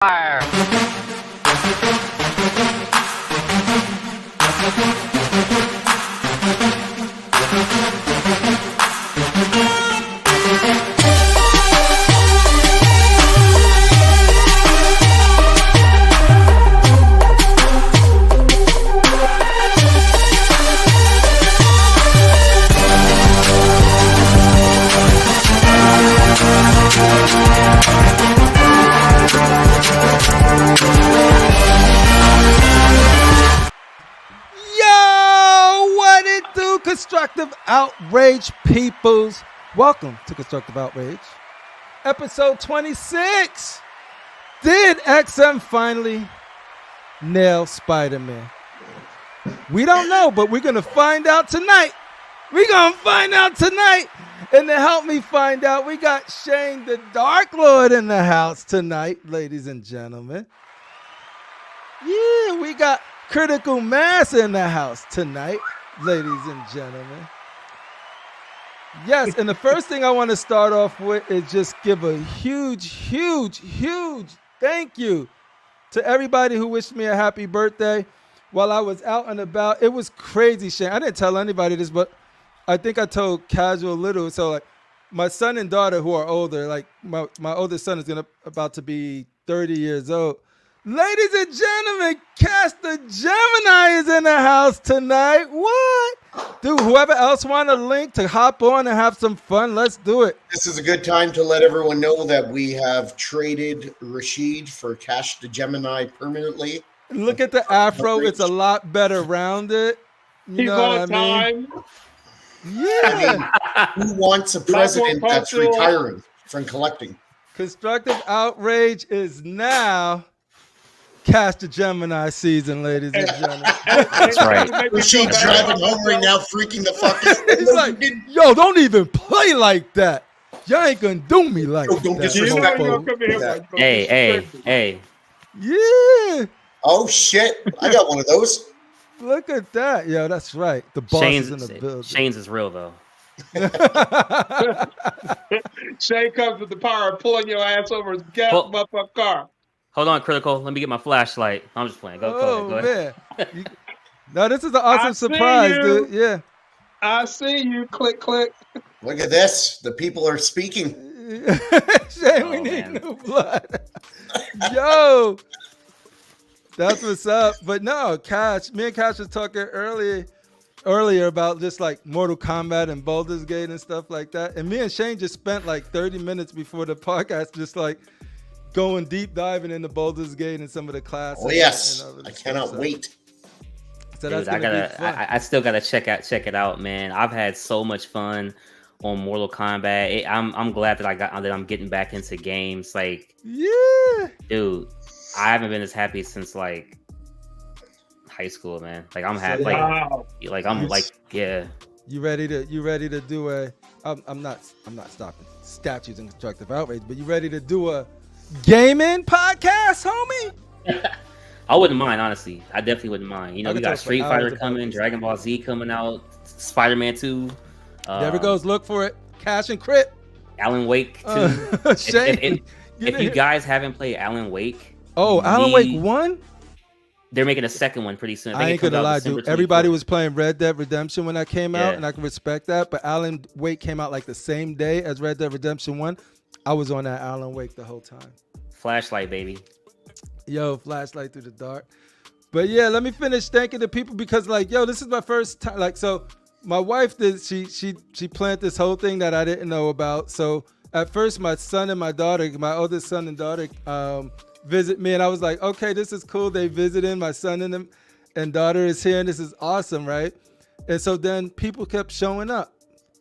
Starfire. Constructive Outrage peoples. Welcome to Constructive Outrage. Episode 26. Did XM finally nail Spider-Man? We don't know, but we're going to find out tonight. And to help me find out, we got Shane the Dark Lord in the house tonight, ladies and gentlemen. Yeah, we got Critical Mass in the house tonight, ladies and gentlemen. Yes, and the first thing I want to start off with is just give a huge thank you to everybody who wished me a happy birthday while I was out and about. It was crazy, Shane. I didn't tell anybody this, but I think I told Casual Little. So, like, my son and daughter who are older, like my oldest son is about to be 30 years old. Ladies and gentlemen, Cast the Gemini is in the house tonight. What? Dude, whoever else want a link to hop on and have some fun, let's do it. This is a good time to let everyone know that we have traded Rashid for Cash the Gemini permanently. Look at the afro. It's a lot better rounded. You know what I mean? Yeah. I mean, who wants a president that's retiring from collecting? Constructive Outrage is now Cast the Gemini season, ladies and gentlemen. That's right. Rashid's driving home right now, freaking the fuck out. He's like, yo, don't even play like that. Y'all ain't gonna do me like Don't that. disrespect me. Hey. Yeah. Oh, shit. I got one of those. Look at that. Yo, that's right. The boss is in the building. Shane's is real, though. Shane comes with the power of pulling your ass over his motherfucking car. Hold on, Critical. Let me get my flashlight. I'm just playing. Go ahead. Man. No, this is an awesome surprise, dude. Yeah. I see you. Click. Look at this. The people are speaking. Shane, we need new blood. Yo. That's what's up. But no, Cash, me and Cash was talking earlier about just like Mortal Kombat and Baldur's Gate and stuff like that. And me and Shane just spent like 30 minutes before the podcast just like going deep diving into Baldur's Gate and some of the classes. Oh yes, I cannot wait. So dude, that's I still gotta check it out, man. I've had so much fun on Mortal Kombat. I'm glad that I'm getting back into games. Like, yeah, dude, I haven't been as happy since like high school, man. Like I'm happy. Wow. Like I'm like, yeah. You ready to do a? I'm not stopping statues and constructive outrage, but you ready to do a gaming podcast, homie? I wouldn't mind, honestly. I definitely wouldn't mind. You know, we got Street Fighter coming, Dragon Ball Z coming out, Spider-Man 2. There it goes. Look for it. Cash and Crit. Alan Wake 2. Shane, if you guys haven't played Alan Wake. Alan Wake 1? They're making a second one pretty soon. I ain't gonna lie, dude. Everybody was playing Red Dead Redemption when that came out, and I can respect that. But Alan Wake came out like the same day as Red Dead Redemption 1. I was on that Alan Wake the whole time. Flashlight, baby. Yo, flashlight through the dark. But yeah, let me finish thanking the people because, like, yo, this is my first time. Like, so my wife did. She planned this whole thing that I didn't know about. So at first, my son and my daughter, my oldest son and daughter, visit me, and I was like, okay, this is cool. They visiting. My son and daughter is here, and this is awesome, right? And so then people kept showing up.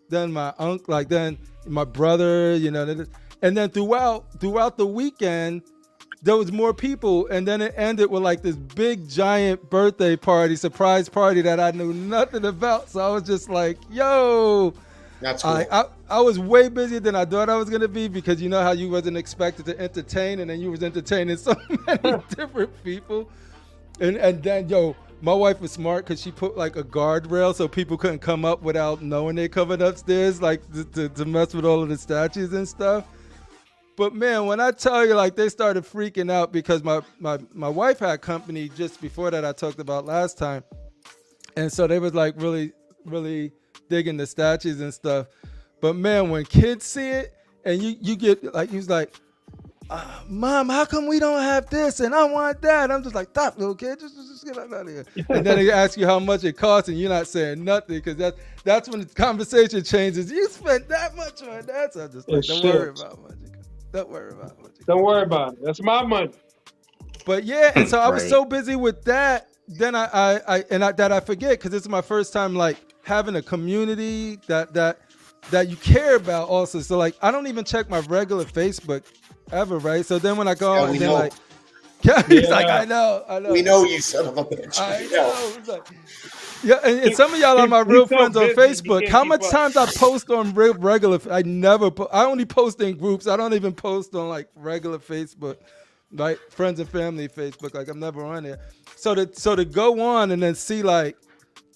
Then my uncle, like then my brother, you know, and then throughout the weekend, there was more people, and then it ended with like this big giant birthday party, surprise party that I knew nothing about. So I was just like, yo. That's cool. I was way busier than I thought I was gonna be because you know how you wasn't expected to entertain, and then you was entertaining so many different people, and then yo, my wife was smart because she put like a guardrail so people couldn't come up without knowing they covered upstairs, like to mess with all of the statues and stuff. But man, when I tell you, like, they started freaking out because my wife had company just before that I talked about last time. And so they was like really, really digging the statues and stuff. But man, when kids see it and you get like, he's like, Mom, how come we don't have this? And I want that. I'm just like, stop, little kid. Just get out of here. And then they ask you how much it costs, and you're not saying nothing because that's when the conversation changes. You spent that much on that. So I'm just like, don't worry about much. Don't worry about much. Don't worry about it. That's my money. But yeah, and so I was so busy with that. Then I forget because it's my first time like having a community that you care about also. So like I don't even check my regular Facebook ever, right? So then when I go on and then like he's like, I know. We know you son of a bitch. I know. It's like, yeah, and some of y'all are my real friends on Facebook. How much times I post on regular? I only post in groups. I don't even post on like regular Facebook, like friends and family Facebook. Like I'm never on there. So to go on and then see like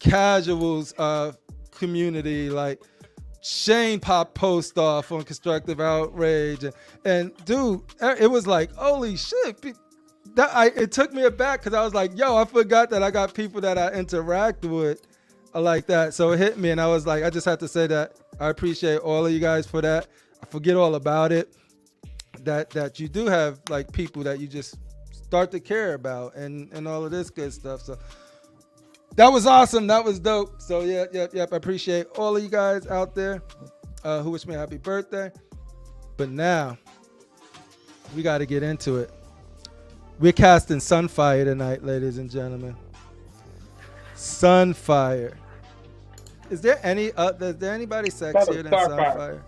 casuals community, like Shane pop post off on Constructive Outrage, and dude, it was like, holy shit. It took me aback because I was like, yo, I forgot that I got people that I interact with like that. So it hit me and I was like, I just have to say that I appreciate all of you guys for that. I forget all about it. That you do have like people that you just start to care about and all of this good stuff. So that was awesome. That was dope. So yep. I appreciate all of you guys out there who wish me a happy birthday. But now we got to get into it. We're casting Sunfire tonight, ladies and gentlemen. Sunfire. Is there anybody sexier than Sunfire?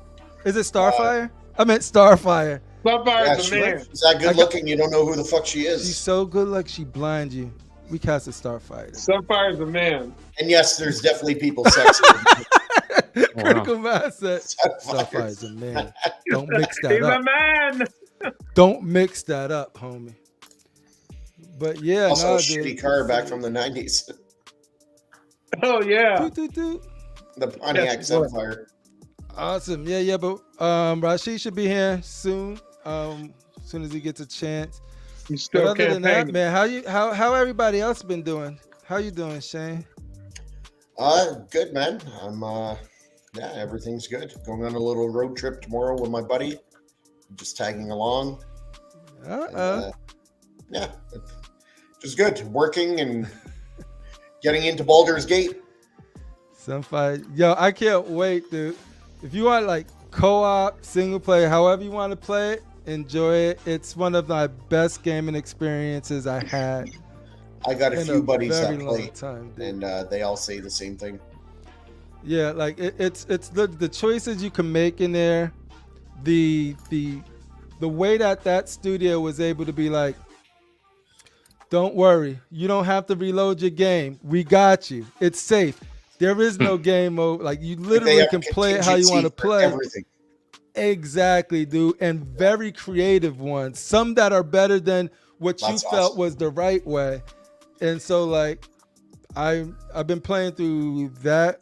Is it Starfire? I meant Starfire. Starfire's the man. She's that good looking, you don't know who the fuck she is. She's so good, like she blinds you. We casted Starfire. Sunfire's the man. And yes, there's definitely people sexier. Critical mindset. Starfire's the man. Don't mix that He's up. a man. Don't mix that up, homie. But yeah, also a shitty car back from the 90s. Oh yeah. The Pontiac Sunfire. Awesome. Yeah, but Rashid should be here soon. As soon as he gets a chance. But other than that, man, how everybody else been doing? How you doing, Shane? Good, man. I'm everything's good. Going on a little road trip tomorrow with my buddy. Just tagging along. Yeah, just good. Working and getting into Baldur's Gate. Sunfire. Yo, I can't wait, dude. If you want like co-op, single player, however you want to play it, enjoy it. It's one of my best gaming experiences I had. I got a few buddies that play, and they all say the same thing. Yeah, like it's the choices you can make in there, the way that studio was able to be like, don't worry, you don't have to reload your game. We got you. It's safe. There is no game mode. Like you literally can play it how you want to play. Everything. Exactly, dude. And very creative ones. Some that are better than what you felt was the right way. And so like I've been playing through that.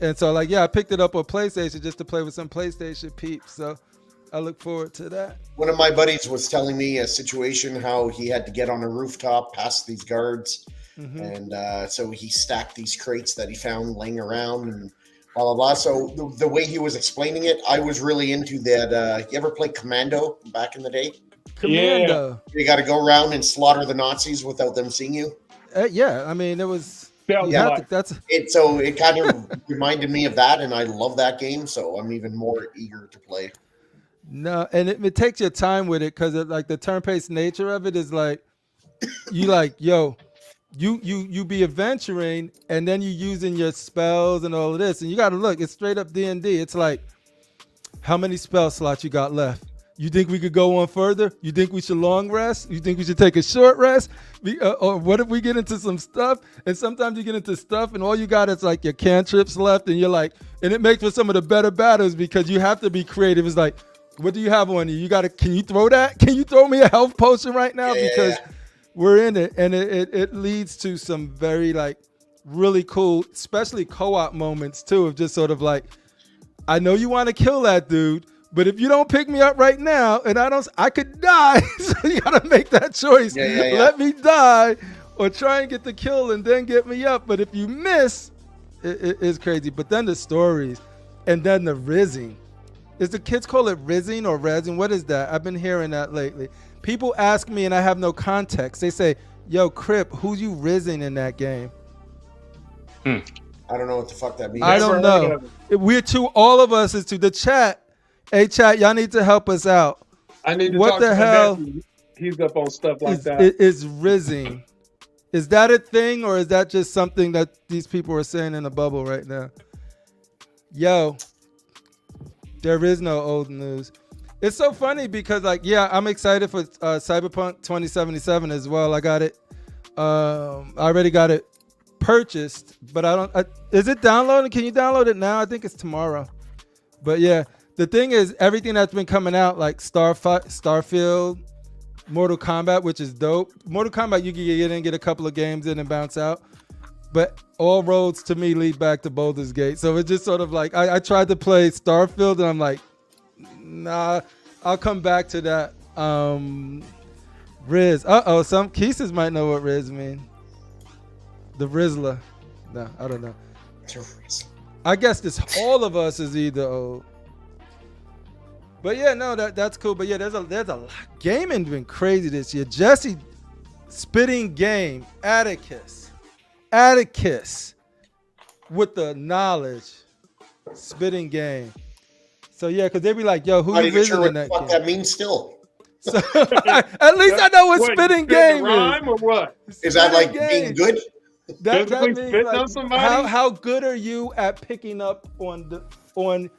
And so like, I picked it up on PlayStation just to play with some PlayStation peeps. So I look forward to that. One of my buddies was telling me a situation how he had to get on a rooftop past these guards. Mm-hmm. And so he stacked these crates that he found laying around and blah, blah, blah. So the way he was explaining it, I was really into that. You ever play Commando back in the day? Commando. Yeah. You got to go around and slaughter the Nazis without them seeing you. Yeah, I mean, it was... So it kind of reminded me of that, and I love that game, so I'm even more eager to play. No, and it takes your time with it because like the turn-based nature of it is like you like, yo, you be adventuring and then you using your spells and all of this, and you got to look. It's straight up D&D. It's like, how many spell slots you got left? You think we could go on further? You think we should long rest? You think we should take a short rest? Or what if we get into some stuff? And sometimes you get into stuff and all you got is like your cantrips left, and you're like, and it makes for some of the better battles because you have to be creative. It's like, what do you have on you? Can you throw that? Can you throw me a health potion right now? Yeah. Because we're in it, and it leads to some very like really cool, especially co-op moments too, of just sort of like, I know you want to kill that dude, But if you don't pick me up right now, and I could die. So you gotta make that choice. Yeah. Let me die, or try and get the kill and then get me up. But if you miss, it's crazy. But then the stories, and then the rizzing. Is the kids call it rizzing or rezzing? What is that? I've been hearing that lately. People ask me, and I have no context. They say, "Yo, Crip, who you rizzing in that game?" I don't know what the fuck that means. I don't know. We're two. All of us is to the chat. Hey, chat, y'all need to help us out. I need to What talk the to hell? my nephew. He's up on stuff like that. Is rizzing? Is that a thing, or is that just something that these people are saying in the bubble right now? Yo, there is no old news. It's so funny because, like, yeah, I'm excited for Cyberpunk 2077 as well. I got it. I already got it purchased, but I don't. Is it downloading? Can you download it now? I think it's tomorrow. But yeah, the thing is, everything that's been coming out, like Starfield, Mortal Kombat, which is dope. Mortal Kombat, you can get in, get a couple of games in, and bounce out. But all roads to me lead back to Baldur's Gate. So it's just sort of like I tried to play Starfield, and I'm like, nah, I'll come back to that. Rizz. Some Keeses might know what Rizz mean. The Rizzler. No, I don't know. I guess this all of us is either old. But yeah, no, that's cool. But yeah, there's a lot. Gaming been crazy this year. Jesse spitting game. Atticus with the knowledge. Spitting game. So yeah, because they be like, yo, who you Rizzing in that game? That means still. So, at least I know what spitting game rhyme is. Or what? Is that like being good? That means spitting like, on somebody? how good are you at picking up on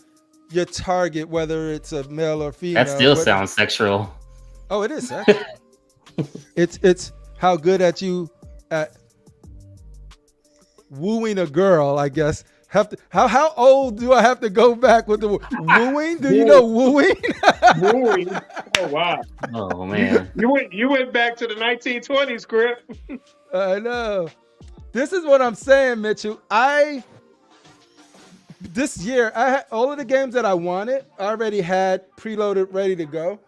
your target, whether it's a male or female? That still sounds sexual. Oh, it is sexual. it's how good at you at wooing a girl, I guess. How old do I have to go back with the wooing? Do you know wooing? Wooing. Oh wow. Oh man. You went back to the 1920s, Crip. I know. This is what I'm saying, Mitchell. This year, I had all of the games that I wanted. I already had preloaded, ready to go.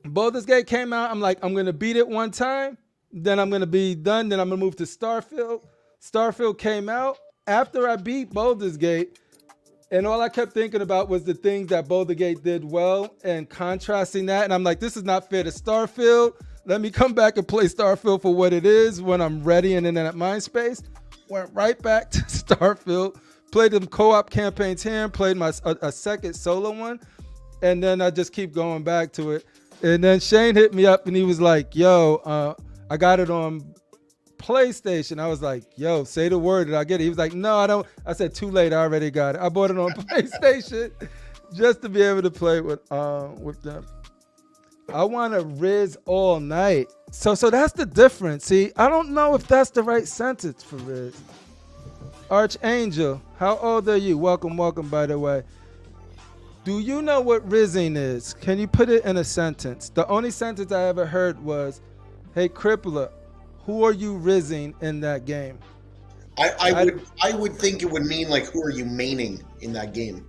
Baldur's Gate came out. I'm like, I'm gonna beat it one time, then I'm gonna be done. Then I'm gonna move to Starfield. Starfield came out after I beat Baldur's Gate, and all I kept thinking about was the things that Baldur's Gate did well, and contrasting that. And I'm like, this is not fair to Starfield. Let me come back and play Starfield for what it is when I'm ready and in that mind space. Went right back to Starfield, played them co-op campaigns here, played a second solo one, and then I just keep going back to it. And then Shane hit me up and he was like, yo, I got it on PlayStation. I was like, yo, say the word. Did I get it? He was like, no, I don't. I said, too late. I already got it. I bought it on PlayStation just to be able to play with them. I want to Rizz all night. So that's the difference. See, I don't know if that's the right sentence for Rizz. Archangel, how old are you? Welcome, by the way. Do you know what rizzing is? Can you put it in a sentence? The only sentence I ever heard was, hey, CriPPleR, who are you rizzing in that game? I would think it would mean like, who are you maining in that game?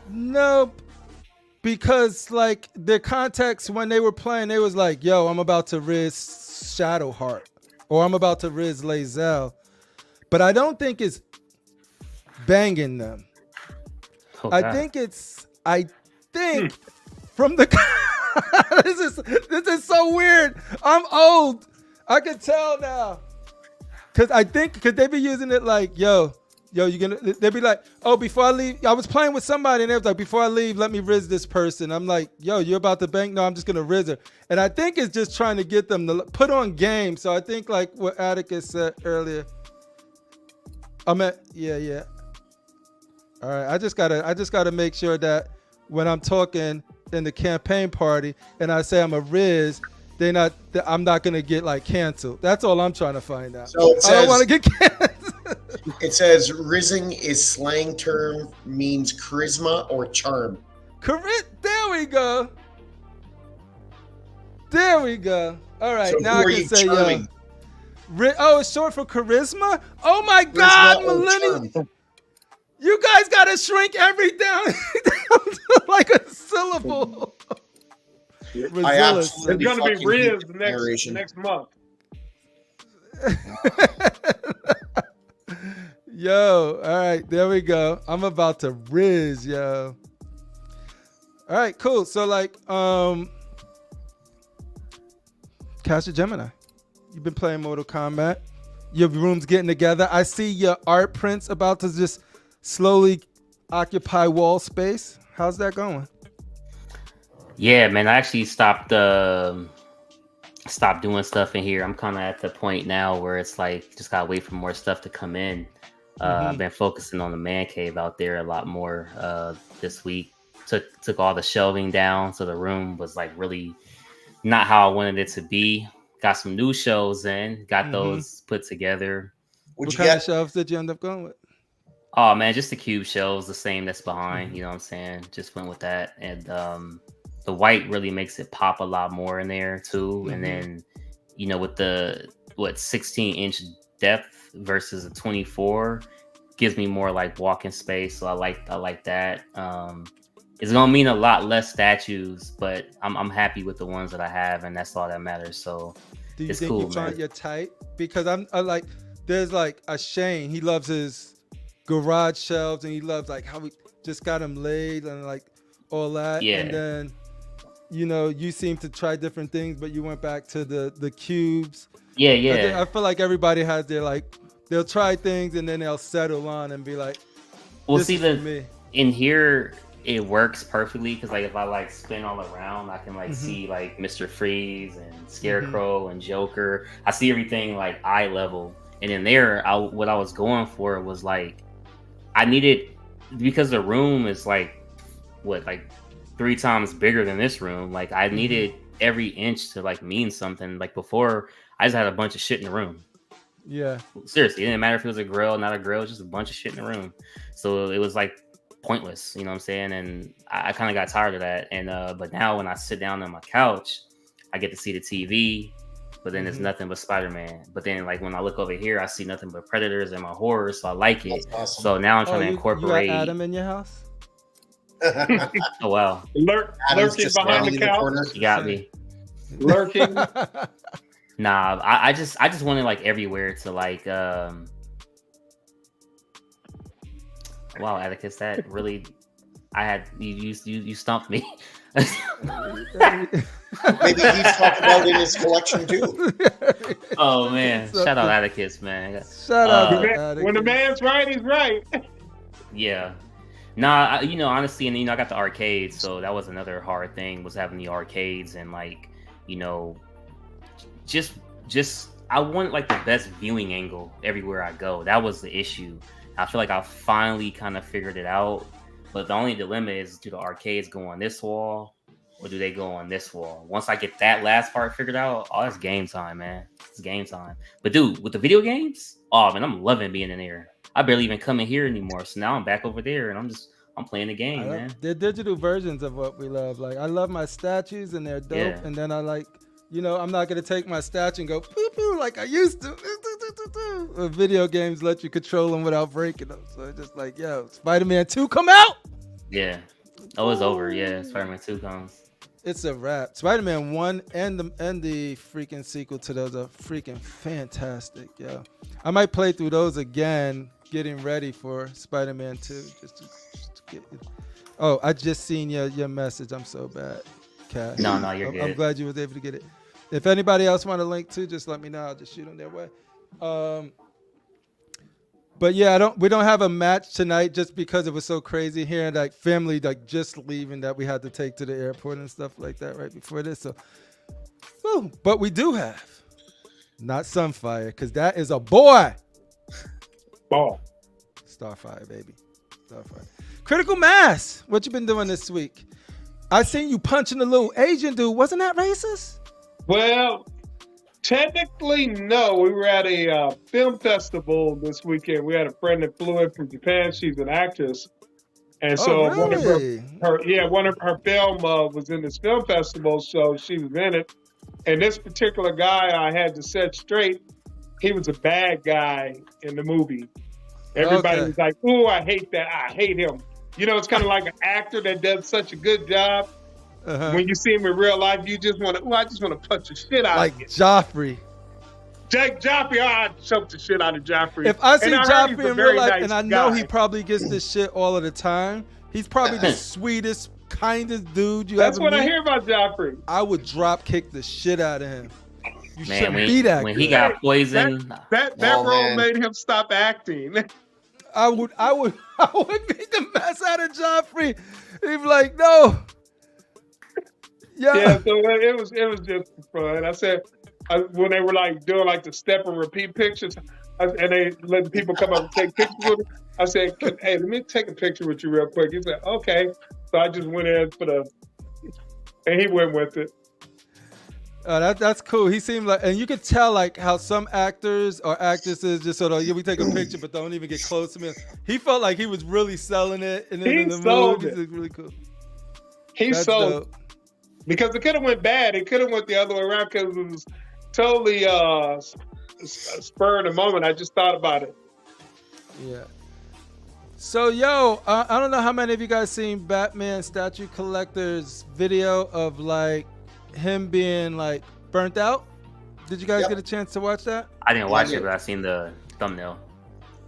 Nope. Because like the context when they were playing, they was like, yo, I'm about to Rizz Shadowheart, or I'm about to Rizz Lae'zel. But I don't think it's banging them. Oh, I think from the this is so weird. I'm old. I can tell now. Cause they be using it like, yo, they be like, oh, before I leave, I was playing with somebody and they was like, before I leave, let me Rizz this person. I'm like, yo, you're about to bang? No, I'm just gonna Rizz her. And I think it's just trying to get them to put on game. So I think like what Atticus said earlier. Yeah. All right, I just gotta make sure that when I'm talking in the campaign party and I say I'm a Rizz, I'm not gonna get like canceled. That's all I'm trying to find out. So it says, I don't want to get canceled. It says rizzing is slang term, means charisma or charm. There we go. All right, So now I who are can you say charming? Oh, it's short for charisma. Oh my God, Charisma or millennial. charm? You guys gotta shrink everything down to like a syllable. I absolutely It's gonna be fucking hate Rizz this the generation. next month. Yo, all right, there we go. I'm about to Rizz, yo. All right, cool. So like, Cassia Gemini, you've been playing Mortal Kombat. Your room's getting together. I see your art prints about to just slowly occupy wall space. How's that going? Yeah, man, I actually stopped doing stuff in here. I'm kind of at the point now where it's like just gotta wait for more stuff to come in. I've been focusing on the man cave out there a lot more this week. Took all the shelving down, so the room was like really not how I wanted it to be. Got some new shelves in, got those put together. What kind of shelves did you end up going with? Oh man, just the cube shelves, the same that's behind. You know what I'm saying? Just went with that, and the white really makes it pop a lot more in there too. And then, you know, with the 16-inch depth versus a 24, gives me more like walking space. So I like that. It's gonna mean a lot less statues, but I'm happy with the ones that I have, and that's all that matters. So do you it's think cool, you find man. you're tight? Because I like, there's like a Shane. He loves his garage shelves, and he loves like how we just got them laid and like all that. Yeah. And then, you know, you seem to try different things, but you went back to the cubes. Yeah. I feel like everybody has their like, they'll try things and then they'll settle on and be like, Well, this see, is for me. in here it works perfectly because like if I like spin all around, I can like see like Mr. Freeze and Scarecrow and Joker. I see everything like eye level. And in there, what I was going for was like I needed, because the room is like 3 times bigger than this room. Like I needed every inch to like mean something. Like before, I just had a bunch of shit in the room. Yeah. Seriously, it didn't matter if it was a grill, not a grill, just a bunch of shit in the room. So it was like pointless, you know what I'm saying? And I kind of got tired of that. And but now when I sit down on my couch, I get to see the TV, but then there's nothing but Spider-Man. But then like when I look over here, I see nothing but Predators and my horrors, so I like it. That's awesome. So now I'm trying to incorporate. You got Adam in your house? Oh wow, Lurking behind the couch. you got me. Lurking. Nah, I just wanted like everywhere to like wow, Atticus, that really you stumped me. Maybe he's talking about in his collection too. Oh man, shout out Atticus, man. Shout out Atticus. When the man's right, he's right. Yeah. Nah, you know, honestly, and you know, I got the arcades, so that was another hard thing, was having the arcades and like, you know, just I want like the best viewing angle everywhere I go. That was the issue. I feel like I finally kind of figured it out, but the only dilemma is, do the arcades go on this wall or do they go on this wall? Once I get that last part figured out, oh, it's game time, man. It's game time. But dude, with the video games, oh man, I'm loving being in there. I barely even come in here anymore. So now I'm back over there and I'm playing the game, man. They're digital versions of what we love. Like I love my statues and they're dope. Yeah. And then I like, you know, I'm not gonna take my statue and go poo poo like I used to. Video games let you control them without breaking them. So it's just like, yo, Spider-Man 2 come out. Yeah. Oh, it's over. Yeah, Spider-Man 2 comes. It's a wrap. Spider-Man 1 and the freaking sequel to those are freaking fantastic, yo. I might play through those again, getting ready for Spider-Man 2. Just to get it. Oh, I just seen your message. I'm so bad, Cash. No, you're good. I'm glad you was able to get it. If anybody else want a link too, just let me know. I'll just shoot them their way. But yeah, we don't have a match tonight just because it was so crazy here, and like family like just leaving that we had to take to the airport and stuff like that right before this. So, but we do have not Sunfire, because that is a boy. Ball. Starfire, baby. Starfire. Critical Mass. What you been doing this week? I seen you punching the little Asian dude. Wasn't that racist? Well, technically, no. We were at a film festival this weekend. We had a friend that flew in from Japan. She's an actress. And so really? one of her film was in this film festival, so she was in it. And this particular guy, I had to set straight, he was a bad guy in the movie. Everybody Okay. was like, "Ooh, I hate that. I hate him." You know, it's kind of like an actor that does such a good job. Uh-huh. When you see him in real life, you just want to. I just want to punch the shit out Like of him. Joffrey. Jake Joffrey, I choke the shit out of Joffrey. If I see And I heard he's Joffrey a in very real life, nice and I know guy. he probably gets this shit all of the time, he's probably the sweetest, kindest dude you That's ever what meet. I hear about Joffrey. I would drop kick the shit out of him. You Man, shouldn't be that when good. he got poisoned, That Oh, role man. made him stop acting. I would beat the mess out of Joffrey. He'd be like, no. Yeah, so it was just fun. I said when they were like doing like the step and repeat pictures, and they letting people come up and take pictures with me. I said, "Hey, let me take a picture with you real quick." He said, "Okay." So I just went in and he went with it. That's cool. He seemed like, and you could tell like how some actors or actresses just sort of, yeah, we take a picture, but don't even get close to me. He felt like he was really selling it, and then He in the sold mood, it. he's really cool. He That's sold dope. because it could have went bad. It could have went the other way around because it was totally a spur of the moment. I just thought about it. Yeah. So, yo, I don't know how many of you guys seen Batman Statue Collector's video of like him being like burnt out. Did you guys Yep. get a chance to watch that? I didn't watch it, but I seen the thumbnail.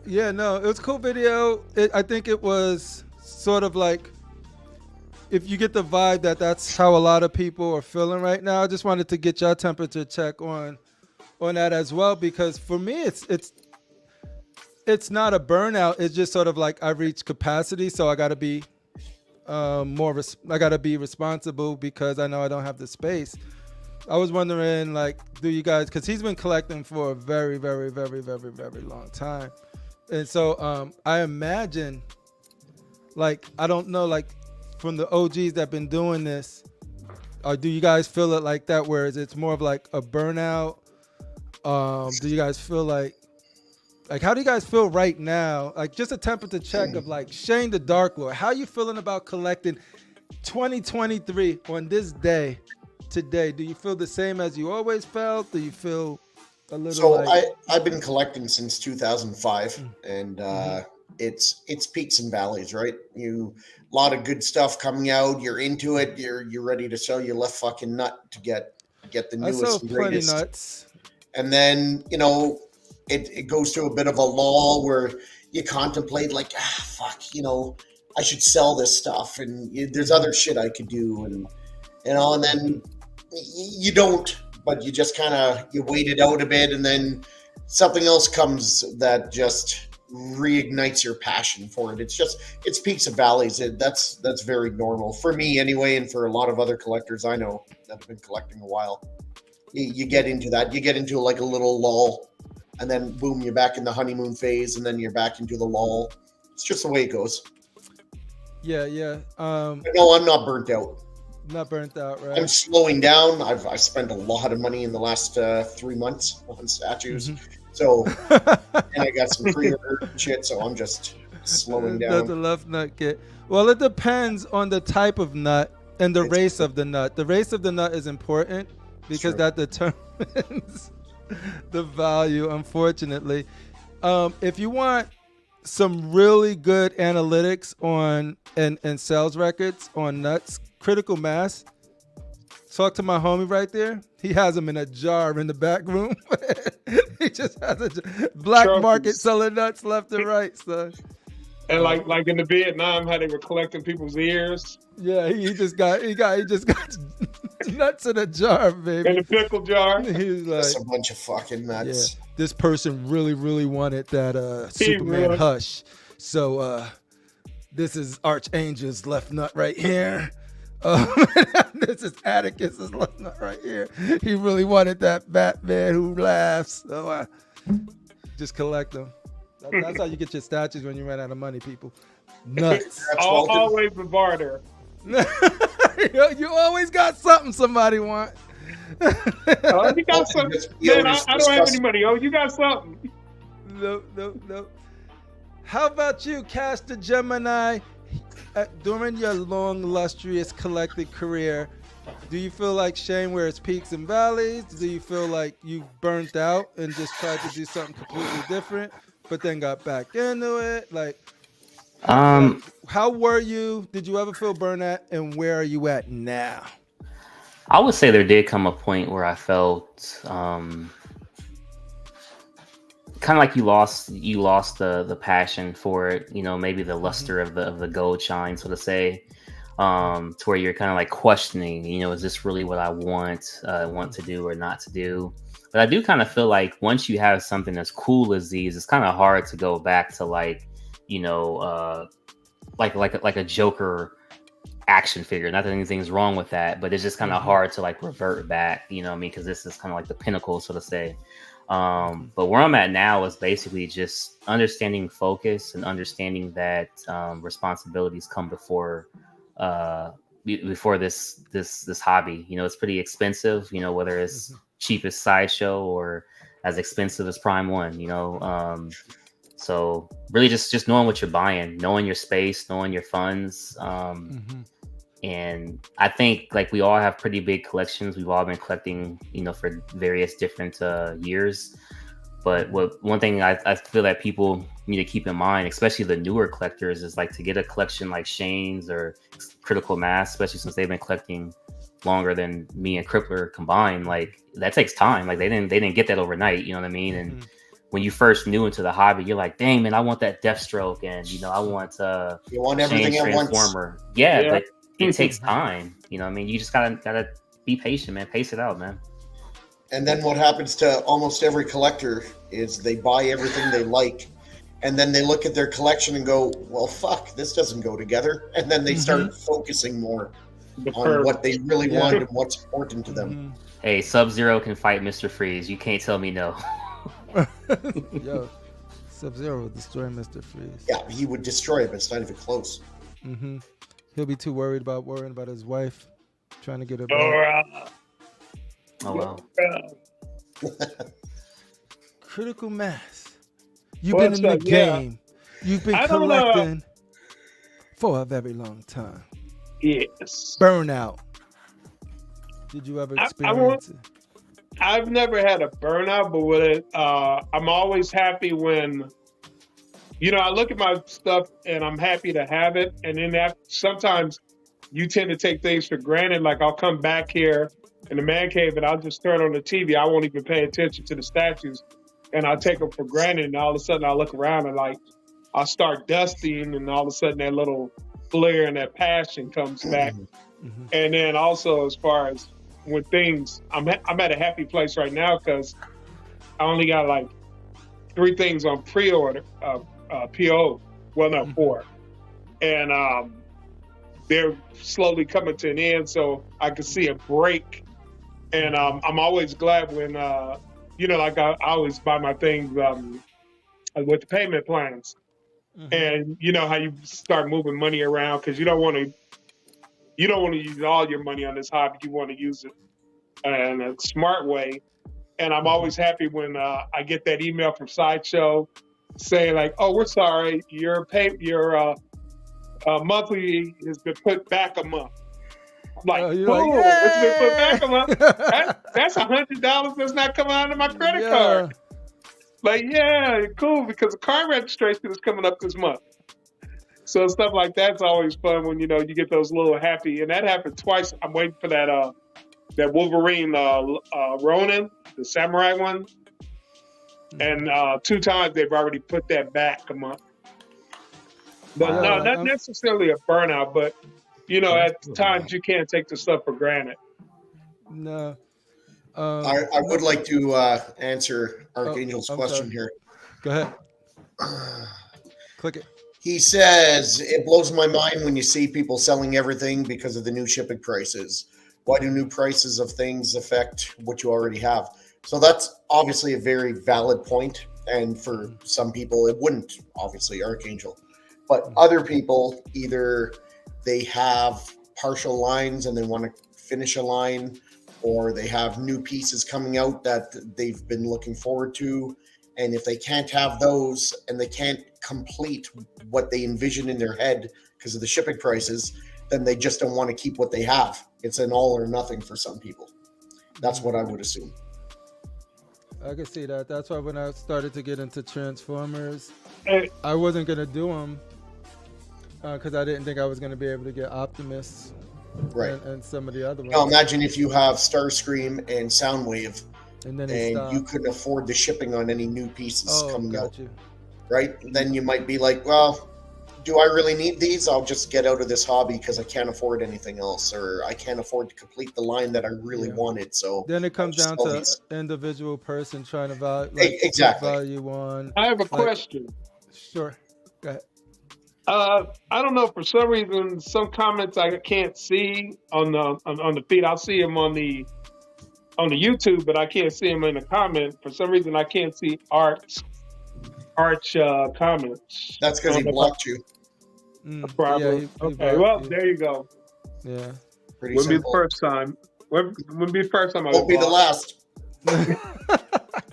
Yeah, no, it was a cool video. I think it was sort of like, if you get the vibe that that's how a lot of people are feeling right now. I just wanted to get your temperature check on that as well, because for me it's not a burnout. It's just sort of like I reached capacity, so I got to be I got to be responsible because I know I don't have the space. I was wondering, like, do you guys, because he's been collecting for a very, very, very, very, very long time. And so I imagine, like, I don't know, like, from the OGs that been doing this, or do you guys feel it like that, whereas it's more of like a burnout? Do you guys feel like how do you guys feel right now? Like, just a temperature check of like Shane the Dark Lord. How you feeling about collecting 2023 on this day today? Do you feel the same as you always felt? Do you feel a little So like... I've been collecting since 2005, and it's peaks and valleys, right? A lot of good stuff coming out. You're into it. You're ready to sell your left fucking nut to get the I newest saw and plenty greatest. nuts. And then it goes through a bit of a lull where you contemplate like, fuck, I should sell this stuff, and there's other shit I could do, and and then you don't, but you just kind of you wait it out a bit, and then something else comes that just reignites your passion for it. It's peaks and valleys. That's very normal for me anyway, and for a lot of other collectors I know that have been collecting a while. You get into that. You get into like a little lull, and then boom, you're back in the honeymoon phase, and then you're back into the lull. It's just the way it goes. Yeah. But no, I'm not burnt out. Not burnt out, right? I'm slowing down. I've spent a lot of money in the last 3 months on statues. So, and I got some pre-order shit, so I'm just slowing Does the down. left nut get... Well, it depends on the type of nut and the race of the nut. The race of the nut is important because that determines the value, unfortunately. If you want some really good analytics on and sales records on nuts, Critical Mass, talk to my homie right there. He has them in a jar in the back room. He just has a black Trophies. market selling nuts left and right, son. And like in the Vietnam, how they were collecting people's ears Yeah, he just got nuts in a jar, baby. in the pickle jar. He's like, That's a bunch of fucking nuts. yeah, this person really, really wanted that Superman really- hush. So this is Archangel's left nut right here. This is Atticus's left nut right here. He really wanted that Batman who laughs. So just collect them. That's how you get your statues when you run out of money, people. Nuts. That's Walton. Always the barter. You always got something somebody want. Oh, you got something. Walton, Man, I don't have any money. Oh, you got something. Nope. How about you, Caster Gemini? During your long, illustrious collected career, do you feel like Shane, where it's peaks and valleys? Do you feel like you burnt out and just tried to do something completely different? but then got back into it? Like, Um, how were you? Did you ever feel burnout? And where are you at now? I would say there did come a point where I felt kind of like you lost the passion for it. You know, maybe the luster of the gold shine, so to say. To where you're kind of like questioning, you know, is this really what I want to do or not to do? But I do kind of feel like once you have something as cool as these, it's kind of hard to go back to like, you know, like a Joker action figure. Not that anything's wrong with that, but it's just kind of hard to like revert back, you know what I mean? Because this is kind of like the pinnacle, so to say. But where I'm at now is basically just understanding focus and understanding that responsibilities come before this hobby. You know, it's pretty expensive, you know, whether it's cheapest sideshow or as expensive as Prime One, you know. So really just knowing what you're buying, knowing your space, knowing your funds. And I think like we all have pretty big collections. We've all been collecting, you know, for various different years. But one thing I feel that people need to keep in mind, especially the newer collectors, is like to get a collection like Shane's or Critical Mass, especially since they've been collecting longer than me and CriPPleR combined. Like that takes time. Like they didn't get that overnight. You know what I mean? And when you first new into the hobby, you're like, dang man, I want that Deathstroke, and you know, I want you want everything Shane's at once. Transformer. Yeah, but it takes time. You know what I mean? You just gotta be patient, man. Pace it out, man. And then what happens to almost every collector is they buy everything they like, and then they look at their collection and go, well, fuck, this doesn't go together. And then they start focusing more on what they really want and what's important to them. Hey, Sub-Zero can fight Mr. Freeze. You can't tell me no. Yo, Sub-Zero will destroy Mr. Freeze. Yeah, he would destroy it, but it's not even close. He'll be too worrying about his wife trying to get her back. Oh wow. Critical Mass. You've been in the game. You've been collecting for a very long time. Yes. Burnout. Did you ever experience it? I've never had a burnout, but with it, I'm always happy when, you know, I look at my stuff and I'm happy to have it. And then sometimes you tend to take things for granted. Like I'll come back here in the man cave and I'll just turn on the TV. I won't even pay attention to the statues, and I'll take them for granted. And all of a sudden I look around and like I'll start dusting, and all of a sudden that little flair and that passion comes back. And then also as far as when things, I'm at a happy place right now because I only got like 3 things on pre-order, PO. Well, no, 4, and they're slowly coming to an end, so I can see a break. And I'm always glad when, you know, like I always buy my things with the payment plans. And you know how you start moving money around because you don't want to use all your money on this hobby. You want to use it in a smart way. And I'm always happy when I get that email from Sideshow saying like, "Oh, we're sorry, your monthly has been put back a month." I'm like, "Cool, it's been put back a month. That's $100 that's not coming out of my credit card." Like, yeah, cool, because the car registration is coming up this month. So stuff like that's always fun when, you know, you get those little happy, and that happened twice. I'm waiting for that Wolverine Ronin, the samurai one. And 2 times they've already put that back a month. But no, not necessarily a burnout, but you know, at times you can't take the stuff for granted. No. I would like to answer Archangel's question here. Go ahead. Click it. He says, it blows my mind when you see people selling everything because of the new shipping prices. Why do new prices of things affect what you already have? So that's obviously a very valid point. And for some people, it wouldn't, obviously, Archangel. But other people, either they have partial lines and they want to finish a line, or they have new pieces coming out that they've been looking forward to. And if they can't have those and they can't complete what they envision in their head because of the shipping prices, then they just don't want to keep what they have. It's an all or nothing for some people. That's what I would assume. I can see that. That's why when I started to get into Transformers, Hey, I wasn't gonna do them because I didn't think I was gonna be able to get Optimus Right. and some of the other ones. Now imagine if you have Starscream and Soundwave, And then and you couldn't afford the shipping on any new pieces coming out, got you. right? Then you might be like, well, do I really need these? I'll just get out of this hobby because I can't afford anything else, or I can't afford to complete the line that I really wanted. So Then it comes I'll down just sell to these. individual person trying to value, Exactly. value on. I have a question. Sure. Go ahead. I don't know. For some reason, some comments I can't see on the feed. I'll see them on the YouTube, but I can't see them in the comment. For some reason, I can't see Arch comments. That's because he blocked you. Probably. he Okay. blocked Well, you. there you go. Yeah. Pretty Wouldn't be the simple. first time. Wouldn't be the first time I Won't be the blocked. last.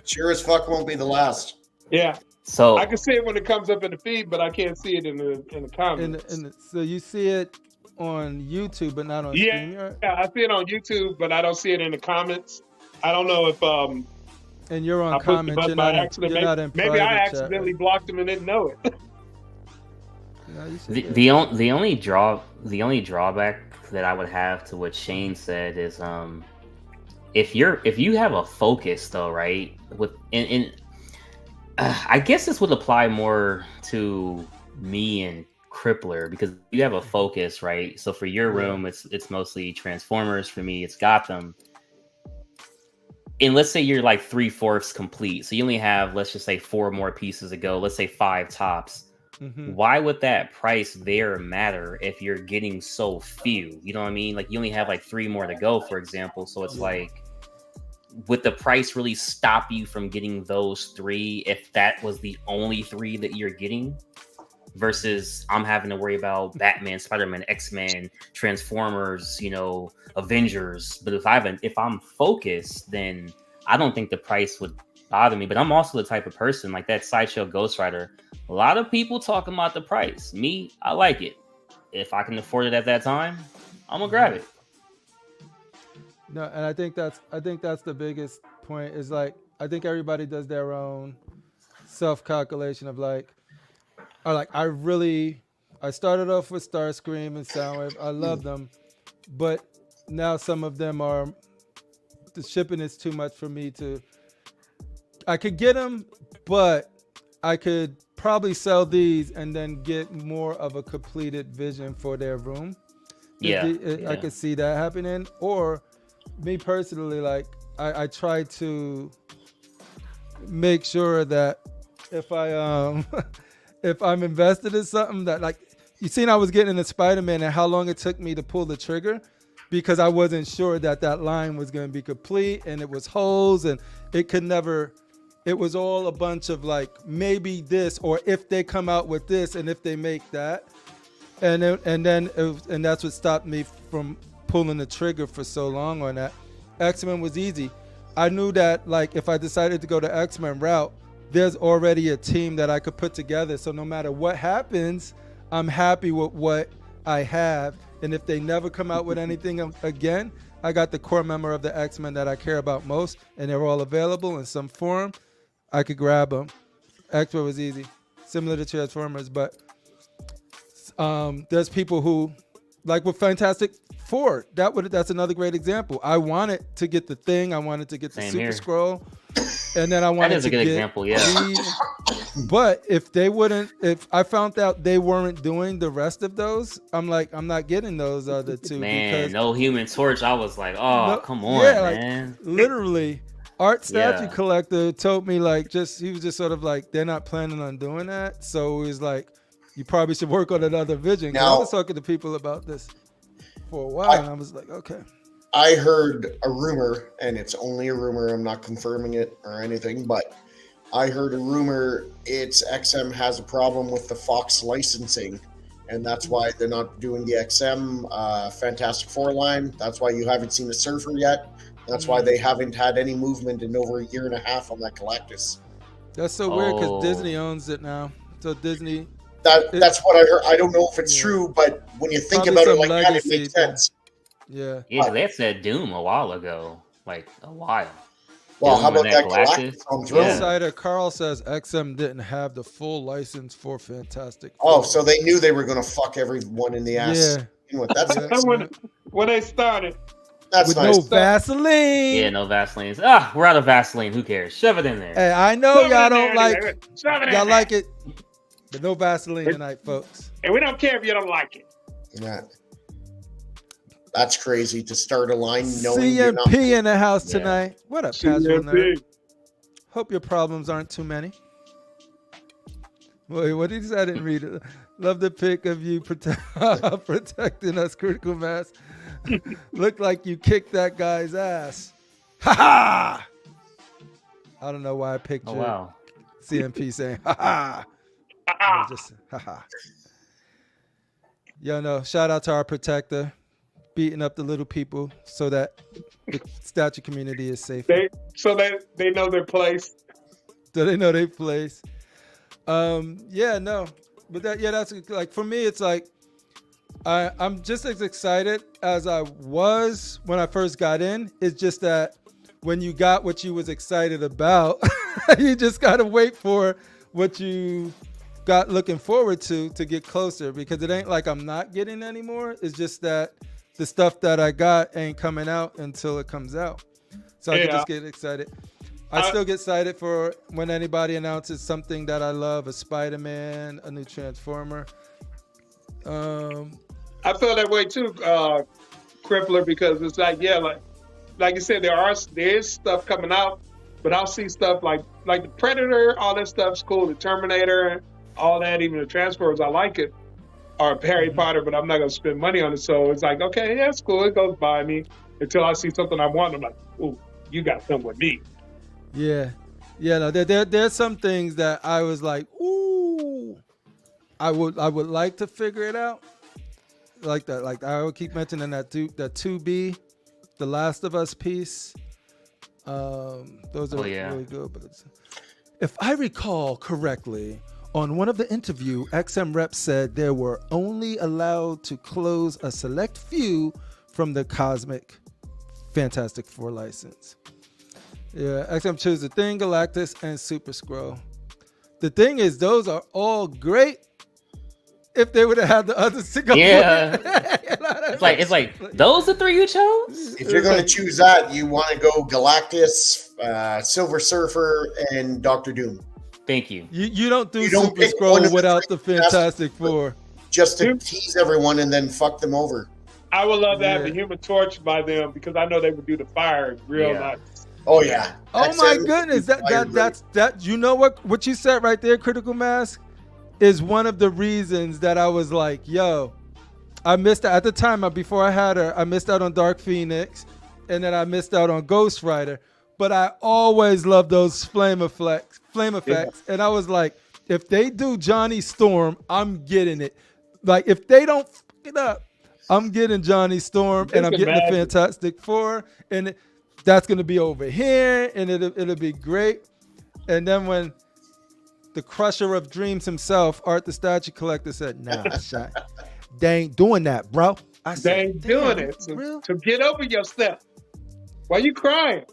Sure as fuck won't be the last. Yeah. So I can see it when it comes up in the feed, but I can't see it in the comments. So you see it on YouTube, but not on StreamYard? Yeah, I see it on YouTube, but I don't see it in the comments. I don't know if And you're on I pushed the comments. button You're by not in, accident. you're not in Maybe I private chat, accidentally right? blocked him and didn't know it. No, you should the be able the only drawback that I would have to what Shane said is if you have a focus though, right? I guess this would apply more to me and CriPPleR because you have a focus, right? So for your room, it's mostly Transformers. For me, it's Gotham. And let's say you're like 3/4 complete, so you only have, let's just say, 4 more pieces to go. Let's say 5 tops. Why would that price there matter if you're getting so few? You know what I mean? Like you only have like 3 more to go, for example. So it's like, would the price really stop you from getting those 3 if that was the only 3 that you're getting? Versus I'm having to worry about Batman, Spider-Man, X-Men, Transformers, Avengers. But if I'm focused, then I don't think the price would bother me. But I'm also the type of person like that Sideshow Ghost Rider. A lot of people talking about the price. Me, I like it. If I can afford it at that time, I'm gonna grab it. No, and I think that's the biggest point is like I think everybody does their own self-calculation of I started off with Starscream and Soundwave. I love them, but now some of them the shipping is too much for me I could get them, but I could probably sell these and then get more of a completed vision for their room. I could see that happening. Or me personally, I try to make sure that if if I'm invested in something that you seen I was getting into Spider-Man and how long it took me to pull the trigger because I wasn't sure that line was going to be complete and it was holes and it was all a bunch of maybe this or if they come out with this and if they make that and that's what stopped me from pulling the trigger for so long on that. X-Men was easy. I knew that if I decided to go the X-Men route, there's already a team that I could put together. So no matter what happens, I'm happy with what I have. And if they never come out with anything again, I got the core member of the X-Men that I care about most, and they're all available in some form. I could grab them. X-Men was easy, similar to Transformers, but there's people who, with Fantastic Four, that's another great example. I wanted to get the Thing, I wanted to get the Super Scroll, and then I wanted to get example, yeah. But if I found out they weren't doing the rest of those, I'm not getting those other 2. Man, because no Human Torch. I was like, come on, man. Literally, Art Statue Collector told me he was just sort of they're not planning on doing that. So he was like, you probably should work on another vision. Now, I was talking to people about this for a while, and I was like, okay. I heard a rumor, and it's only a rumor. I'm not confirming it or anything, but I heard a rumor. XM has a problem with the Fox licensing, and that's why they're not doing the XM Fantastic Four line. That's why you haven't seen a Surfer yet. That's why they haven't had any movement in over a year and a half on that Galactus. That's so weird because Disney owns it now. So Disney. That's what I heard. I don't know if it's true, but when you think about it like that, it makes sense. Yeah. Yeah, they said Doom a while ago, a while. Well, how about that Galactus? Galactus on Throne? Insider Carl says XM didn't have the full license for Fantastic Oh, Four. so they knew they were going to fuck everyone in the ass. Yeah. You know what? That's Yeah. nice. When they started, That's With nice. no Vaseline. Yeah, no Vaseline. Ah, we're out of Vaseline. Who cares? Shove it in there. Hey, I know Shove it y'all in don't there like anyway. Shove it in y'all there. like it, but no Vaseline tonight, folks. And we don't care if you don't like it. Yeah. That's crazy to start a line knowing you're not. CMP in the house Yeah. tonight. What up, casual nerd? CMP. Hope your problems aren't too many. Wait, what did he say? I didn't read it. Love the pic of you protecting us, Critical Mass. Looked like you kicked that guy's ass. Ha ha! I don't know why I picked Oh wow. CMP saying ha ha. Ah, Just ha ha. Yo, no, shout out to our protector, beating up the little people so that the statue community is safe. they know their place. So they know they place. Yeah, no. But that's like, for me, it's like I'm just as excited as I was when I first got in. It's just that when you got what you was excited about, you just gotta wait for what you got looking forward to get closer, because it ain't like I'm not getting anymore. It's just that the stuff that I got ain't coming out until it comes out. So I can just get excited. I still get excited for when anybody announces something that I love, a Spider-Man, a new Transformer. I feel that way too, CriPPleR, because it's like, yeah, like you said, there is stuff coming out, but I'll see stuff like the Predator, all that stuff's cool, the Terminator, all that, even the Transformers, I like it, or Harry Potter, but I'm not gonna spend money on it. So it's like, okay, yeah, it's cool, it goes by me until I see something I want. I'm like, ooh, you got something with me. Yeah. No, there's some things that I was like, ooh, I would like to figure it out. Like that, like I would keep mentioning that 2B, The Last of Us piece. Those are really good. But if I recall correctly, on one of the interview, XM reps said they were only allowed to close a select few from the Cosmic Fantastic Four license. Yeah, XM chose the Thing, Galactus, and Super Skrull. The thing is, those are all great if they would have had the others to go. Yeah. It's like those the three you chose? If you're going to choose that, you want to go Galactus, Silver Surfer, and Doctor Doom. Thank you. You don't do You don't Super pick one Skrull of the without three the Fantastic Four. Just to tease everyone and then fuck them over. I would love to have the Human Torch by them, because I know they would do the fire real nice. Oh yeah. Oh my goodness. That's you know what you said right there, Critical Mass, is one of the reasons that I was like, yo, I missed out at the time before I had her. I missed out on Dark Phoenix, and then I missed out on Ghost Rider. But I always loved those flame effects. And I was like, if they do Johnny Storm, I'm getting it. Like, if they don't fuck it up, I'm getting Johnny Storm, and I'm getting the Fantastic Four, and that's gonna be over here, and it'll be great. And then when the Crusher of Dreams himself, Art the Statue Collector, said, "Nah, shot, they ain't doing that, bro." I said, they ain't doing it. So get over yourself. Why you crying?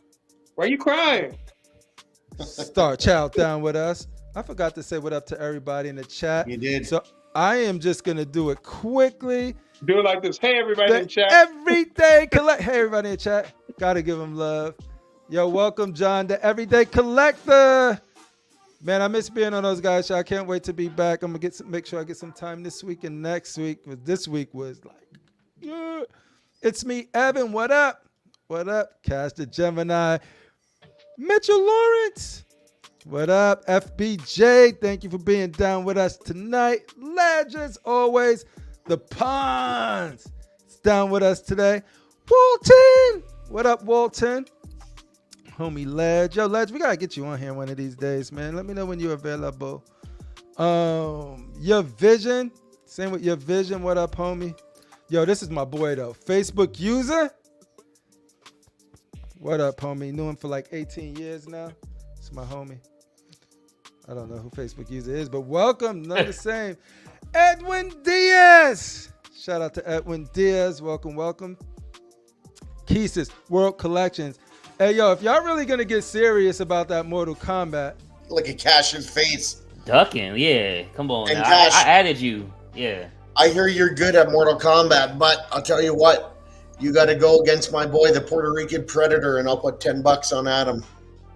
Star Child down with us. I forgot to say what up to everybody in the chat. You did. So I am just gonna do it quickly. Do it like this. Hey, everybody in chat. Everyday Collect. Hey, everybody in chat. Gotta give them love. Yo, welcome, John, the Everyday Collector. Man, I miss being on those guys' show. I can't wait to be back. I'm gonna make sure I get some time this week and next week. But this week was like, yeah. It's me, Evan. What up? What up? Cash the Gemini. Mitchell Lawrence. What up? FBJ. Thank you for being down with us tonight. Ledge, as always. The Ponds. It's down with us today. Walton. What up, Walton? Homie Ledge. Yo, Ledge, we gotta get you on here one of these days, man. Let me know when you're available. Your Vision. Same with Your Vision. What up, homie? Yo, this is my boy, though. Facebook user. What up, homie? Knew him for like 18 years now. It's my homie. I don't know who Facebook user is, but welcome. None the same. Edwin Diaz. Shout out to Edwin Diaz. Welcome, welcome. Keesis, World Collections. Hey, yo, if y'all really gonna get serious about that Mortal Kombat, Look at Cash's face. Ducking, yeah. Come on. And Now. Cash. I added you. Yeah. I hear you're good at Mortal Kombat, but I'll tell you what, you got to go against my boy, the Puerto Rican Predator, and I'll put $10 on Adam.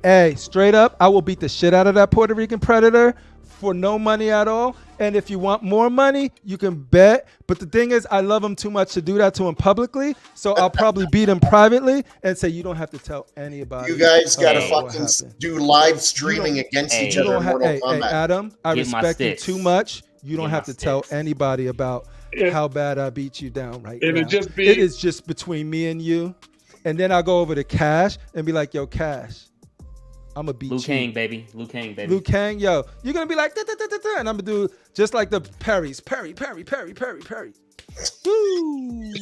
hey, straight up, I will beat the shit out of that Puerto Rican Predator for no money at all. And if you want more money, you can bet. But the thing is, I love him too much to do that to him publicly. So I'll probably beat him privately and say, you don't have to tell anybody. You guys got to Hey. fucking do live streaming against Hey. each You other in Mortal Hey, Kombat. Adam, I Get my respect you sticks. too much. You don't Get have my to tell sticks. anybody about It- how bad I beat you down right It'll now. just be- It is just between me and you. And then I'll go over to Cash and be like, yo, Cash, I'm going to beat Liu you. Kang, baby. Liu Kang, baby. Liu Kang, yo, you're going to be like, da, da, da, da, da, and I'm going to do just like the parries. Parry, parry, parry, parry, parry. Woo.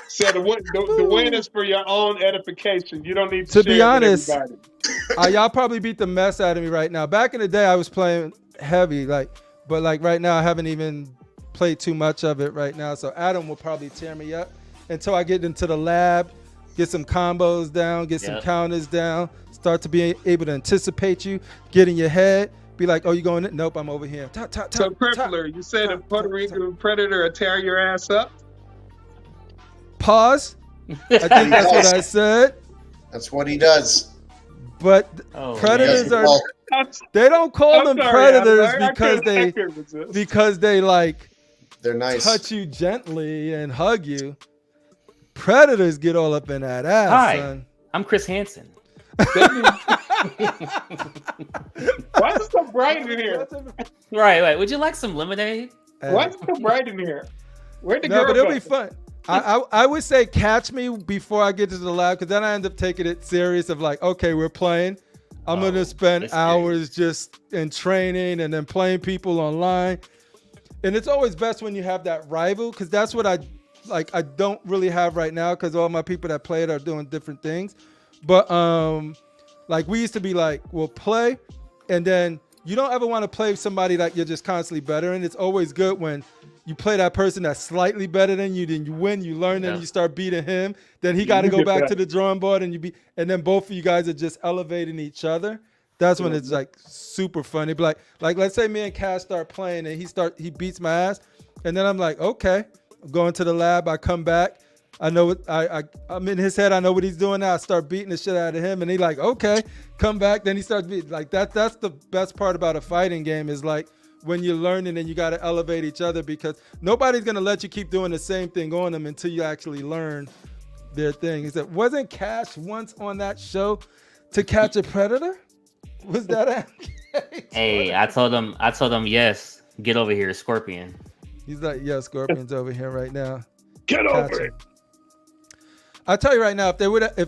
So the win is for your own edification. You don't need To to be share it with honest, everybody. Y'all probably beat the mess out of me right now. Back in the day, I was playing heavy, but right now, I haven't even played too much of it right now. So Adam will probably tear me up until I get into the lab, get some combos down, get some Yep. counters down, start to be able to anticipate you, get in your head, be like, oh, you going in? Nope, I'm over here. Top, top, So top, CriPPleR, you said a Puerto Rican Predator will tear your ass up? Pause. I think that's what I said. That's what he does. But Oh, predators Yes, are, well, they don't call them sorry, predators I because couldn't resist. because they like they're nice. touch you gently and hug you. Predators get all up in that ass, Hi. son. I'm Chris Hansen. Why is it so bright in here? Right. Would you like some lemonade? Why is it so bright in here? Where'd the No, girl but it'll go? be fun. I would say catch me before I get to the lab, because then I end up taking it serious of like, okay, we're playing. I'm Oh, gonna spend it's hours just in training and then playing people online. And it's always best when you have that rival, because that's what I don't really have right now, because all my people that play it are doing different things. But like we used to be like, we'll play, and then you don't ever want to play with somebody that you're just constantly better in. It's always good when you play that person that's slightly better than you, then you win, you learn, and Yeah. you start beating him. Then he got to You go get back that. to the drawing board, and and then both of you guys are just elevating each other. That's when it's like super funny. But like let's say me and Cass start playing, and he beats my ass, and then I'm like, okay, I'm going to the lab. I come back. I know what I'm in his head. I know what he's doing now. I start beating the shit out of him, and he like, okay, come back. Then he starts beating like that. That's the best part about a fighting game, is like when you're learning and you got to elevate each other, because nobody's gonna let you keep doing the same thing on them until you actually learn their thing. He said, wasn't Cash once on that show To Catch a Predator? Was that Hey, I told him yes. Get over here, Scorpion. He's like, yeah, Scorpion's over here right now. Get Catch over him. it. I'll tell you right now, if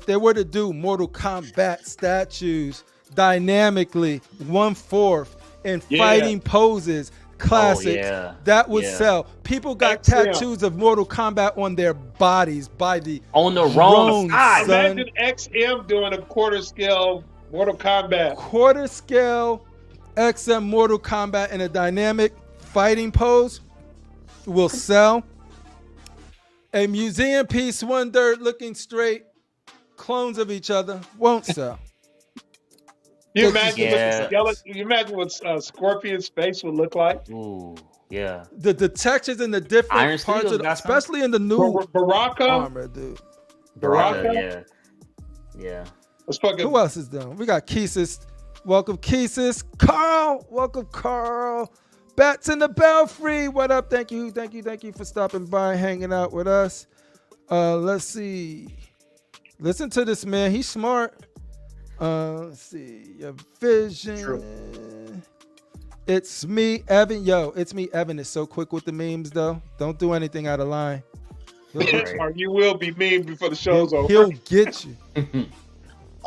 they were to do Mortal Kombat statues dynamically, 1/4 in Yeah. fighting poses, classics, yeah. that would Yeah. sell. People got XM. tattoos of Mortal Kombat on their bodies by the On the drones, wrong side. son. Imagine XM doing a quarter scale Mortal Kombat. quarter scale XM Mortal Kombat in a dynamic fighting pose will sell. A museum piece, 1/3 looking straight, clones of each other, won't sell. You imagine Yeah. what skeleton, you imagine what Scorpion's face would look like? Ooh, yeah. The textures and the different Iron parts Studios of got some. especially in the new Baraka? armor, dude. Baraka? Yeah. Let's fucking Who else is doing? We got Keesis. Welcome, Keesis. Carl. Welcome, Carl. Bats in the Belfry. What up? Thank you for stopping by and hanging out with us. Let's see. Listen to this man. He's smart. Let's see. Your vision. True. It's me, Evan. Yo, it's me, Evan. Is so quick with the memes, though. Don't do anything out of line. He'll get you. or you will be mean before the show's over. He'll get you.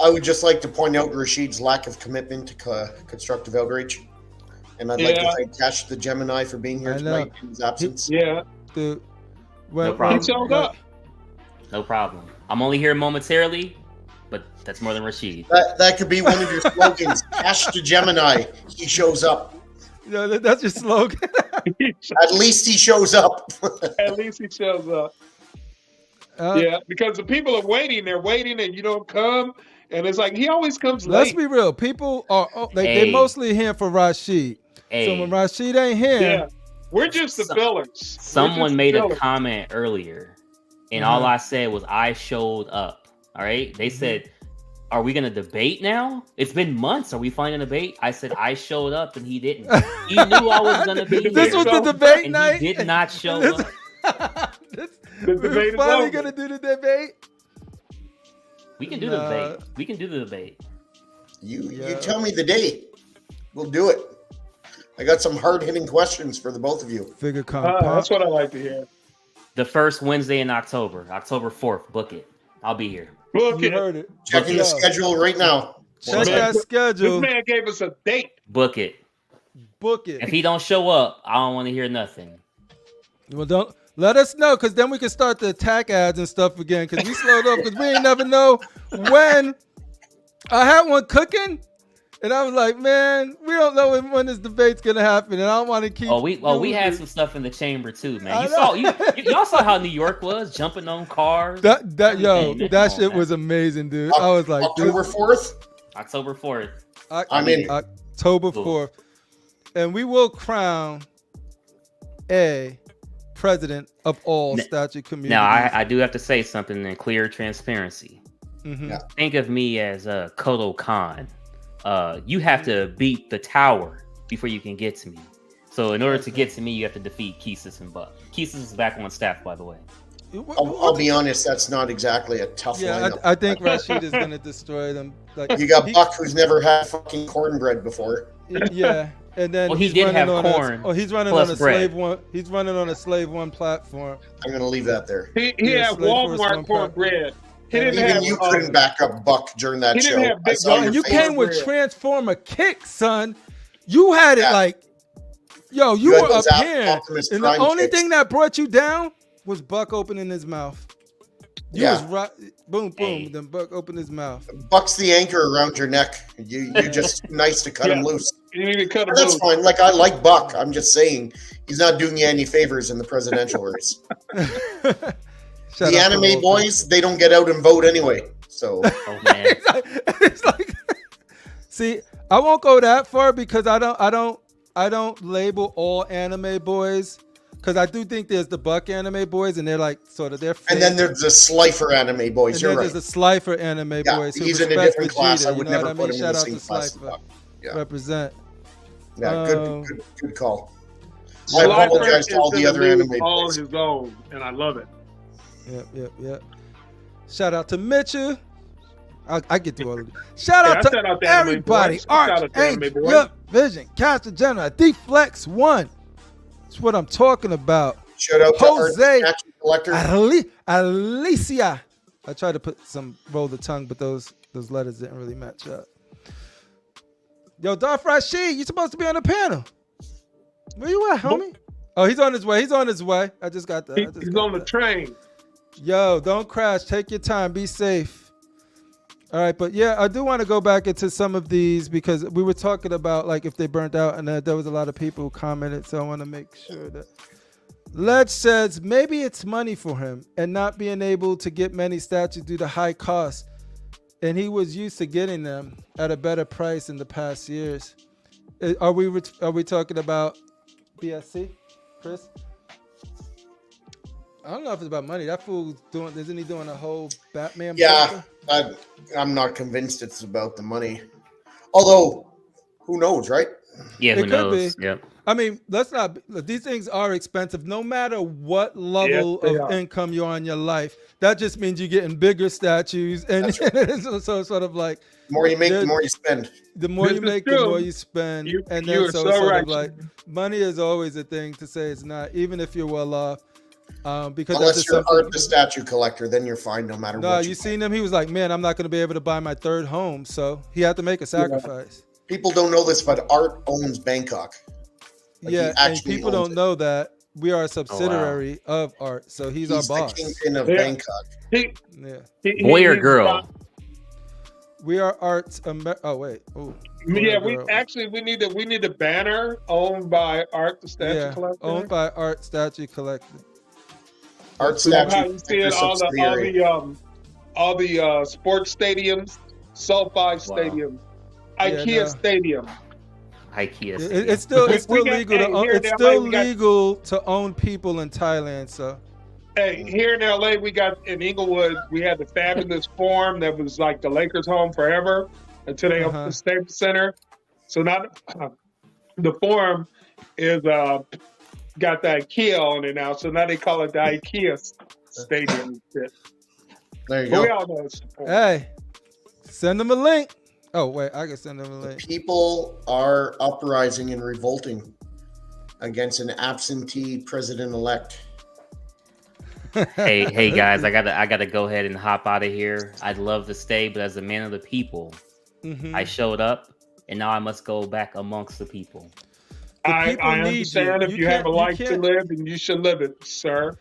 I would just like to point out Rashid's lack of commitment to Constructive Outrage. And I'd like to Yeah. thank Cash the Gemini for being here I know. tonight in his absence. Yeah. Dude. No problem. He showed up. No problem. I'm only here momentarily, but that's more than Rashid. That could be one of your slogans. Cash the Gemini. He shows up. Yeah, that's your slogan. At least he shows up. At least he shows up. Uh, Yeah, because the people are waiting. They're waiting, and you don't come, And it's like he always comes Let's late. be real. People are they mostly here for Rashid. So when Rashid ain't here, we're just the fillers. Someone made a comment earlier, and all I said was I showed up. All right, they said, "Are we gonna debate now? It's been months. Are we finding a debate?" I said I showed up, and he didn't. He knew I was gonna be here. This was the debate and night. He did not show up. The debate finally is gonna do the debate. We can do the debate. We can do the debate. You tell me the date. We'll do it. I got some hard-hitting questions for the both of you. Figure comp. That's what I like to hear. The first Wednesday in October, October 4th. Book it. I'll be here. Book You it. heard it. Checking the schedule right now. Check that schedule. This man gave us a date. Book it. Book it. If he don't show up, I don't want to hear nothing. Well, don't let us know, because then we can start the attack ads and stuff again. Because we slowed up because we ain't never know when. I had one cooking, and I was like, man, we don't know when this debate's gonna happen, and I don't want to keep. We had some stuff in the chamber too, man. Y'all saw how New York was jumping on cars. That shit was amazing, dude. I was like, October 4th. October 4th. I'm in. October 4th, and we will crown a president of all statue communities. Now, I do have to say something in clear transparency. Mm-hmm. Think of me as Kodo Khan. You have to beat the tower before you can get to me. So in order to get to me, you have to defeat Keesis and Buck. Keesis is back on staff, by the way. I'll be honest, that's not exactly a tough lineup. I think Rashid is going to destroy them. Like, you got Buck, who's never had fucking cornbread before. Yeah, and then he did have corn. He's running on a slave one. He's running on a slave one platform. I'm going to leave that there. He had Walmart cornbread. Even you couldn't back up Buck during that show. And you came with Transformer kick, son. You had it like, yo, you were up here. And the only thing that brought you down was Buck opening his mouth. You was right, boom, boom. Then Buck opened his mouth. Buck's the anchor around your neck. You just nice to cut him loose. You need to cut him That's loose. fine. Like, I like Buck. I'm just saying he's not doing you any favors in the presidential race. The anime boys, they don't get out and vote anyway. So, it's like, see, I won't go that far because I don't label all anime boys, because I do think there's the Buck anime boys, and they're like sort of their. And then there's the Slifer anime boys. And You're then right. there's the Slifer anime boys. He's in a different class. I would you know never put him in the same class. Represent. Yeah, good call. I apologize to all the other anime boys. On his own, and I love it. Yep. Shout out to Mitchell. I get to all of it. Shout out to everybody. Arch, Yep, Vision, Caster General, D-Flex 1. That's what I'm talking about. Shout out Jose to Collector. Alicia. I tried to roll the tongue, but those letters didn't really match up. Yo, Darth RASHEEEEEEEED, you supposed to be on the panel. Where you at, homie? Oh, he's on his way. I just got that. He's on the train. Yo, don't crash. Take your time. Be safe. All right, but yeah, I do want to go back into some of these because we were talking about like if they burnt out, and there was a lot of people who commented, so I want to make sure that. Ledge says maybe it's money for him and not being able to get many statues due to high cost, and he was used to getting them at a better price in the past years. Are we talking about BSC, Chris? I don't know if it's about money. That fool's isn't he doing a whole Batman? Yeah, I'm not convinced it's about the money. Although, who knows, right? Yeah, who knows? Yep. I mean, these things are expensive no matter what level of income you're on in your life. That just means you're getting bigger statues. And right. So it's sort of like, the more you make, the more you spend. The more you make, the more you spend. And then so it's sort of like, money is always a thing to say it's not, even if you're well off. Because unless you're Art the statue collector, then you're fine no matter what. No, you seen him? He was like, man, I'm not going to be able to buy my third home. So he had to make a sacrifice. People don't know this, but Art owns Bangkok. Like and people don't know that we are a subsidiary of Art. So he's our boss. The kingpin of Bangkok. Boy or girl? We are Art's. Oh wait. Ooh. Yeah, we need the banner owned by Art the statue collector. Owned by Art statue collector. Art statue. How you see it, all the sports stadiums. SoFi Stadium, IKEA Stadium. IKEA. It's still legal to own, here in it's LA, still we got- legal to own people in Thailand. So Hey, here in LA, we got in Inglewood, we had the fabulous Forum that was like the Lakers' home forever until they opened the Staples Center. So now the Forum is got the IKEA on it now. So now they call it the IKEA Stadium. There you But we go. all know it's the Forum. hey, send them a link. Oh wait, I can send them a link. People are uprising and revolting against an absentee president-elect. hey guys, I gotta go ahead and hop out of here. I'd love to stay, but as a man of the people, I showed up, and now I must go back amongst the people. I understand if you have a life to live, and you should live it, sir.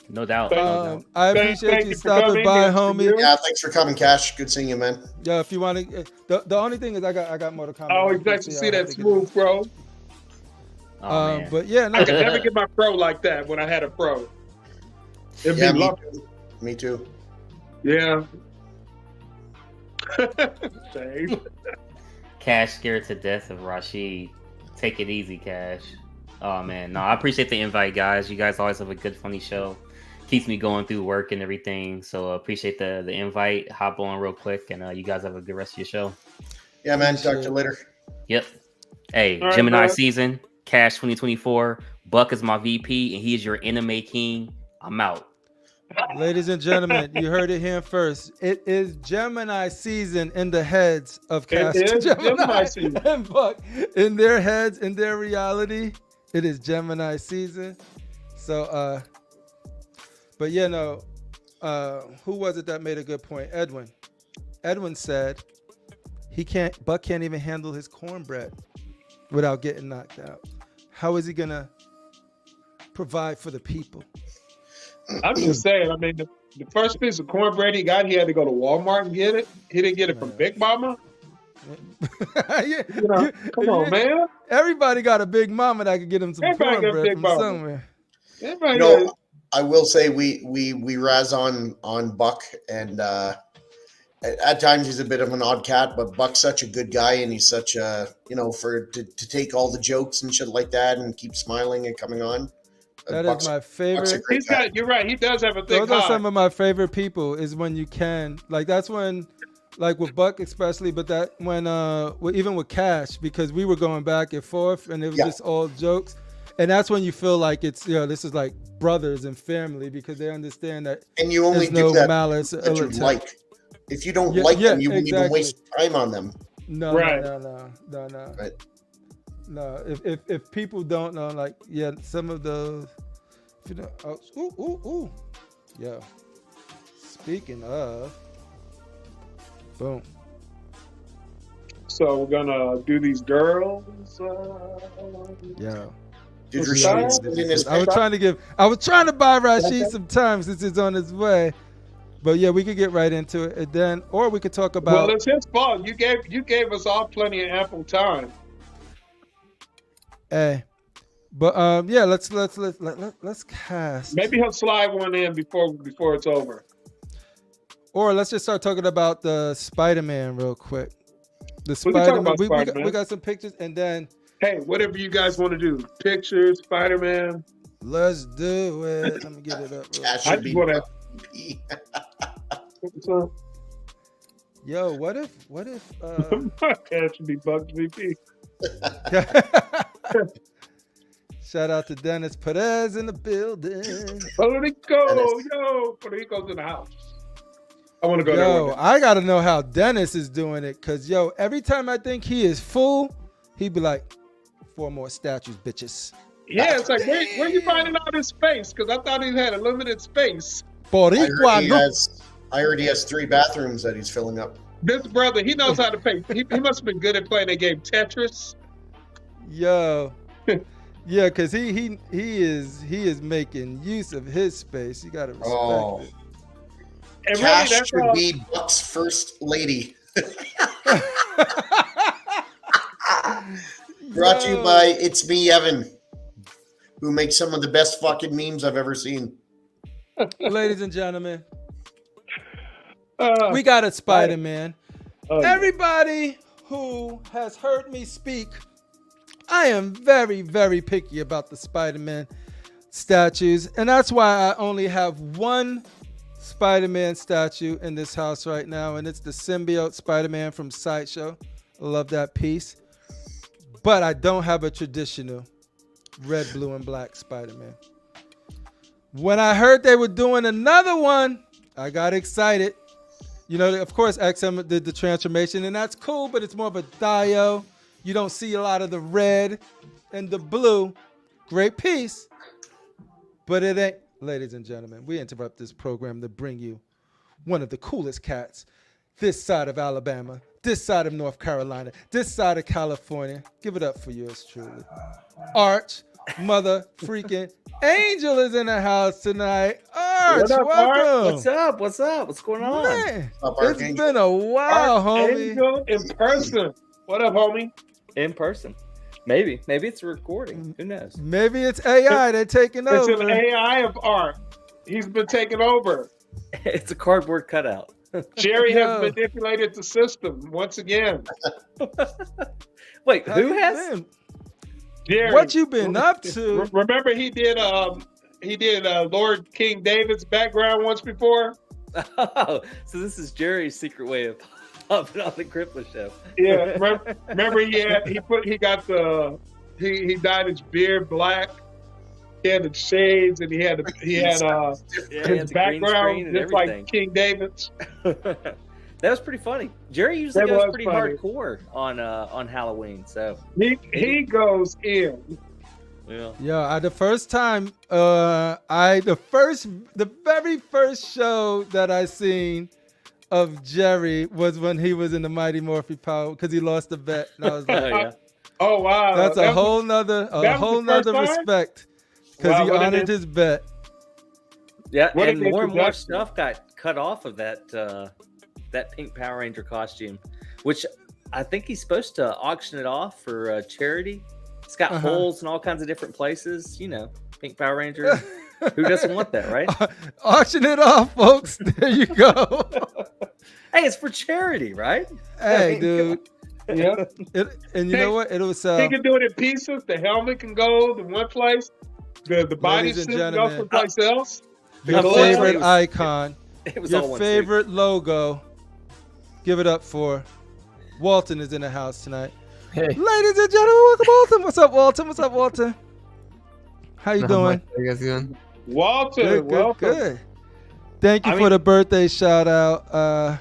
No doubt. No doubt. I appreciate Thank you you for stopping coming. by, Yes, homie. you. Yeah, thanks for coming, Cash. Good seeing you, man. Yeah, if you want to, the only thing is I got more to comment. I always like to see that smooth pro. Oh, man. But yeah, no, I could never get my pro like that when I had a pro. It'd Yeah, be me lucky. too. Me too. Yeah. Same. Cash scared to death of Rashid. Take it easy, Cash. Oh man, no, I appreciate the invite, guys. You guys always have a good, funny show. Keeps me going through work and everything. So appreciate the invite. Hop on real quick, and you guys have a good rest of your show. Yeah, man. Talk to you later. Yep. Hey, All right, Gemini man. season, Cash 2024. Buck is my VP, and he is your anime king. I'm out. ladies and gentlemen, you heard it here first. It is Gemini season in the heads of It Cast is Gemini Gemini season. and Buck. In their heads, in their reality, it is Gemini season. So, but yeah, no. Who was it that made a good point? Edwin. Edwin said Buck can't even handle his cornbread without getting knocked out. How is he gonna provide for the people? I'm just saying, I mean, the first piece of cornbread he got, he had to go to Walmart and get it. He didn't get it from Big Mama. Yeah, You know, come on, man. Everybody got a big mama that could get him some Everybody got a cornbread big from mama. somewhere. Everybody You know, got- I will say we razz on Buck, and at times he's a bit of an odd cat, but Buck's such a good guy, and he's such a to take all the jokes and shit like that and keep smiling and coming on. That Buck's- is my Buck's a favorite. great He's guy. got. You're right. He does have a thick Those are heart. some of my favorite people. Is when you can, like, that's when, like with Buck especially, but that when even with Cash, because we were going back and forth and it was just all jokes, and that's when you feel like it's this is like brothers and family, because they understand that And you only there's do no that malice or that ill you intent. like. If you don't Yeah, like yeah, them, you wouldn't even exactly. waste time on them. No, Right. no. Right. No, if people don't know, like, yeah, some of those, if you know, ooh. Yeah. Speaking of, boom. So we're gonna do these girls. Yeah. Did What's Rashid that? send in his I was trying to buy Rashid some time since he's on his way. But yeah, we could get right into it, and then, or we could talk about. Well, it's his fault. You gave us all plenty of ample time. Hey, but yeah, let's cast. Maybe he'll slide one in before it's over. Or let's just start talking about the Spider-Man real quick. The We can talk Spider-Man. about We Spider-Man. we got some pictures, and then Hey, whatever you guys want to do. Pictures, Spider-Man. let's do it. Let me get it up. Real Cash I should just be wanna- VP. What's up? Yo, what if That should be Buck VP. shout out to Dennis Perez in the building. Puerto Rico, Dennis. Puerto Rico's in the house. I want to go there. Yo, one day. I gotta know how Dennis is doing it, cause yo, every time I think he is full, he'd be like, 4 more statues, bitches. Yeah, it's like where you finding all this space? Because I thought he had a limited space. I heard he has 3 bathrooms that he's filling up. This brother, he knows how to pay. He must have been good at playing that game Tetris. Yo, yeah, cause he is making use of his space. You gotta respect Oh. it. And Cash really, that's should all. be Buck's first lady. Brought to you by It's Me, Evan, who makes some of the best fucking memes I've ever seen. Ladies and gentlemen, We got a Spider-Man. Oh, yeah. Everybody who has heard me speak, I am very, very picky about the Spider-Man statues. And that's why I only have one Spider-Man statue in this house right now. And it's the symbiote Spider-Man from Sideshow. I love that piece. But I don't have a traditional red, blue, and black Spider-Man. When I heard they were doing another one, I got excited. You know, of course, XM did the transformation, and that's cool, but it's more of a dio. You don't see a lot of the red and the blue. Great piece. But it ain't, ladies and gentlemen, we interrupt this program to bring you one of the coolest cats this side of Alabama, this side of North Carolina, this side of California. Give it up for yours truly. Arch, mother freaking Angel is in the house tonight. Arch, What up, welcome. Arch? What's up? What's up? What's going on? Man, Up, it's Archangel. been a while, homie. Angel in person. What up, homie? In person. Maybe it's a recording. Who knows? Maybe it's AI. They're taking It's over. an AI of art. He's been taking over. It's a cardboard cutout. Jerry Yo. has manipulated the system once again. Wait, How who you has? been? Jerry, What you been up to? Remember he did Lord King David's background once before. Oh, so this is Jerry's secret way of popping on the CriPPleR show. Yeah, remember he dyed his beard black. He had the shades and he had Yeah, he had his the green screen background and just everything. like King David's. That was pretty funny. Jerry usually That goes was pretty funny. hardcore on Halloween. So He goes in. yeah. Yo, the very first show that I seen of Jerry was when he was in the Mighty Morphe Power because he lost the bet. And I was Oh, like, yeah. Oh wow, that's a That was- whole nother that was the first time? respect because Wow, he what did honored it- his bet. Yeah, What and an more and more introduction. stuff got cut off of that pink Power Ranger costume, which I think he's supposed to auction it off for charity. It's got Uh-huh. holes in all kinds of different places. You know, pink Power Ranger. Who doesn't want that, right? Auction it off, folks. There you go. Hey, it's for charity, right? Hey, dude. Yeah, And you know what? It was he can do it in pieces. The helmet can go to one place. The Ladies and bodysuit can go gentlemen, someplace else. your Unfortunately, favorite it was- icon, It was all your one favorite logo. Give it up for Walton is in the house tonight. Hey, Ladies and gentlemen, welcome Walton. What's up, Walton? What's up, Walton? How you not doing? much, I guess doing. Walter, Good, good, welcome. good. Thank you I for mean- the birthday shout out.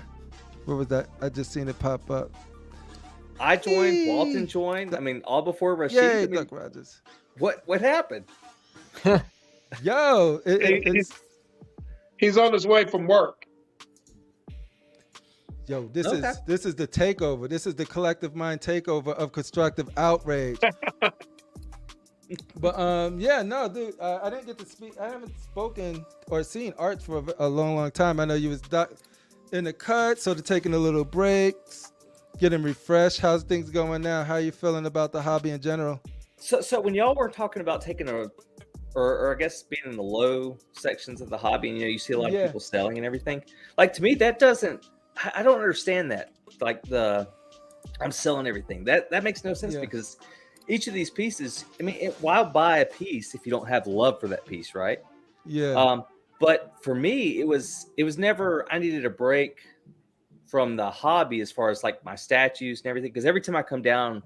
What was that? I just seen it pop up. I joined. Hey. Walton joined. I mean, all before Rashid. Yay, I mean, Duck Rogers. what happened? Yo, it's He's on his way from work. yo. This Okay. is the takeover. This is the collective mind takeover of Constructive Outrage. But yeah, no, dude, I didn't get to speak. I haven't spoken or seen Art for a long, long time. I know you was in the cut, so they're taking a little break, getting refreshed. How's things going now? How you feeling about the hobby in general? So when y'all were talking about taking or I guess being in the low sections of the hobby, and you see a lot Yeah. of people selling and everything. Like to me, that doesn't. I don't understand that. Like I'm selling everything. That makes no sense Yeah. because each of these pieces. I mean, why buy a piece if you don't have love for that piece, right? Yeah, But for me, it was never. I needed a break from the hobby as far as like my statues and everything. Because every time I come down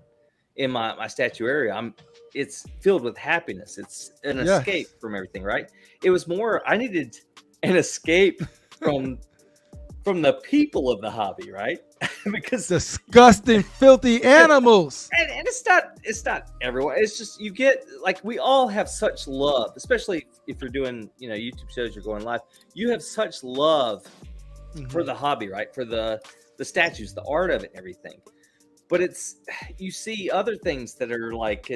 in my statue area, it's filled with happiness. It's an Yes. escape from everything, right? It was more. I needed an escape from the people of the hobby, right? Because disgusting, filthy animals. and it's not everyone. It's just you get like we all have such love, especially if you're doing YouTube shows, you're going live. You have such love for the hobby, right? For the statues, the art of it, and everything. But you see other things that are like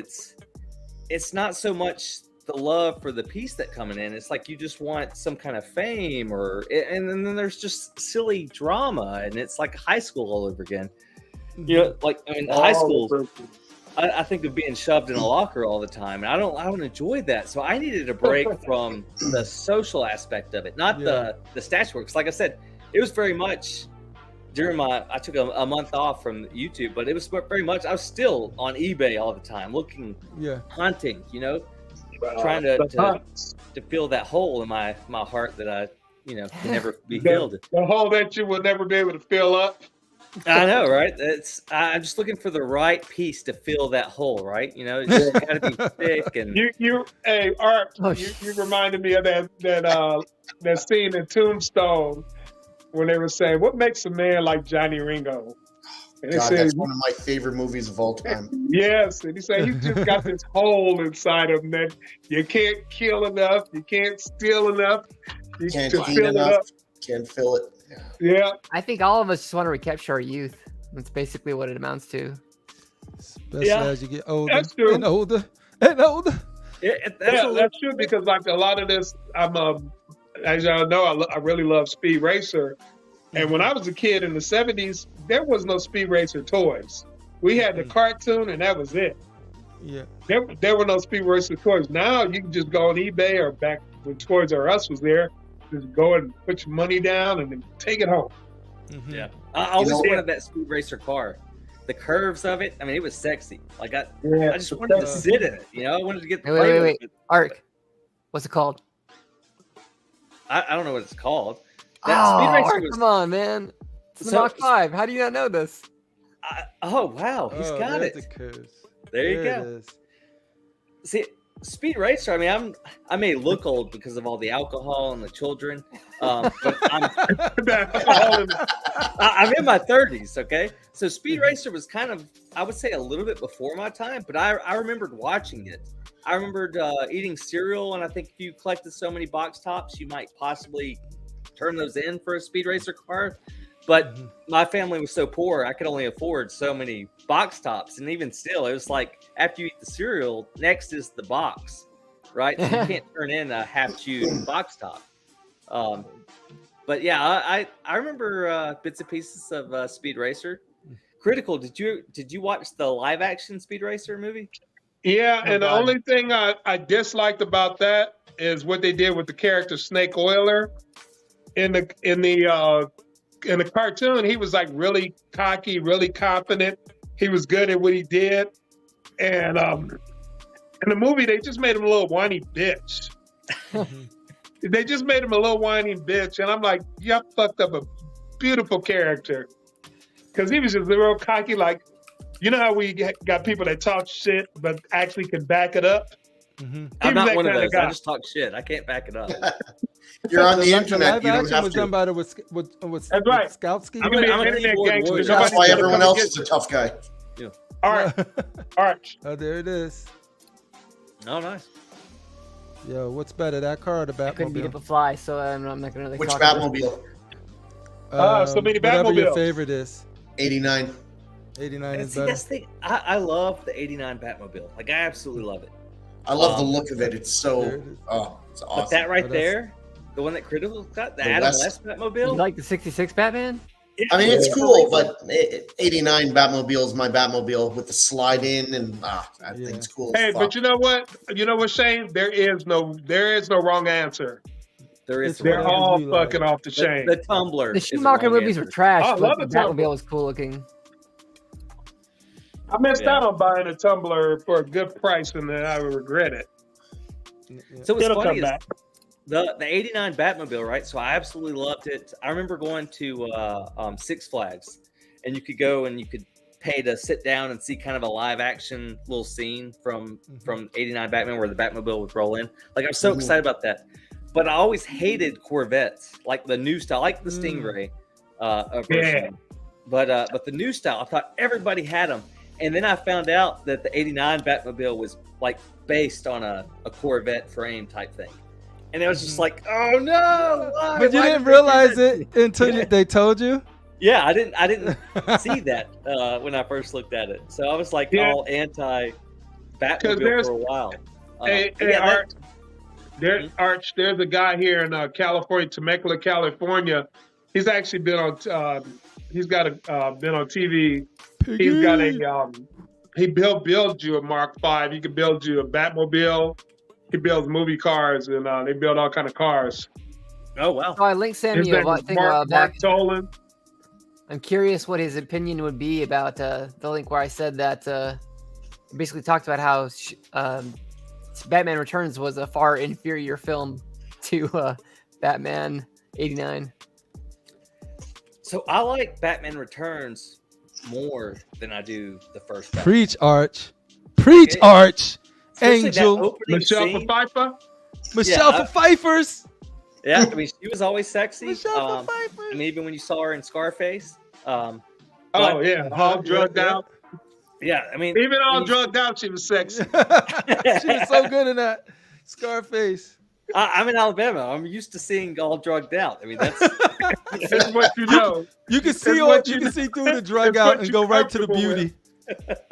it's not so much the love for the piece that coming in. It's like you just want some kind of fame and then there's just silly drama and it's like high school all over again. You know, like I mean, high school. I think of being shoved in a locker all the time, and I don't enjoy that. So I needed a break from the social aspect of it, not the statue works. Like I said, it was very much during I took a month off from YouTube, but it was very much, I was still on eBay all the time, looking, hunting, trying to fill that hole in my heart that I, can never be filled. The hole that you will never be able to fill up. I know, right? I'm just looking for the right piece to fill that hole, right? It's got to be thick and. Hey, Art, you reminded me of that scene in Tombstone when they were saying, "What makes a man like Johnny Ringo?" And God, that's one of my favorite movies of all time. Yes, and he said he's just got this hole inside him that you can't kill enough, you can't steal enough, you can't fill eat enough, can't fill it. Yeah. I think all of us just want to recapture our youth. That's basically what it amounts to. Especially as you get older That's true. and older and older. That's true, because like a lot of this, as y'all know, I really love Speed Racer. And when I was a kid in the 70s, there was no Speed Racer toys. We had the cartoon and that was it. Yeah. There were no Speed Racer toys. Now you can just go on eBay, or back when Toys R Us was there, just go and put your money down and then take it home. Mm-hmm. Yeah. I always wanted that Speed Racer car. The curves of it, I mean, it was sexy. Like I just wanted to sit in it. I wanted to get the wait. Ark, what's it called? I don't know what it's called. Ark, come on, man. It's the Mach 5. How do you not know this? Wow, he's got it. There you go. See, Speed Racer, I mean, I may look old because of all the alcohol and the children, but I'm in my 30s, okay? So Speed Racer was kind of, I would say, a little bit before my time, but I remembered watching it. I remembered eating cereal, and I think if you collected so many box tops, you might possibly turn those in for a Speed Racer car. But my family was so poor, I could only afford so many box tops. And even still, it was like, after you eat the cereal, next is the box, right? So you can't turn in a half-chewed box top. But yeah, I remember bits and pieces of Speed Racer. Critical, did you watch the live-action Speed Racer movie? Yeah, and the only thing I disliked about that is what they did with the character Snake Oiler. In the cartoon, he was like really cocky, really confident. He was good at what he did. And in the movie, they just made him a little whiny bitch. They just made him a little whiny bitch. And I'm like, y'all fucked up a beautiful character. Because he was just real cocky, like, you know how we got people that talk shit but actually can back it up? I'm not one of those. I just talk shit. I can't back it up. You're on the internet. Live You don't action have was to. done by with That's right. Skowski. I'm an internet gangster. That's why everyone else is a tough guy. Yeah. All right. Oh, there it is. Oh, nice. Yo, what's better, that car or the I couldn't beat up Batmobile? a fly, so I'm not gonna really Which talk about it. Batmobile? So many Whatever your Batmobiles. favorite is. 89. 89 is See, better. that's the thing. I love the 89 Batmobile. Like, I absolutely love it. I love the look of it. It's so, it's awesome. But that right there, the one that Critical got, the Adam West Batmobile. You like the 66 Batman? I mean, it's cool, but 89 Batmobile is my Batmobile with the slide in, and that thing's cool. Hey, but you know what? You know what, Shane? There is no wrong answer. They're all fucking off the chain. The Tumblr. The Schumacher movies were trash, I but love the the Tumblr. Batmobile was cool looking. I missed out on buying a Tumblr for a good price, and then I would regret it. So what's It'll funny come is back. the 89 Batmobile, right? So I absolutely loved it. I remember going to Six Flags, and you could go and you could pay to sit down and see kind of a live action little scene from 89 Batman where the Batmobile would roll in. Like, I'm so excited about that. But I always hated Corvettes, like the new style, like the Stingray version. Yeah. But the new style, I thought everybody had them. And then I found out that the 89 Batmobile was like based on a Corvette frame type thing. And it was just like, oh no! Why? But you Why didn't did they do realize that? it until they told you? Yeah, I didn't see that when I first looked at it. So I was like all anti Batmobile for a while. Arch, there's a guy here in California, Temecula, California. He's actually been on. Been on TV. He's got he'll build you a Mark V. He can build you a Batmobile. He builds movie cars, and they build all kind of cars. Oh wow. So I linked His Sammy name a is thing a while Mark back. Tolan. I'm curious what his opinion would be about the link where I said that basically talked about how Batman Returns was a far inferior film to Batman 89. So I like Batman Returns more than I do the first Batman. Preach, Arch. Preach, Arch. Especially Angel. that opening Michelle scene. Pfeiffer. Michelle Yeah, for Pfeiffers. Yeah, I mean, she was always sexy. Michelle for I Pfeiffers. mean, even when you saw her in Scarface. Oh yeah, all drugged out. Yeah, I mean, Even all when you- drugged out, she was sexy. She was so good in that Scarface. I'm in Alabama. I'm used to seeing all drugged out. I mean, that's That's what you know. You can That's see what you you can know. see through the drug That's out what and you're go right to the comfortable beauty.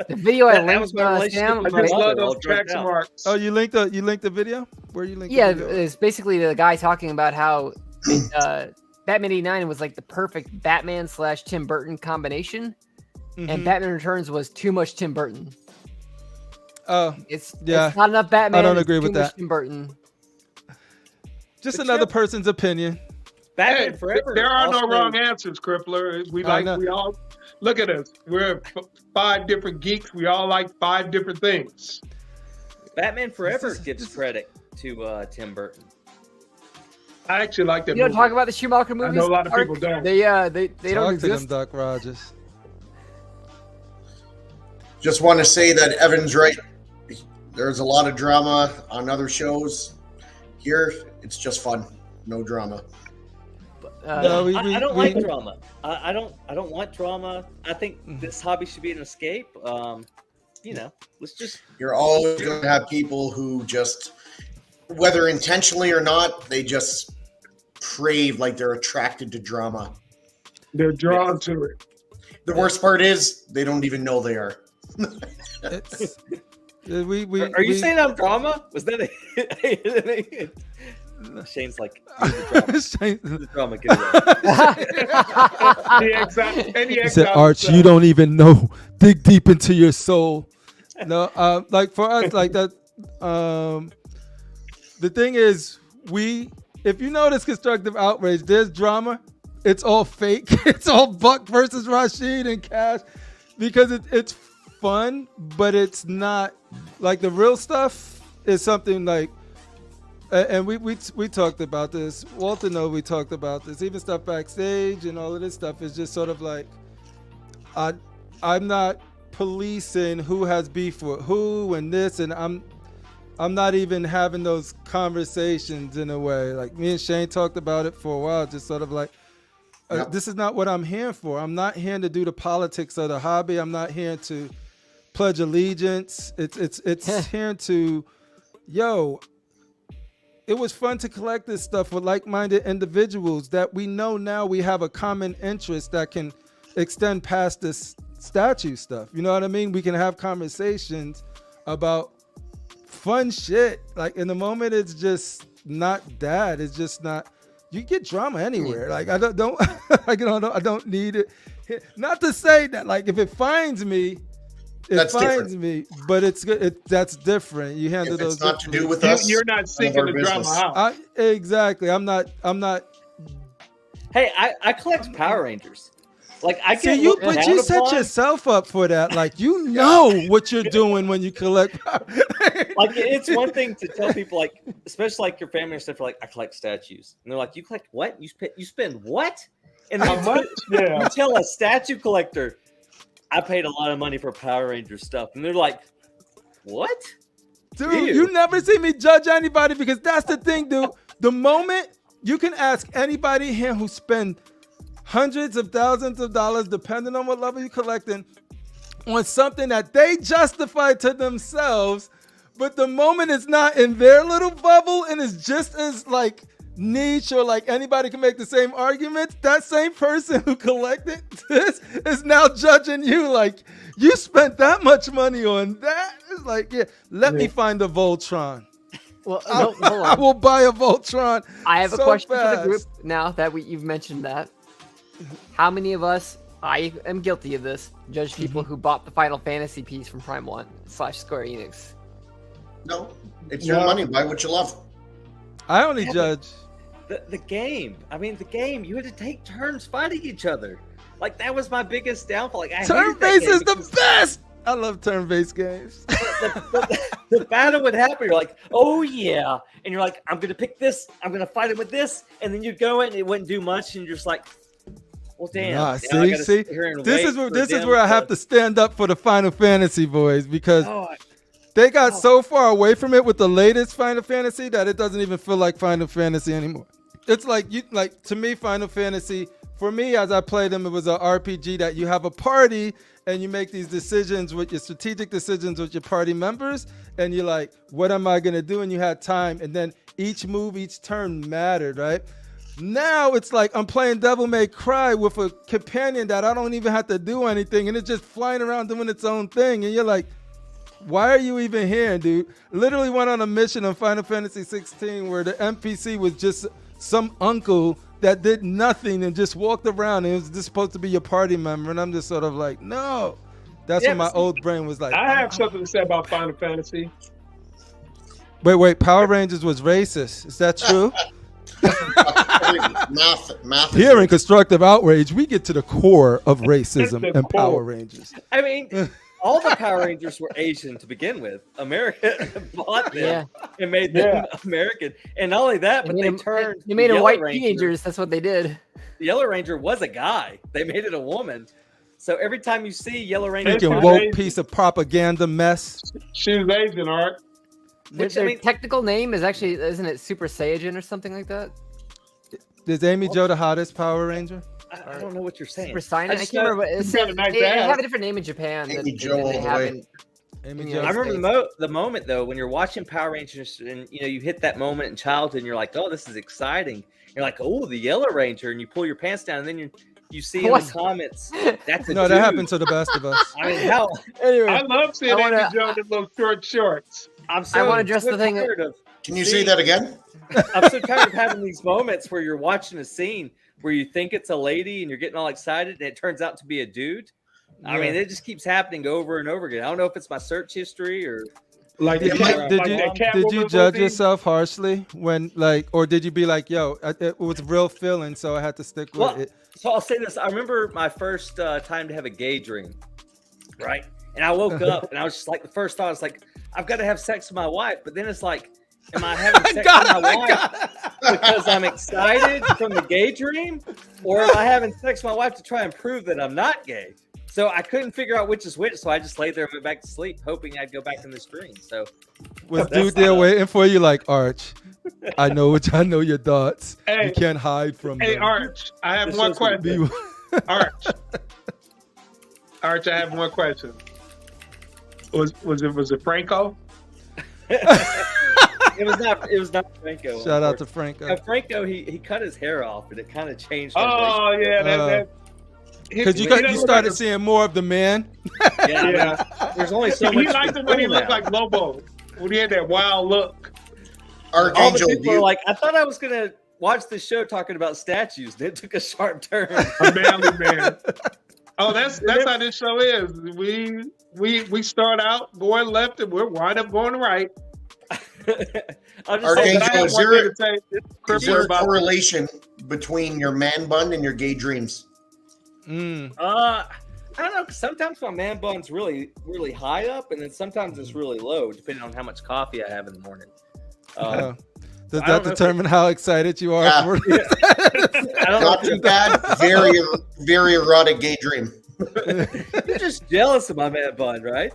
The video I That linked, was my relationship Sam, with I just my love mother, all those drugged tracks out. marks. Oh, you linked the video? Where you linked yeah, the video? it's basically the guy talking about how Batman 89 was like the perfect Batman / Tim Burton combination, and Mhm. Batman Returns was too much Tim Burton. Oh, It's Yeah. not enough Batman. I don't it's agree too with much that. Tim Burton. just But another yeah. person's opinion. Batman Hey, Forever. there are no also- wrong answers, CriPPleR. I know. We all look at us. We're 5 different geeks. We all like 5 different things. Batman Forever This is- gives this- credit to Tim Burton. I actually like that You don't movie. talk about the Schumacher I movies. know a lot of Art? people don't. They don't Talk to them, exist. Doc Rogers. Just want to say that Evan's right. There's a lot of drama on other shows. Here, it's just fun. No drama. No, we- I don't we- like drama. I don't want drama. I think this hobby should be an escape. Let's just You're always going to have people who just, whether intentionally or not, they just crave, like they're attracted to drama. They're drawn to it. The worst part is they don't even know they are. It's, Are you saying I'm drama? Was that a Shane's like the drama? Get it He said, Arch, you don't even know. Dig deep into your soul. No, like for us, like that. The thing is, if you notice Constructive Outrage, there's drama. It's all fake. It's all Buck versus Rashid and Cash, because it's fun, but it's not like the real stuff is something like. And we talked about this. Walter knows we talked about this. Even stuff backstage and all of this stuff is just sort of like, I'm not policing who has beef with who and this, and I'm not even having those conversations in a way. Like me and Shane talked about it for a while, just sort of like, this is not what I'm here for. I'm not here to do the politics of the hobby. I'm not here to pledge allegiance. It's here to, it was fun to collect this stuff with like-minded individuals that we know now we have a common interest that can extend past this statue stuff. You know what I mean? We can have conversations about fun shit. Like in the moment, it's just not that. It's just not. You get drama anywhere. Like I don't I don't need it. Not to say that like if it finds me, That's finds different. me, but it's good. That's different. You handle If those. it's not to do differently. with us, You're not none of seeking our the drama business. out. Exactly. I'm not. Hey, I collect Power Rangers. Like I See get you, looked but down you set upon. yourself up for that. Like you know what you're doing when you collect. Like it's one thing to tell people, like especially like your family and stuff, like I collect statues, and they're like, "You collect what? You spend what?" And How then much? Yeah. you tell a statue collector, "I paid a lot of money for Power Ranger stuff," and they're like, "What?" Dude, Ew. you never see me judge anybody because that's the thing, dude. The moment you can ask anybody here who spend hundreds of thousands of dollars, depending on what level you're collecting, on something that they justify to themselves, but the moment it's not in their little bubble and it's just as like niche or like anybody can make the same argument, that same person who collected this is now judging you like you spent that much money on that. It's like, let me find a Voltron. Well, no, hold I on. will buy a Voltron. I have a so question for fast. the group now that you've mentioned that. How many of us, I am guilty of this, judge people who bought the Final Fantasy piece from Prime 1 / Square Enix? No, it's your money. Buy what you love. I only judge. The game. I mean, the game. You had to take turns fighting each other. Like that was my biggest downfall. Like turn-based is the best. I love turn-based games. The battle would happen. You're like, oh yeah, and you're like, I'm gonna pick this. I'm gonna fight it with this, and then you go in and it wouldn't do much, and you're just like, well, damn. Nah, see. This is where I have to stand up for the Final Fantasy boys because they got so far away from it with the latest Final Fantasy that it doesn't even feel like Final Fantasy anymore. It's like to me, Final Fantasy. For me, as I played them, it was an RPG that you have a party and you make these decisions with your strategic decisions with your party members. And you're like, what am I going to do? And you had time. And then each move, each turn mattered, right? Now it's like I'm playing Devil May Cry with a companion that I don't even have to do anything. And it's just flying around doing its own thing. And you're like, why are you even here, dude? Literally went on a mission on Final Fantasy 16 where the NPC was just some uncle that did nothing and just walked around and it was just supposed to be your party member. And I'm just sort of like, no. That's when my old brain was like. I have something to say about Final Fantasy. Wait. Power Rangers was racist. Is that true? Math. Here in Constructive Outrage, we get to the core of racism and Power Rangers. I mean, all the Power Rangers were Asian to begin with. America bought them and made them American. And not only that, but they made them white Ranger. teenagers. That's what they did. The Yellow Ranger was a guy. They made it a woman. So every time you see Yellow Ranger, freaking woke piece of propaganda mess. She was Asian, Art. Their technical name is actually, isn't it Super Saiyan or something like that? Is Amy Jo the hottest Power Ranger? I don't know what you're saying. Super Saiyan? I can't remember. They have a different name in Japan. Amy Jo all the way. I remember the moment though when you're watching Power Rangers and you hit that moment in childhood and you're like, oh, this is exciting. You're like, oh, the Yellow Ranger, and you pull your pants down and then you see in the comments that's a dude. That happened to the best of us. I mean, how? Anyway, I love seeing Amy Jo in those little short shorts. I want to address the thing. Can you say that again? I'm so tired of having these moments where you're watching a scene where you think it's a lady and you're getting all excited and it turns out to be a dude. I mean, it just keeps happening over and over again. I don't know if it's my search history or did you judge yourself harshly when or did you be like, yo, it was real feeling, so I had to stick with it? So I'll say this. I remember my first time to have a gay dream, right? And I woke up and I was just like, the first thought was like, I've got to have sex with my wife. But then it's like, am I having sex with my wife because I'm excited from the gay dream? Or am I having sex with my wife to try and prove that I'm not gay? So I couldn't figure out which is which. So I just laid there and went back to sleep, hoping I'd go back in this dream. So was dude there waiting for you like, Arch, I know your thoughts. Hey, you can't hide from them. Hey, Arch, I have one question. Arch, I have one question. Was it Franco? It was not Franco. Shout out to Franco. Franco, he cut his hair off and it kind of changed. Oh yeah, because you started seeing more of the man. Yeah. There's only so much. He liked it when he looked like Lobo. When he had that wild look. Archangel, all the people are like, I thought I was gonna watch this show talking about statues. Then it took a sharp turn. A manly man. Oh, that's how this show is. We start out going left and we'll wind up going right. Archangel, is there a correlation between your man bun and your gay dreams? I don't know. Sometimes my man bun's really, really high up, and then sometimes it's really low, depending on how much coffee I have in the morning. Does that determine how excited you are? For Not too bad. Very, very erotic gay dream. You're just jealous of my man bun, right?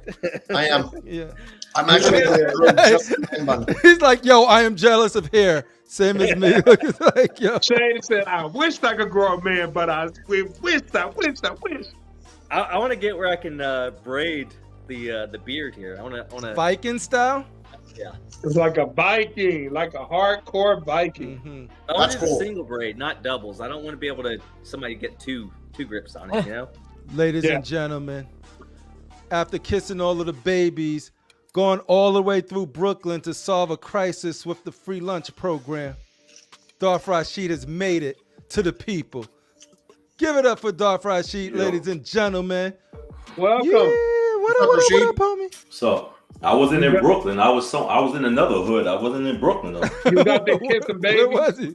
I am. Yeah. I'm actually just man bun. He's like, yo, I am jealous of hair. Same as me. Like, yo. Shane said, I wish I could grow a man, but I wish. I want to get where I can braid the beard here. I want to Viking style. Yeah, it's like a Viking, like a hardcore Viking. Mm-hmm. I want to do a single braid, not doubles. I don't want to be able to somebody get two grips on it. You know, ladies and gentlemen, after kissing all of the babies, going all the way through Brooklyn to solve a crisis with the free lunch program, Darth RASHEEEEEEED has made it to the people. Give it up for Darth RASHEEEEEEEED, ladies and gentlemen. Welcome. Yeah, what up, homie? So I wasn't in Brooklyn. I was in another hood. I wasn't in Brooklyn though. You got there kissing babies. Where was he?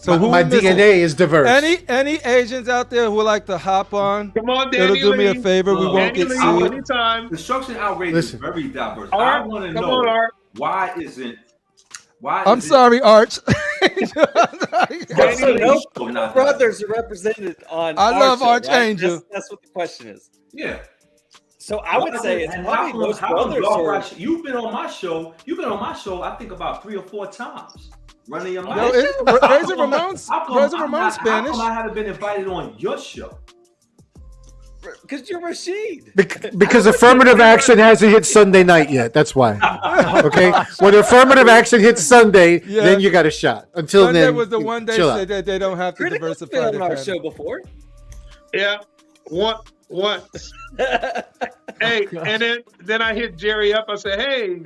So who my we missing? DNA is diverse. Any Asians out there who would like to hop on? Come on, It'll Danny do me a Lee. favor. We won't Danny get Lee, sued. anytime. Construction outrage Listen. is very diverse. Art, I want to come know on, Art. why isn't. Why I'm is it- sorry, Arch. What's So the no show not brothers are represented on. I our love show, right? Archangel. That's what the question is. Yeah. So I would say it's And probably most brothers are. You've been on my show. You've been on my show. I think about 3 or 4 times. Running your Yo, mouth. Razor Ramon's How Spanish. come I haven't been invited on your show? Because you're Rashid. Because affirmative action hasn't hit Sunday night yet. That's why. Okay? When affirmative action hits Sunday, Yeah. then you got a shot. Until Sunday then, was the one day chill out. said that they don't have to Critical's diversify been on their our panel. show before. Yeah. Once. Hey, and then I hit Jerry up. I said, "Hey,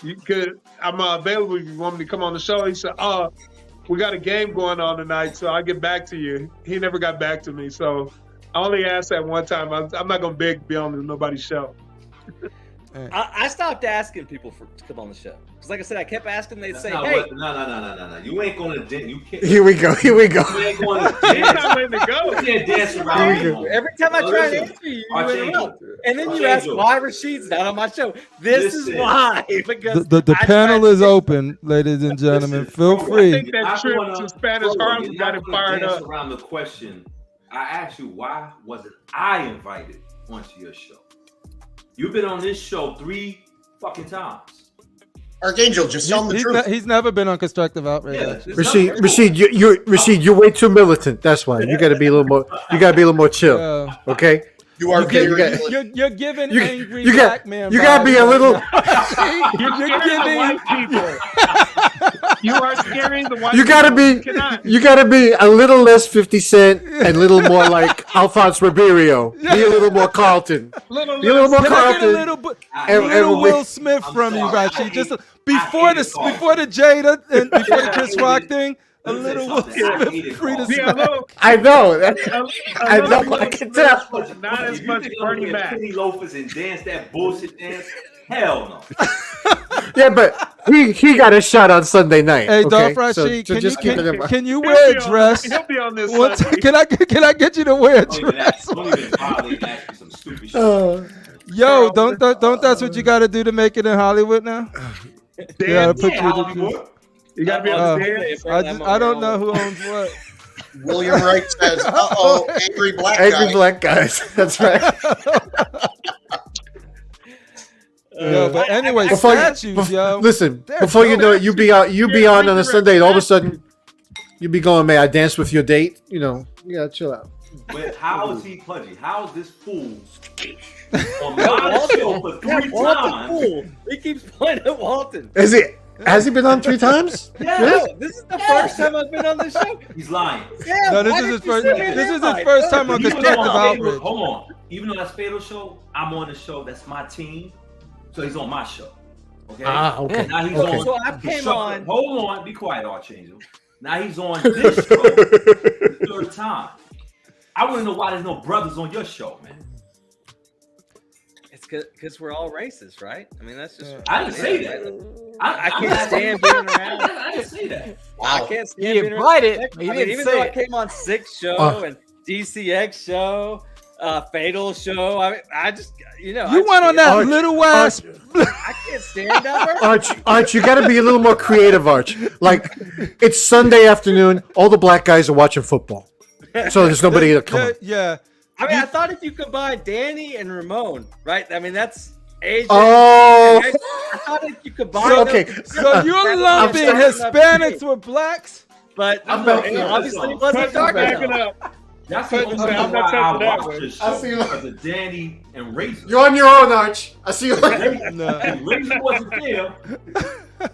you could? I'm available. If you want me to come on the show?" He said, we got a game going on tonight, so I'll get back to you." He never got back to me, so I only asked that one time. I'm not gonna beg to be on nobody's show. I stopped asking people to come on the show because, like I said, I kept asking. They'd say, No, "Hey, no. You ain't going to dance. You can't. Here we go. You ain't going to He's dance. not letting it go. You can't dance around me. every time I Well, try to listen, answer you, you Archangel. interrupt." And then you ask Archangel. why Rashid's not on my show. This is Listen. why. Because The I panel tried is to- open, ladies and gentlemen. Listen, Feel bro, I free. think that trip to Spanish Harlem got him fired up. Around the question, I asked you, why wasn't I invited onto your show? You've been on this show 3 fucking times. Archangel, just tell him the truth. He's never been on Constructive Outrage. Yeah, actually. Rashid, you're way too militant. That's why you got to be a little more. You got to be a little more chill. Yeah. Okay. You are You very. get- You're giving You- angry you got- black man. you gotta vibes be a right little- now. You're scaring the white people. You are scaring the white You gotta people. be. You cannot. You gotta be a little less 50 Cent and a little more like Alphonse Ribeiro. Be a little more Carlton. Be a little more Can I get a Carlton. little, And- little and- Will Smith I'm from you, sorry. Rashi? Just before before the Jada and before the Chris Yeah. Rock thing, a Let me say little Will something. I hate Smith it, free to Carl. Yeah, smack. look. I know. I know. I can tell. Not as much Bernie Mac. Penny loafers and dance that bullshit dance. Hell no. Yeah, but he got a shot on Sunday night. Hey, okay? Darth So RASHEEEEEEEED, just keep it in mind. can you He'll wear be a on- dress? He'll be on this One Sunday. time, can I get you to wear a Don't even dress? ask. Don't even bother to ask me some stupid shit. Yo, don't that's what you got to do to make it in Hollywood now? Yeah, put you Hollywood. You gotta be on the dance. I don't know who owns what. William Wright says, "Uh-oh, angry black Angry guy." black guys. That's right. Yo, but anyway, Before you- statues, yo. Listen, They're before you know it, you be on Yeah, a Sunday, and all of a sudden, you be going, "May I dance with your date?" You know, you gotta chill out. But how is he pudgy? How is this fool on my show for 3 Walton times? fool. He keeps pointing at Walton. Is it? Has he been on 3 times? No, this is the first time I've been on the show. He's lying. Yeah, No, this why is did his you first. send me This an is his invite? first time on Even Constructive though I'm Fatal- Outrage. Hold on. Even though that's Fatal show, I'm on the show. That's my team. So he's on my show. Okay. Okay. Now he's Okay. on. So I came Constructive- on- Hold on. Be quiet, Archangel. Now he's on this show the 3rd time. I want to know why there's no brothers on your show, man. It's because we're all racist, right? I mean, that's just. I didn't say that. I can't stand being around. I didn't say that. I Wow. can't stand He being implied around. it, but he I mean, didn't even say though I it. came on Six show and DCX show, Fatal show. I mean, I just, You went on that little ass. I can't stand that. Arch, you got to be a little more creative, Arch. Like, it's Sunday afternoon. All the black guys are watching football, so there's nobody to come. Yeah. I mean, I thought if you combine Danny and Ramon, right? I mean, that's Asian. Oh, I thought if you combine So, okay. those- So you're lumping Hispanics with blacks? but I'm no, backing it up. obviously wasn't Cousin's dark backing enough. up. That's the only I'm reason not why I touching that watch one. this I show see you. because of Danny and Razor. you're on your own, Arch. I see you. No. If Razor wasn't there,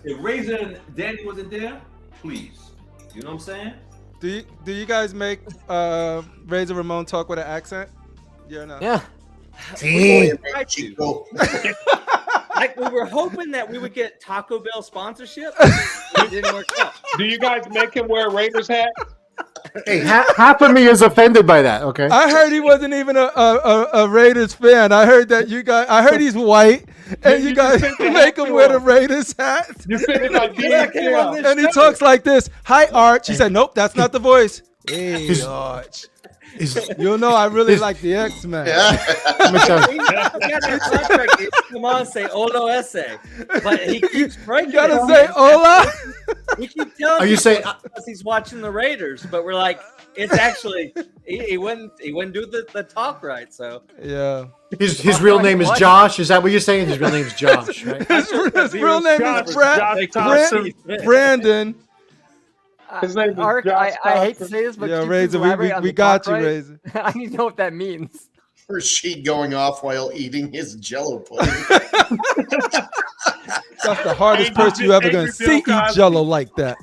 if Razor and Danny wasn't there, please. You know what I'm saying? Do you guys make Razor Ramon talk with an accent? Yeah or no? Yeah. William Right Wright, to. Chico. Like we were hoping that we would get Taco Bell sponsorship. It didn't work out. Do you guys make him wear a Raiders hat? Hey, half of me is offended by that. Okay. I heard he wasn't even a Raiders fan. I heard that you guys. I heard he's white, and you guys make him wear the Raiders hat. You said it like Yeah. And he talks like this. Hi, Arch. He said, nope, that's not the voice. Hey, Arch. You know I really like the X-Men. Let me tell you. We got our contract. Come on, say "Olo essay," but he keeps breaking. You gotta it. say hola. We keep telling Are you him saying- because he's watching the Raiders, but we're like, it's actually he wouldn't do the talk right. So Yeah. His real name is Josh. Is that what you're saying? His real name is Josh, right? His real name is Josh Thompson. Brandon. His name is Ark, Josh I hate to Thompson. say this, but Yeah, could you Razor, elaborate on we the got talk you, right? Razor. I need to know what that means. Rashid going off while eating his Jello pudding. That's the hardest person you ever gonna see eat Jello like that.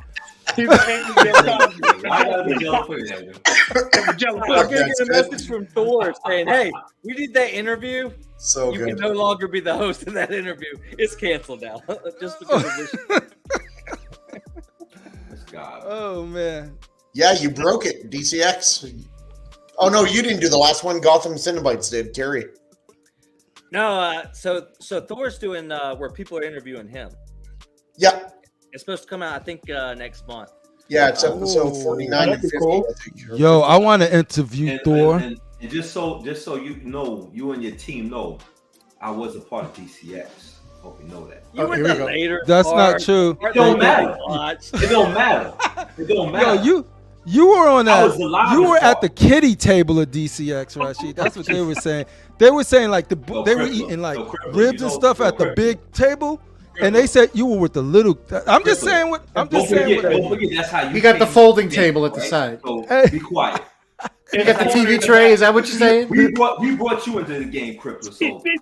He's an angry Bill Cosby. I gotta be yellow for you. Jello I'm Fuck, pudding. gonna that's get a good. message from Thor saying, "Hey, we did that interview. So You good. can no longer be the host in that interview. It's canceled now, just because of this." This guy. Oh man. Yeah, you broke it, DCX. Oh no, you didn't do the last one. Gotham Cenobites did. Terry. No, so Thor's doing where people are interviewing him. Yeah, It's supposed to come out, I think, next month. yeah, it's episode Oh, 49 and that'd be 50. cool. I think. Yo, I want to interview Thor. And just so you know, you and your team know, I was a part of DCX. Hope you know that. You Oh, were here we the go. later. That's not part. true. It don't matter. Watch. It don't matter. It don't matter. Yo, you were on I that. was the loudest You were at part. the kiddie table of DCX, Rashid. That's what they were saying. They were saying like they were CriPPleR. eating like CriPPleR, ribs you and know, stuff at the CriPPleR. big table, and they said you were with the little. I'm just CriPPleR. saying what I'm Don't just saying. forget, don't What, forget, that's how you. He got the came folding in, table at the right? side. So Hey. be quiet. You got the TV tray. Is that what you're saying? We brought you into the game, CriPPleR.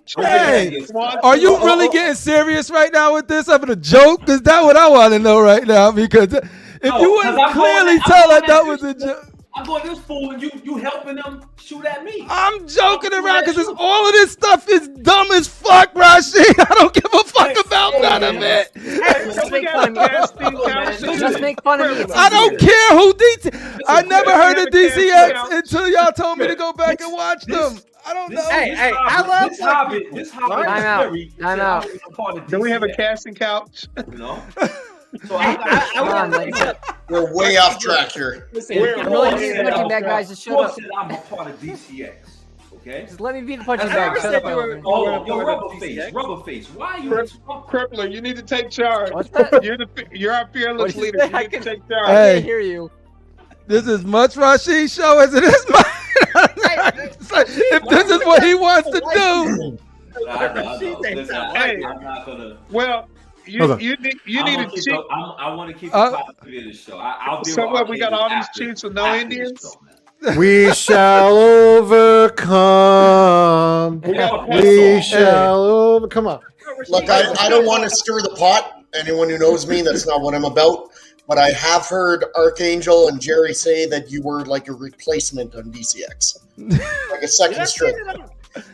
So Hey, are you really getting serious right now with this? Having a joke? Is that what I want to know right now? Because if No, you 'cause wouldn't I'm going clearly at- tell I'm that going that at was a this joke. I'm going this fool and you helping them shoot at me. I'm joking around because all of this stuff is dumb as fuck, Rashid. I don't give a fuck about none of it. Just make fun of me. Just make fun of me. It's I don't easier. care who I never heard of We have a DCX casting until y'all told me to go back and watch them. I don't know. Hey, I love this hobby. This hobby. Time is out. very- Time out. it's a part of Do we have a DCX, casting couch? You know. So I Come on, want ladies. to We're way off track here. listen. We're I'm really all just in punching now. bag, guys. Just shut Thor up. said I'm a part of DCX. Okay. Just let me be the punching I bag. never Shut said up. you were- Alvin. Oh, yo, You're a rubber part of face, DCX. rubber face. Why you? CriPPleR, you need to take charge. What's that? You're our fearless What'd you leader. say? You I need to can- take I charge. Hey. can't hear you. This is much Rashid show as it is mine. It's like, if this is what he wants to do, I know. Listen, Hey. I'm not gonna. Well, Hold on. you need I'm to gonna keep cheat. I want to keep Uh, the positivity of the show. I'll deal So with what, we got Arcadius all these after- chiefs with no after Indians? this show, man. We shall overcome. We got a We pencil. shall over. Come on. Look, I don't want to stir the pot. Anyone who knows me, that's not what I'm about. But I have heard Archangel and Jerry say that you were like a replacement on DCX, like a second string.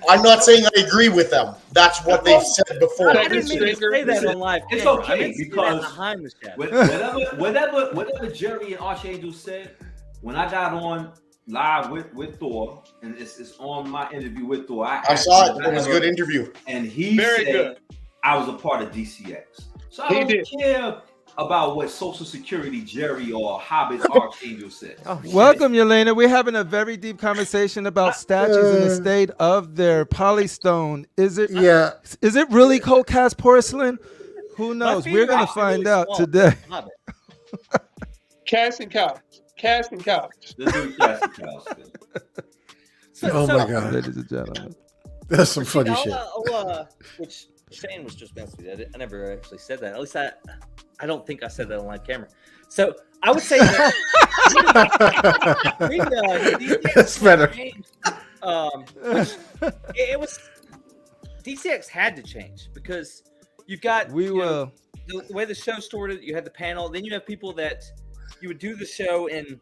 I'm not saying I agree with them. That's what they've said before. I didn't mean to say that on live. It's camera. okay, I meant to say that because- behind the shadow. Whatever Jerry and Archangel said, when I got on live with Thor, and it's on my interview with Thor, I saw it. It was a good interview. and he Very said good. I was a part of DCX. So I He don't did. care about what Social Security Jerry or Hobbit Archangel said. Oh, shit. welcome, Yelena. We're having a very deep conversation about statues in the state of their polystone. Is it Yeah. really cold cast porcelain? Who My knows? feet We're are gonna actually find really out small. today. Love it. Casting couch. Casting couch. Let's do Cassie Cows. Oh my God. Ladies and gentlemen. That's some funny I'll, shit. which Shane was just messing with me. I never actually said that. At least I don't think I said that on live camera. So I would say that That's better. It was DCX had to change because you've got We you know, will. the way the show started. You had the panel, then you have people that you would do the show in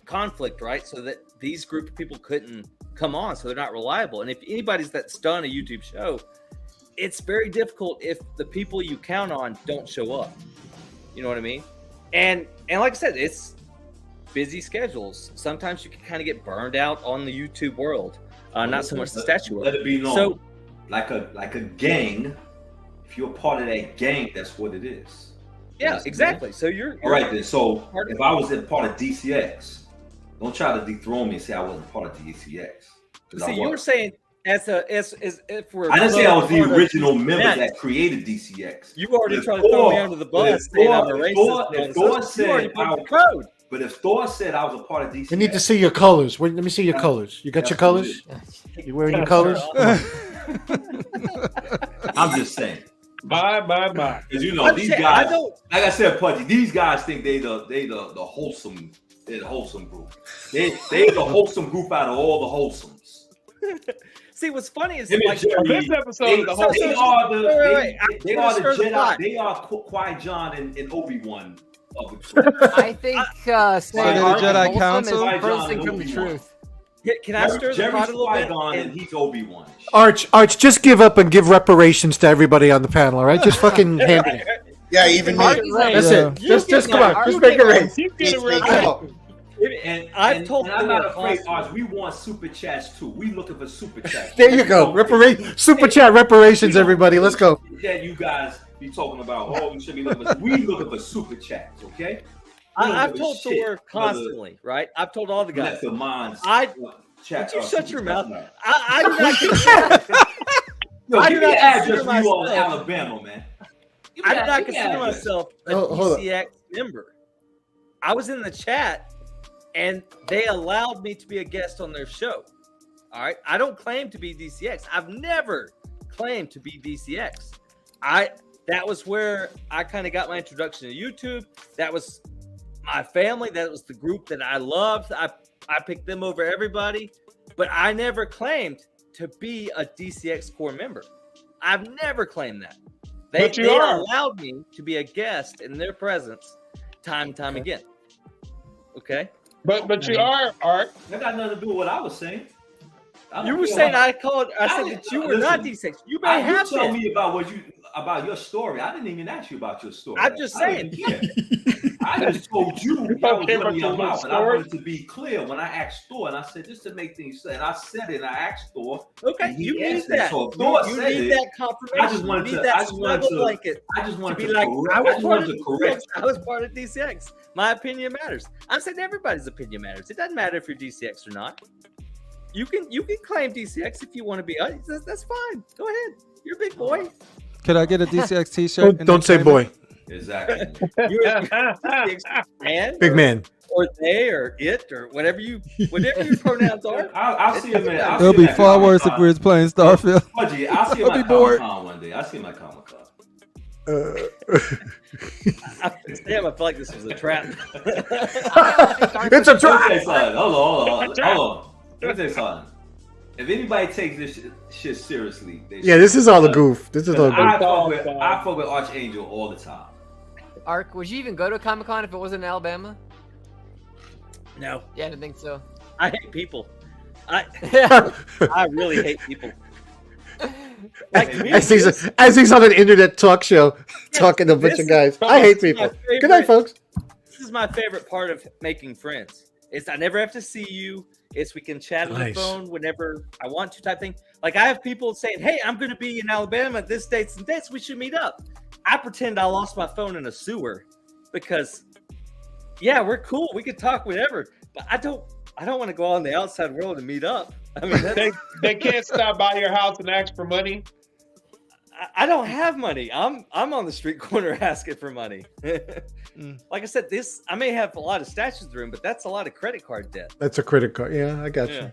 conflict, right? So that these group of people couldn't come on, so they're not reliable. And if anybody's that's done a YouTube show, it's very difficult if the people you count on don't show up. You know what I mean? And like I said, it's busy schedules. Sometimes you can kind of get burned out on the YouTube world. Not so much the statue world. Let it be known. So like a gang, If you're part of that gang, that's what it is. Yeah, exactly. So you're all right then. So if I was a part of DCX, don't try to dethrone me and say I wasn't part of DCX. See, you were saying as if we're. I didn't say I was the original member that created DCX. You already tried to throw me under the bus. But if Thor said I was a part of DCX, we need to see your colors. Let me see your colors. You got your colors? You wearing your colors? I'm just saying. Bye. Because you know these guys, like I said, Pudgy, these guys think they the wholesome. They're the wholesome group. They the wholesome group out of all the wholesomes. See, what's funny is this episode of the they are the Jedi. They are Qui-Gon and Obi-Wan of the group. I think saying the Jedi Council is furthest from the truth. Can I stir the pot a little bit? And he's Obi-Wan. Arch, just give up and give reparations to everybody on the panel, all right? Just fucking hand it. Yeah, even me. That's it. Just come on. Just make it raise. And I'm not afraid, Arch. We want super chats too. We looking for super chats. There you go. Super chat reparations, everybody. Let's go. Yeah, you guys be talking about. We should be looking for. We looking for super chats, okay? I've told Thor constantly, right? I've told all the guys. Would you shut your mouth? I do not consider myself Alabama, man. I did not consider myself a DCX member. I was in the chat, and they allowed me to be a guest on their show. All right, I don't claim to be DCX. I've never claimed to be DCX. That was where I kind of got my introduction to YouTube. That was my family. That was the group that I loved. I picked them over everybody, but I never claimed to be a DCX core member. I've never claimed that. They allowed me to be a guest in their presence time and time again. Okay? But you are, Art. That got nothing to do with what I was saying. You were saying I said that you were not D6. You may have tell me about your story. I didn't even ask you about your story. I'm just saying. I just told you that was running your mouth, and I wanted to be clear when I asked Thor, and I said just to make things clear. And I said it, and I asked Thor. Okay, you need that. So you need that confirmation. I just wanted to be like, I was part of DCX. My opinion matters. I'm saying everybody's opinion matters. It doesn't matter if you're DCX or not. You can claim DCX if you want to be. That's fine. Go ahead. You're a big boy. Could I get a DCX T-shirt? Don't say boy. Exactly. Man, big man, or they, or it, or whatever your pronouns are. I'll see him. It'll be far worse if we was playing Starfield. I'll see him at Comic-Con one day. I'll see him at Comic-Con. Damn, I feel like this was a trap. It's a trap. Hold on. Let me tell you something. If anybody takes this shit seriously, this is all a goof. This is all a goof. I fuck with Archangel all the time. Ark, would you even go to Comic-Con if it wasn't in Alabama? No. Yeah, I didn't think so. I hate people. I really hate people. As he's on an internet talk show talking to a bunch of guys. I hate people. Good night, folks. This is my favorite part of making friends. It's I never have to see you. It's we can chat on the phone whenever I want to type thing. Like I have people saying, hey, I'm going to be in Alabama at this dates and dates. We should meet up. I pretend I lost my phone in a sewer because, yeah, we're cool. We could talk whatever. But I don't want to go out in the outside world and meet up. I mean, they can't stop by your house and ask for money. I don't have money. I'm on the street corner asking for money. Like I said, I may have a lot of statues in the room, but that's a lot of credit card debt. That's a credit card. Yeah, I got you.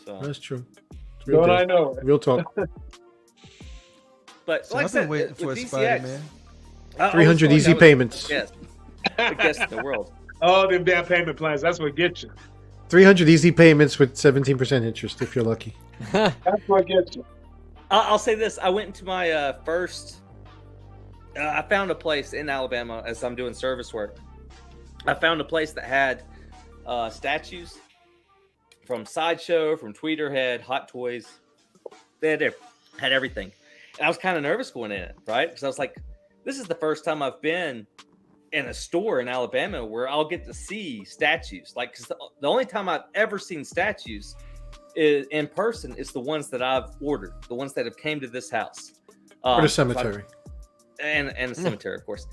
So. That's true. Don't I know it? Real talk. But So like I've been I said, waiting for DCX, Spider-Man. 300 easy payments. Yes, the best in the world. Oh, them damn payment plans. That's what gets you. 300 easy payments with 17% interest if you're lucky. That's what gets you. I'll say this. I went into my first... I found a place in Alabama as I'm doing service work. I found a place that had statues from Sideshow, from Tweeterhead, Hot Toys. They had everything. And I was kind of nervous going in it, right? Because I was like, this is the first time I've been in a store in Alabama where I'll get to see statues. Like, cause the only time I've ever seen statues in person is the ones that I've ordered, the ones that have came to this house. Or the cemetery. And the cemetery, of course.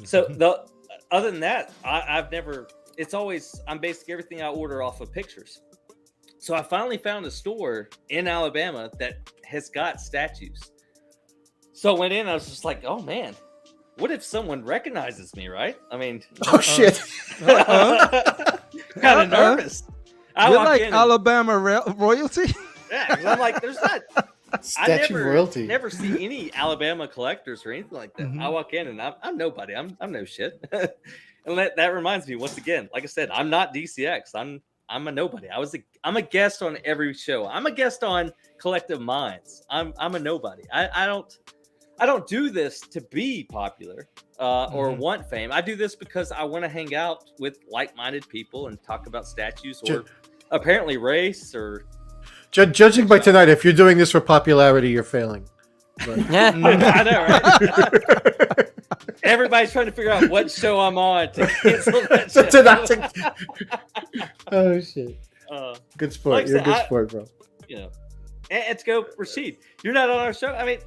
So other than that, I've never. It's always I'm basing everything I order off of pictures. So I finally found a store in Alabama that has got statues. So I went in. I was just like, oh man, what if someone recognizes me? Right? I mean, Oh shit! kind of nervous. I You're walk like in and- Alabama royalty. Yeah, 'cause I'm like, there's not. Statue royalty. Never see any Alabama collectors or anything like that. Mhm. I walk in and I'm nobody. I'm no shit. And that reminds me once again. Like I said, I'm not DCX. I'm a nobody. I'm a guest on every show. I'm a guest on Collective Minds. I'm a nobody. I don't do this to be popular or want fame. I do this because I want to hang out with like-minded people and talk about statues or apparently race or. Judging by tonight, if you're doing this for popularity, you're failing. But... Yeah. I know, right? Everybody's trying to figure out what show I'm on to cancel that show. Oh shit! Good sport. like I You're a said, good sport, bro. You know, and to go, Rasheed, you're not on our show. I mean,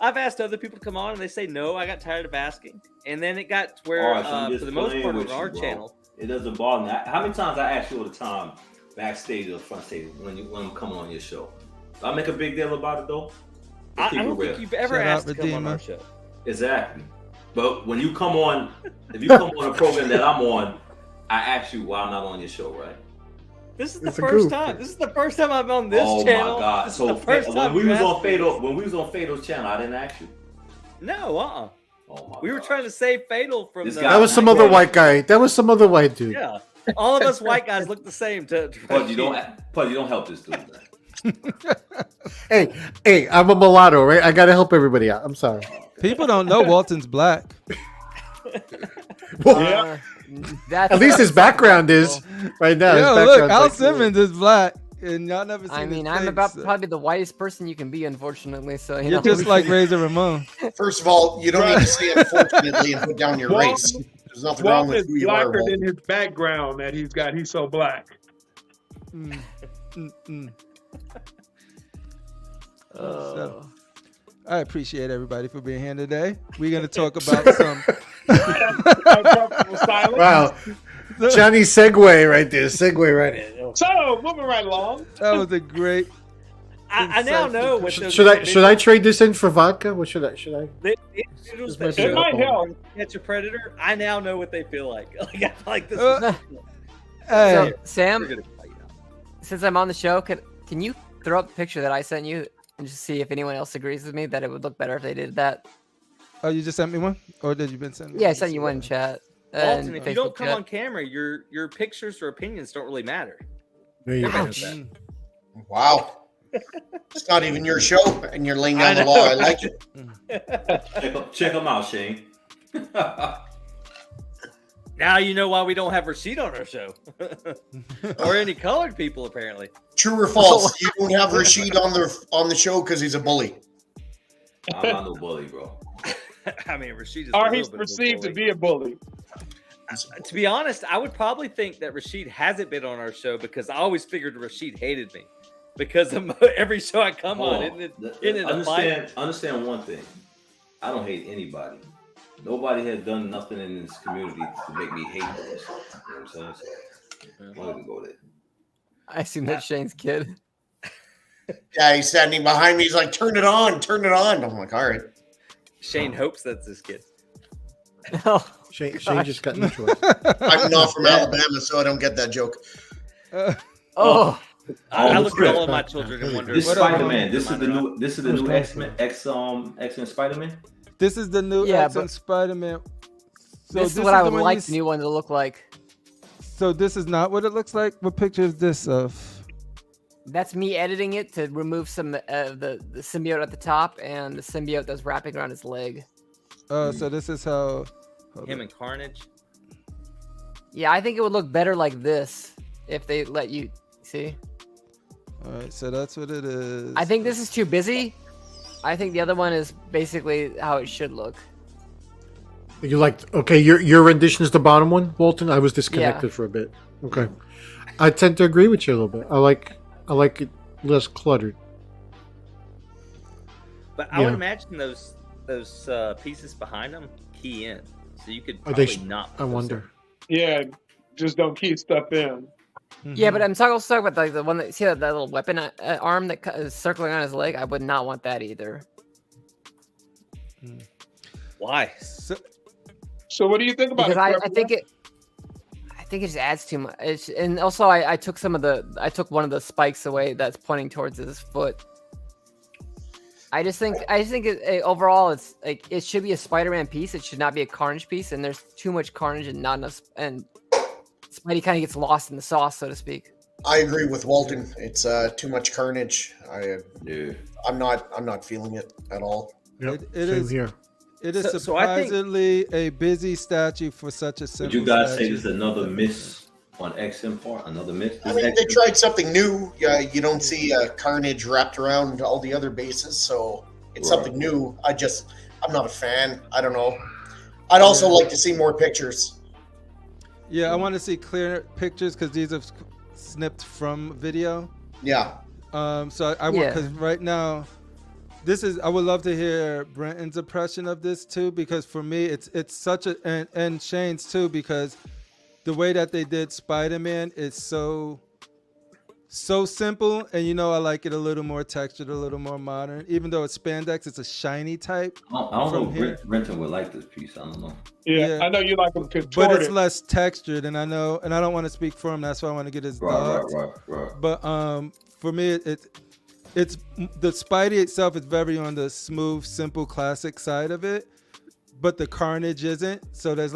I've asked other people to come on, and they say no. I got tired of asking, and then it got to where, All right, so I'm for just the most playing part, with on our you, bro. channel. It doesn't bother me. How many times I ask you all the time, backstage or front stage, when I'm coming on your show? Do I make a big deal about it though? I don't think you've ever Shout out, asked to come on Redeemer. our show. Exactly. But when you come on, if you come on a program that I'm on, I ask you why I'm not on your show, right? This is the It's a first goof. time. This is the first time I'm on this oh channel. my god! This is So the first when time we you was on asked me. Fatal, when we was on Fatal's channel, I didn't ask you. No, Oh my we were God. trying to save Fatal from This the. guy- That was some other white guy. That was some other white dude. Yeah, all of us white guys look the same. To Pud, you don't help this dude, man. Hey, I'm a mulatto, right? I gotta help everybody out. I'm sorry. People don't know Walton's black. Well, That's at least his background is right now. Yo, his look, background's Al like- Simmons is black, and y'all never seen I mean, his I'm face, about so- probably the whitest person you can be, unfortunately. So you You're know, just like Razor Ramon. First of all, you don't need to say unfortunately and put down your Walton- race. There's nothing wrong Walt with is who you are. blacker Walt. than his background that he's got. He's so black. Mm, mm, mm. Oh. I appreciate everybody for being here today. We're gonna talk about some. Uncomfortable silence. Wow, Johnny segue right there. Segue right in. So, moving right along. That was a great. I now know what those Should I trade this in for vodka? What should I? The individuals that It show might up help. on Catch a Predator, I now know what they feel like. Like I feel like this. Uh, is Hey, So, Sam, We're gonna fight now. since I'm on the show, can you throw up the picture that I sent you and just see if anyone else agrees with me that it would look better if they did that? oh, you just sent me one, or did you been sending? Yeah, I sent you one in chat. Walton, and if you don't Facebook come chat. on camera, your pictures or opinions don't really matter. There you go. Ouch. Mm. Wow. It's not even your show, and you're laying down the law. I like it. Check him out, Shane. Now you know why we don't have Rasheed on our show, or any colored people apparently. True or false? You don't have Rashid on the show because he's a bully. I'm not no bully, bro. I mean, Rasheed is. Or a he's little bit of a perceived to bully. be a bully. To be honest, I would probably think that Rasheed hasn't been on our show because I always figured Rasheed hated me because of every show I come on. Isn't it a fight? Understand one thing. I don't hate anybody. Nobody has done nothing in this community to make me hate them. You know what I'm saying? So, I'm not gonna go there. I assume that's Shane's kid. Yeah, he's standing behind me. He's like, turn it on, turn it on. I'm like, all right. Shane hopes that's his kid. Oh, Shane gosh. just got neutralized. I'm not from Alabama, so I don't get that joke. Oh, I Oh, look at Chris. all of my children and wonder. This What Spider-Man. up, This is the new. This is the new X-Men. X-Men Spider-Man. This is the new Yeah, X-Men but- Spider-Man. So this is what I the would one like you the new one to look like. So this is not what it looks like. What picture is this of? That's me editing it to remove some the symbiote at the top and the symbiote that's wrapping around his leg. So this is how. hold Him on. and Carnage. Yeah, I think it would look better like this if they let you see. All right, so that's what it is. I think this is too busy. I think the other one is basically how it should look. You liked okay? Your rendition is the bottom one, Walton. I was disconnected for a bit. Okay, I tend to agree with you a little bit. I like it less cluttered. But I would imagine those pieces behind them key in, so you could pieces behind them key in, so you could probably not. I wonder. Yeah, just don't keep stuff in. Yeah, but I'm also talking about like the one that see that little weapon arm that is circling on his leg. I would not want that either. Why? So what do you think about Because it? I think it just adds too much. And also, I took one of the spikes away that's pointing towards his foot. I just think overall it's like it should be a Spider-Man piece. It should not be a Carnage piece. And there's too much Carnage and not enough. And Spidey kind of gets lost in the sauce, so to speak. I agree with Walton. It's too much Carnage. I'm not feeling it at all. Yep. It Same is here. It is So I think- surprisingly a busy statue for such a simple. Would you guys say statue. this is another miss on XM part? Another miss? I mean, they tried something new. Yeah, you don't see Carnage wrapped around all the other bases, so it's something new. I'm not a fan. I don't know. I'd also like to see more pictures. Yeah, I want to see clear pictures because these are snipped from video. Yeah. So I want, because right now, I would love to hear Brenton's impression of this too, because for me it's such a and Shane's too, because the way that they did Spider-Man is so simple, and I like it a little more textured, a little more modern. Even though it's spandex, it's a shiny type. I don't know if Brenton would like this piece. I don't know. Yeah, I know you like them contorted. But it's less textured, and I know, and I don't want to speak for him. That's why I want to get his thoughts. Right. But for me, it's the Spidey itself is very on the smooth, simple, classic side of it, but the Carnage isn't. So there's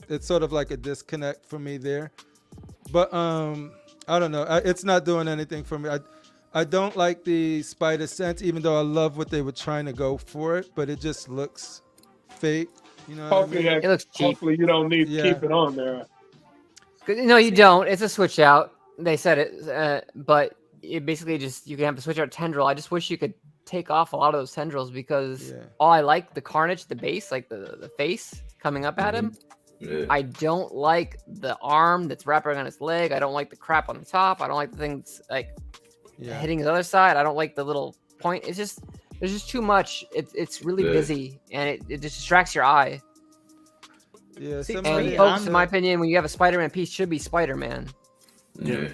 it's sort of like a disconnect for me there. But I don't know. It's not doing anything for me. I don't like the Spider Sense, even though I love what they were trying to go for it, but it just looks fake. You know what I mean? It looks cheap. Hopefully you don't need to keep it on there. No, you don't. It's a switch out. They said it, but it basically just you can have a switch out tendril. I just wish you could take off a lot of those tendrils because all I like the Carnage, the base, like the face coming up at him. Yeah. I don't like the arm that's wrapping on his leg. I don't like the crap on the top. I don't like the things like hitting his other side. I don't like the little point. It's just there's just too much. It's really busy and it just distracts your eye. Yeah, and folks, in my opinion, when you have a Spider-Man piece, should be Spider-Man. Yeah.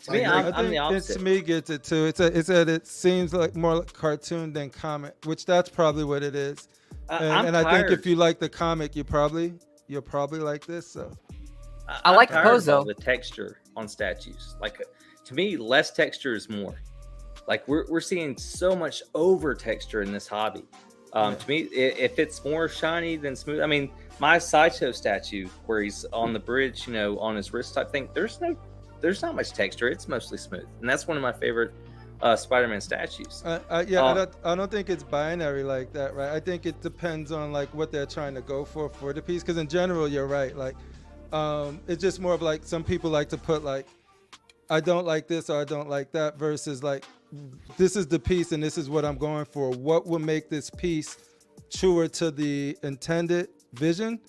To me, I'm the opposite. To me, gets it too. It's that it seems like more like cartoon than comic, which that's probably what it is. And I think if you like the comic, you'll probably like this. So I like the pose though. The texture on statues, like to me, less texture is more. Like we're seeing so much over texture in this hobby. To me, if it's more shiny than smooth, I mean, my Sideshow statue where he's on the bridge, on his wrist type thing, there's not much texture. It's mostly smooth, and that's one of my favorite Spider-Man statues. I don't think it's binary like that, right? I think it depends on like what they're trying to go for the piece. Because in general, you're right. Like, it's just more of like some people like to put like, I don't like this or I don't like that, versus like, this is the piece and this is what I'm going for. What will make this piece truer to the intended vision?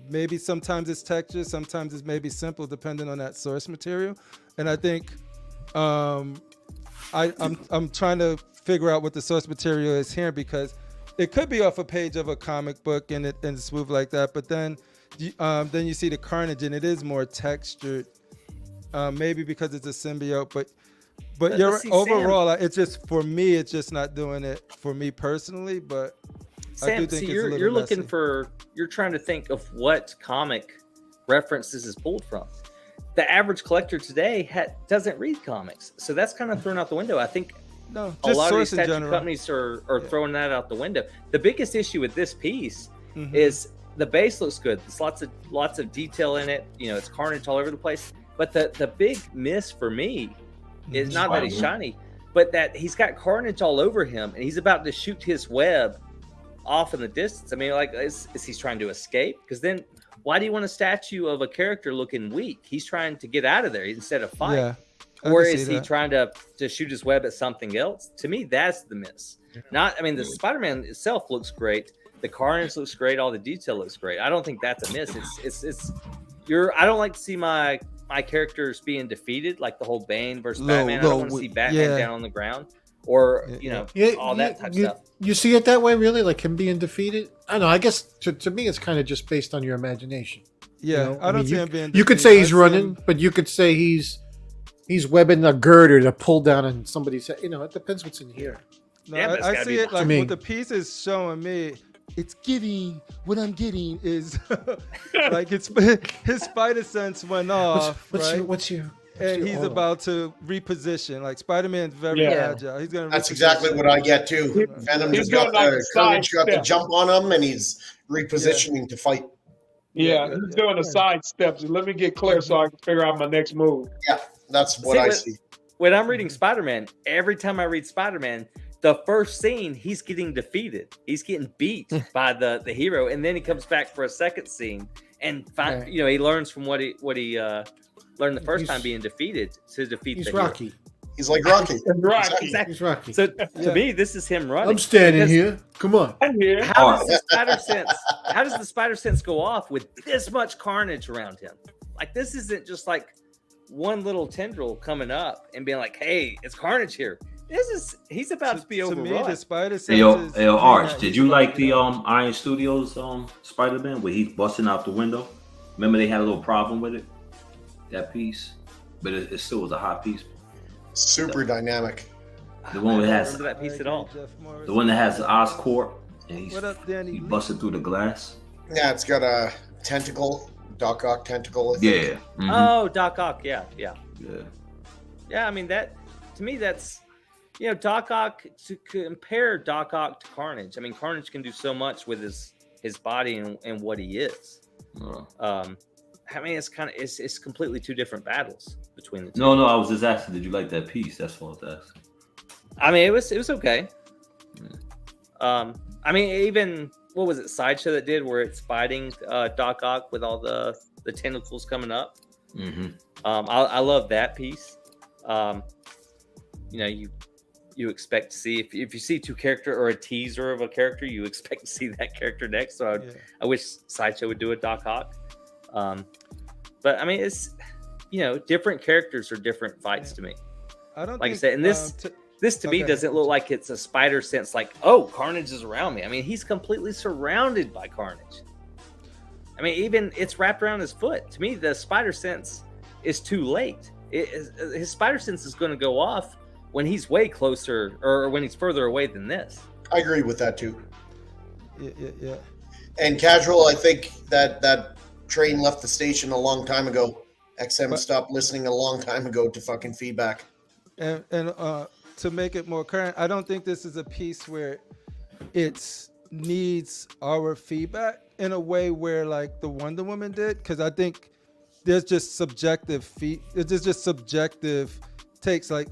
Maybe sometimes it's texture, sometimes it's maybe simple, depending on that source material. And I think I'm trying to figure out what the source material is here, because it could be off a page of a comic book and it's smooth like that. But then you see the Carnage and it is more textured, maybe because it's a symbiote. But you're see, overall, it's just for me, it's just not doing it for me personally. But Sam, I do think you're looking for, you're trying to think of what comic reference this is pulled from. The average collector today doesn't read comics, so that's kind of thrown out the window. I think a lot of these statue companies are throwing that out the window. The biggest issue with this piece is the base looks good. There's lots of detail in it. It's Carnage all over the place. But the big miss for me is not that he's shiny, but that he's got Carnage all over him, and he's about to shoot his web off in the distance. I mean, like, is he trying to escape? Because then, why do you want a statue of a character looking weak? He's trying to get out of there instead of fight. Yeah, or is he trying to shoot his web at something else? To me, that's the miss. The Spider-Man itself looks great. The Carnage looks great. All the detail looks great. I don't think that's a miss. I don't like to see my characters being defeated, like the whole Bane versus Batman. I don't want to see Batman down on the ground. or Yeah, you know, Yeah, all that type of you, stuff. you see it that way, really? Like him being defeated? I don't know. I guess to me, it's kind of just based on your imagination. Yeah, You know? I don't mean, see him being. You could defeated. say I he's see running, him- but you could say he's webbing a girder to pull down on somebody's head. You know, it depends what's in here. No, Yeah, but it's I gotta see be it like me. what the piece is showing me. It's giving what I'm getting is like his spider sense went off, right? What's your And he's aura? about to reposition. Like Spider-Man's very Yeah. agile. He's gonna. That's reposition. exactly what I get too. Venom He's just got doing like the a side courage, got the step. jump on him, and he's repositioning to fight. Yeah, Yeah, he's doing a side step. So let me get clear so I can figure out my next move. That's what See, I what- see. When I'm reading Spider-Man, every time I read Spider-Man, the first scene he's getting defeated. He's getting beat by the hero, and then he comes back for a second scene and Right. you know, he learns from what he learned the first He's- time being defeated to defeat He's the hero. Rocky. He's like Rocky. Right. Exactly. He's Rocky. So Yeah. to me, this is him running. I'm standing because here. Come on. I'm here. How does the spider sense? How does the spider sense go off with this much carnage around him? Like this isn't just like one little tendril coming up and being like, "Hey, it's carnage here." He's about to be To overrun. me, the spider sense Hey, yo, is- hey, yo, Arch, he's did you like the fucking- Iron Studios Spider-Man where he's busting out the window? Remember they had a little problem with it, that piece, but it still was a hot piece. Super dynamic. The one I that don't has remember that piece I at agree, all. Jeff Morris. the one that has the Oscorp, and What up, Danny? he Lee? busted through the glass. Yeah, it's got a tentacle, Doc Ock tentacle. I think. Yeah, mhm, Oh, Doc Ock, yeah. yeah. Yeah, I mean that to me that's Doc Ock, to compare Doc Ock to Carnage. I mean Carnage can do so much with his body and what he is. I mean it's completely two different battles between the two. No, I was just asking, did you like that piece? That's what I was asking. I mean it was okay. I mean even what was it, Sideshow that did where it's fighting Doc Ock with all the tentacles coming up. Mm-hmm. I love that piece. You expect to see if you see two character or a teaser of a character, you expect to see that character next. So Yeah. I wish Sideshow would do a Doc Ock. But I mean, it's different characters are different fights to me. I don't Like I think, said, and this to me Okay. doesn't look like it's a spider sense. Like, oh, Carnage is around me. I mean, he's completely surrounded by Carnage. I mean, even it's wrapped around his foot. To me, the spider sense is too late. His spider sense is going to go off when he's way closer or when he's further away than this. I agree with that too. Yeah. And casual, I think that train left the station a long time ago. XM But- stopped listening a long time ago to fucking feedback. And to make it more current, I don't think this is a piece where it needs our feedback in a way where like the Wonder Woman did, because I think there's just subjective there's just subjective takes. Like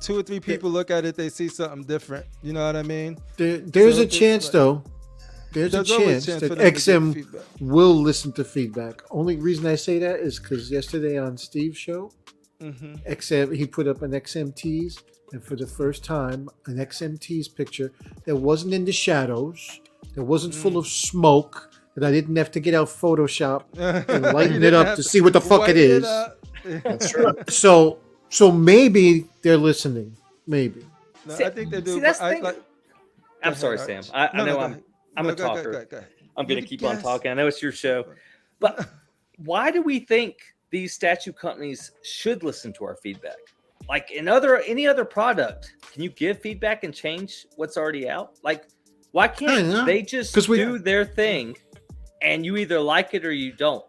2 or 3 people look at it, they see something different. You know what I mean? There's So a it's chance, like- though. There's a There's always chance chance that for them to give XM feedback. will listen to feedback. Only reason I say that is because yesterday on Steve's show, Mm-hmm. XM he put up an XM tease, and for the first time, an XM tease picture that wasn't in the shadows, that wasn't full of smoke, that I didn't have to get out Photoshop and lighten it up to see what the fuck it is. That's true. So maybe they're listening. Maybe. No, See- I think they do. see, that's but the I, thing. like, I'm Go sorry, ahead, Sam. Arch. I No, know go I'm ahead. a No, talker. Go ahead. I'm going to You keep on guess. talking. I know it's your show. But why do we think these statue companies should listen to our feedback? Like any other product, can you give feedback and change what's already out? Like, why I don't can't know. they just 'Cause we- do their thing and you either like it or you don't?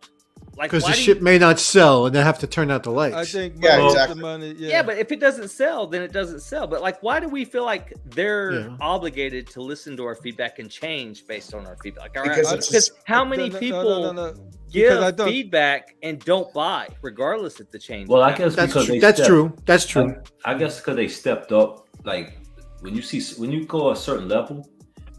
Like, Because why the do ship may not sell and they have to turn out the lights. I think Yeah, most of exactly. the money. Yeah, but if it doesn't sell, then it doesn't sell. But like, why do we feel like they're Yeah. obligated to listen to our feedback and change based on our feedback? All right, Because it's because just- how many No, people Because give I don't- feedback and don't buy, regardless if the change? Well, I is guess That's because true. they That's stepped- true. That's true. I guess because they stepped up. Like when you go a certain level,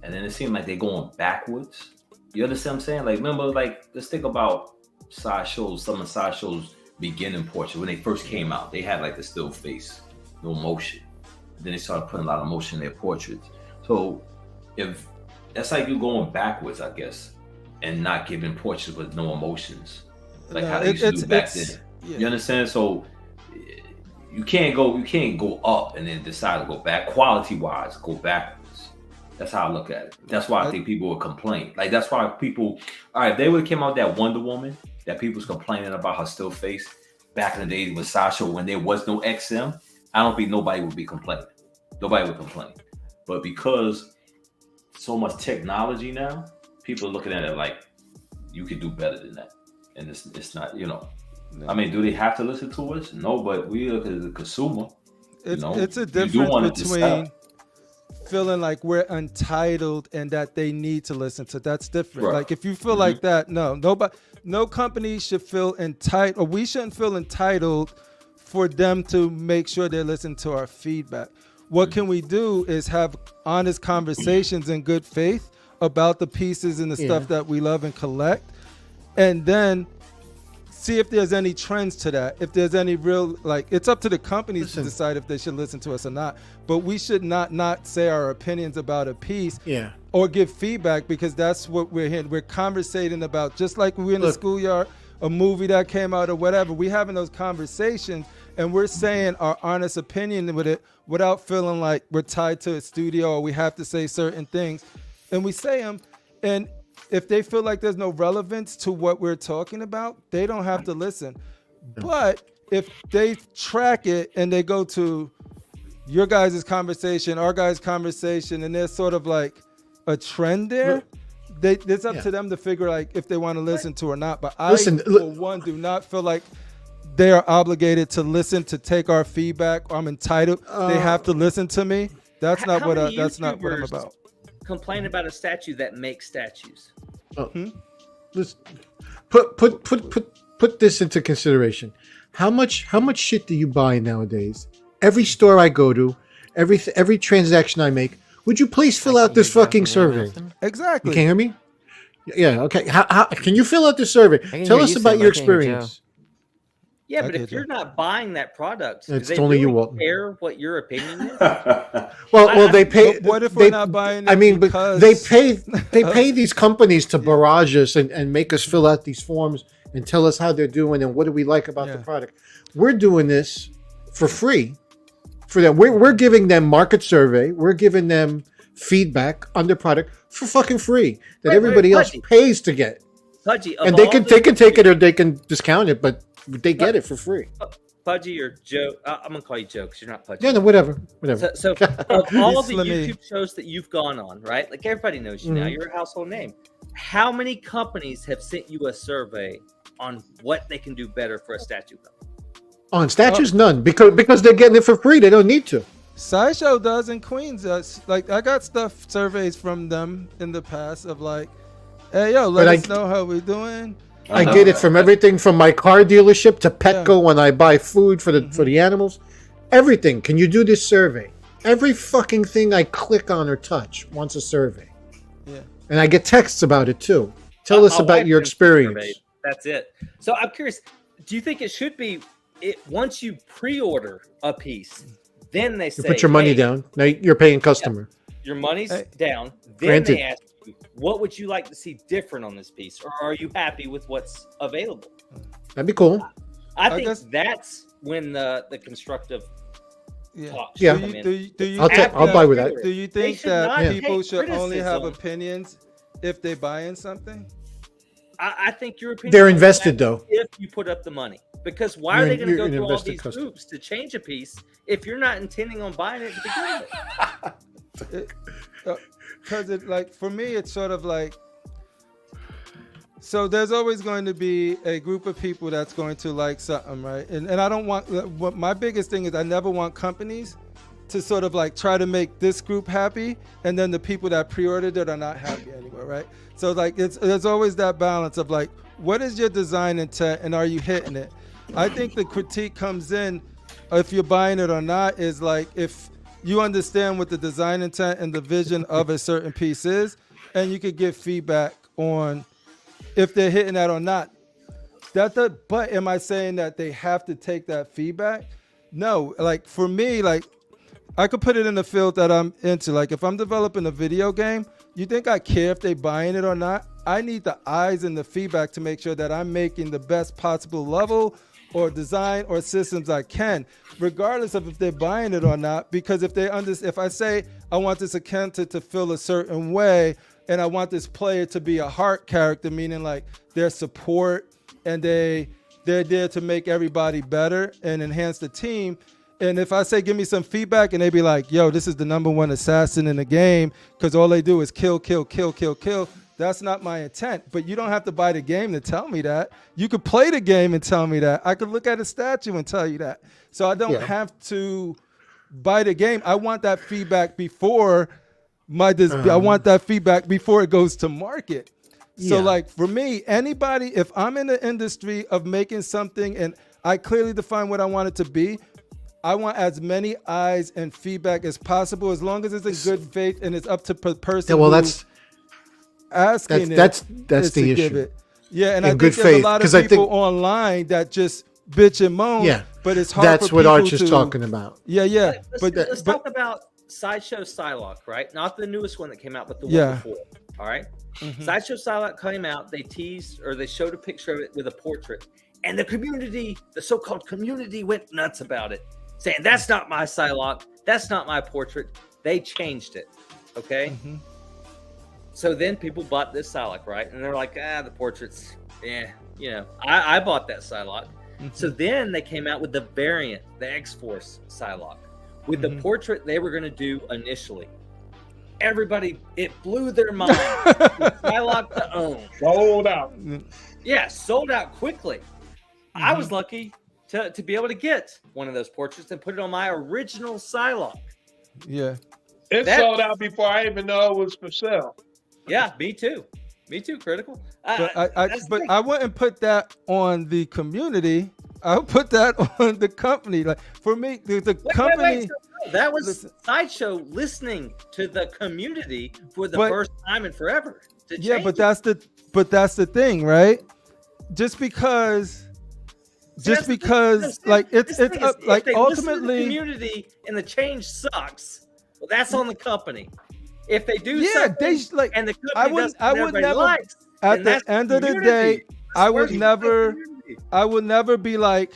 and then it seems like they're going backwards. You understand what I'm saying? Like remember, like let's think about sideshows. Some of the sideshows beginning portrait when they first came out, they had like the still face, no motion. Then they started putting a lot of motion in their portraits. So if that's like you going backwards, I guess, and not giving portraits with no emotions, like how they used to do back then. yeah. You understand? So you can't go up and then decide to go back. Quality wise, go backwards. That's how I look at it. That's why I think people would complain. Like that's why people, all right, if they would have came out that Wonder Woman that people was complaining about her still face back in the days with Sasha when there was no XM, I don't think nobody would be complaining. Nobody would complain. But because so much technology now, people are looking at it like you could do better than that. And it's not, you know. I mean, do they have to listen to us? No, but we are the consumer. It's a difference between feeling like we're entitled and that they need to listen to. That's different. Right. Like if you feel like that, no company should feel entitled, or we shouldn't feel entitled for them to make sure they listen to our feedback. What can we do is have honest conversations in good faith about the pieces and the stuff that we love and collect, and then see if there's any trends to that. If there's any real, like, it's up to the companies to decide if they should listen to us or not. But we should not say our opinions about a piece or give feedback, because that's what we're here. We're conversating about, just like we were in the schoolyard, a movie that came out or whatever. We having those conversations and we're saying our honest opinion with it without feeling like we're tied to a studio or we have to say certain things. And we say them, and if they feel like there's no relevance to what we're talking about, they don't have to listen. But if they track it and they go to your guys' conversation, our guys' conversation, and there's sort of like a trend there, it's up to them to figure like if they want to listen to or not. But I, for one, do not feel like they are obligated to listen, to take our feedback. I'm entitled. They have to listen to me. That's not what I'm about. Complain about a statue that makes statues. Let's put this into consideration. How much shit do you buy nowadays? Every store I go to, every transaction I make, would you please fill out this fucking survey? Exactly. You can't hear me? Yeah. Okay. How can you fill out this survey? Tell us about your experience. Yeah, but if you're not buying that product, it's do they only really you care what your opinion is? well, they pay. What if we're not buying it? I mean, but they pay these companies to barrage us and make us fill out these forms and tell us how they're doing and what do we like about the product. We're doing this for free for them. We're giving them market survey. We're giving them feedback on their product for fucking free that everybody else pays to get. And they can take it or they can discount it, but they get it for free. Pudgy or Joe? I'm gonna call you Joe because you're not Pudgy. Yeah, no, whatever. So of all the YouTube shows that you've gone on, right? Like everybody knows you now. You're a household name. How many companies have sent you a survey on what they can do better for a statue company? On statues, none, because they're getting it for free. They don't need to. Sideshow does, and Queens does. Like I got surveys from them in the past of like, hey yo, let us know how we're doing. I get it from everything from my car dealership to Petco when I buy food for the animals. Everything. Can you do this survey? Every fucking thing I click on or touch wants a survey. Yeah. And I get texts about it too. Tell us about your experience. That's it. So I'm curious, do you think it should be once you pre-order a piece, then they say, you put your money down. Now you're paying customer. Your money's down. Then they ask, what would you like to see different on this piece, or are you happy with what's available? That'd be cool. I think that's when the constructive talk should come in. Do you I'll buy with that. Do you think that people should only have opinions if they buy in something? I think your opinion. They're invested though. If you put up the money, because why are they going to go through all these hoops to change a piece if you're not intending on buying it to begin with? Because it, like, for me, it's sort of like, so there's always going to be a group of people that's going to like something, right? And I don't want, what my biggest thing is I never want companies to sort of like try to make this group happy and then the people that pre-ordered it are not happy anymore, right? So like there's always that balance of like, what is your design intent and are you hitting it? I think the critique comes in, if you're buying it or not, is like if you understand what the design intent and the vision of a certain piece is, and you could give feedback on if they're hitting that or not. But am I saying that they have to take that feedback? No. Like for me, like I could put it in the field that I'm into. Like if I'm developing a video game, you think I care if they buying it or not? I need the eyes and the feedback to make sure that I'm making the best possible level or design or systems I can, regardless of if they're buying it or not. Because if I say I want this account to feel a certain way, and I want this player to be a heart character, meaning like their support and they're there to make everybody better and enhance the team. And if I say, give me some feedback, and they be like, yo, this is the #1 assassin in the game because all they do is kill, kill, kill, kill, kill. That's not my intent. But you don't have to buy the game to tell me that. You could play the game and tell me that. I could look at a statue and tell you that. So I don't have to buy the game. I want that feedback before I want that feedback before it goes to market. So like for me, anybody, if I'm in the industry of making something and I clearly define what I want it to be, I want as many eyes and feedback as possible, as long as it's in good faith and it's up to the person. Well, that's asking that's the issue. Yeah, and in I good think there's faith, a lot of people online that just bitch and moan. Yeah, but it's hard. That's for what people Arch is to, talking about. Yeah. Let's talk about Sideshow Psylocke, right? Not the newest one that came out, but the one before. All right. Mm-hmm. Sideshow Psylocke came out. They teased or they showed a picture of it with a portrait, and the community, the so-called community, went nuts about it, saying that's not my Psylocke, that's not my portrait. They changed it. Okay. Mm-hmm. So then people bought this Psylocke, right? And they're like, the portrait's, I bought that Psylocke. Mm-hmm. So then they came out with the variant, the X-Force Psylocke, with the portrait they were going to do initially. Everybody, it blew their mind. Psylocke to own. Sold out. Yeah, sold out quickly. I was lucky to be able to get one of those portraits and put it on my original Psylocke. Yeah. It sold out before I even know it was for sale. Yeah, me too. Me too, Critical. But I wouldn't put that on the community. I would put that on the company. Like for me, the company. That was Sideshow listening to the community for the first time in forever. But that's the thing, right? Just because like it's like ultimately the community and the change sucks. Well, that's on the company. If they do something, and the company I would never. At the end of the day, I would never be like,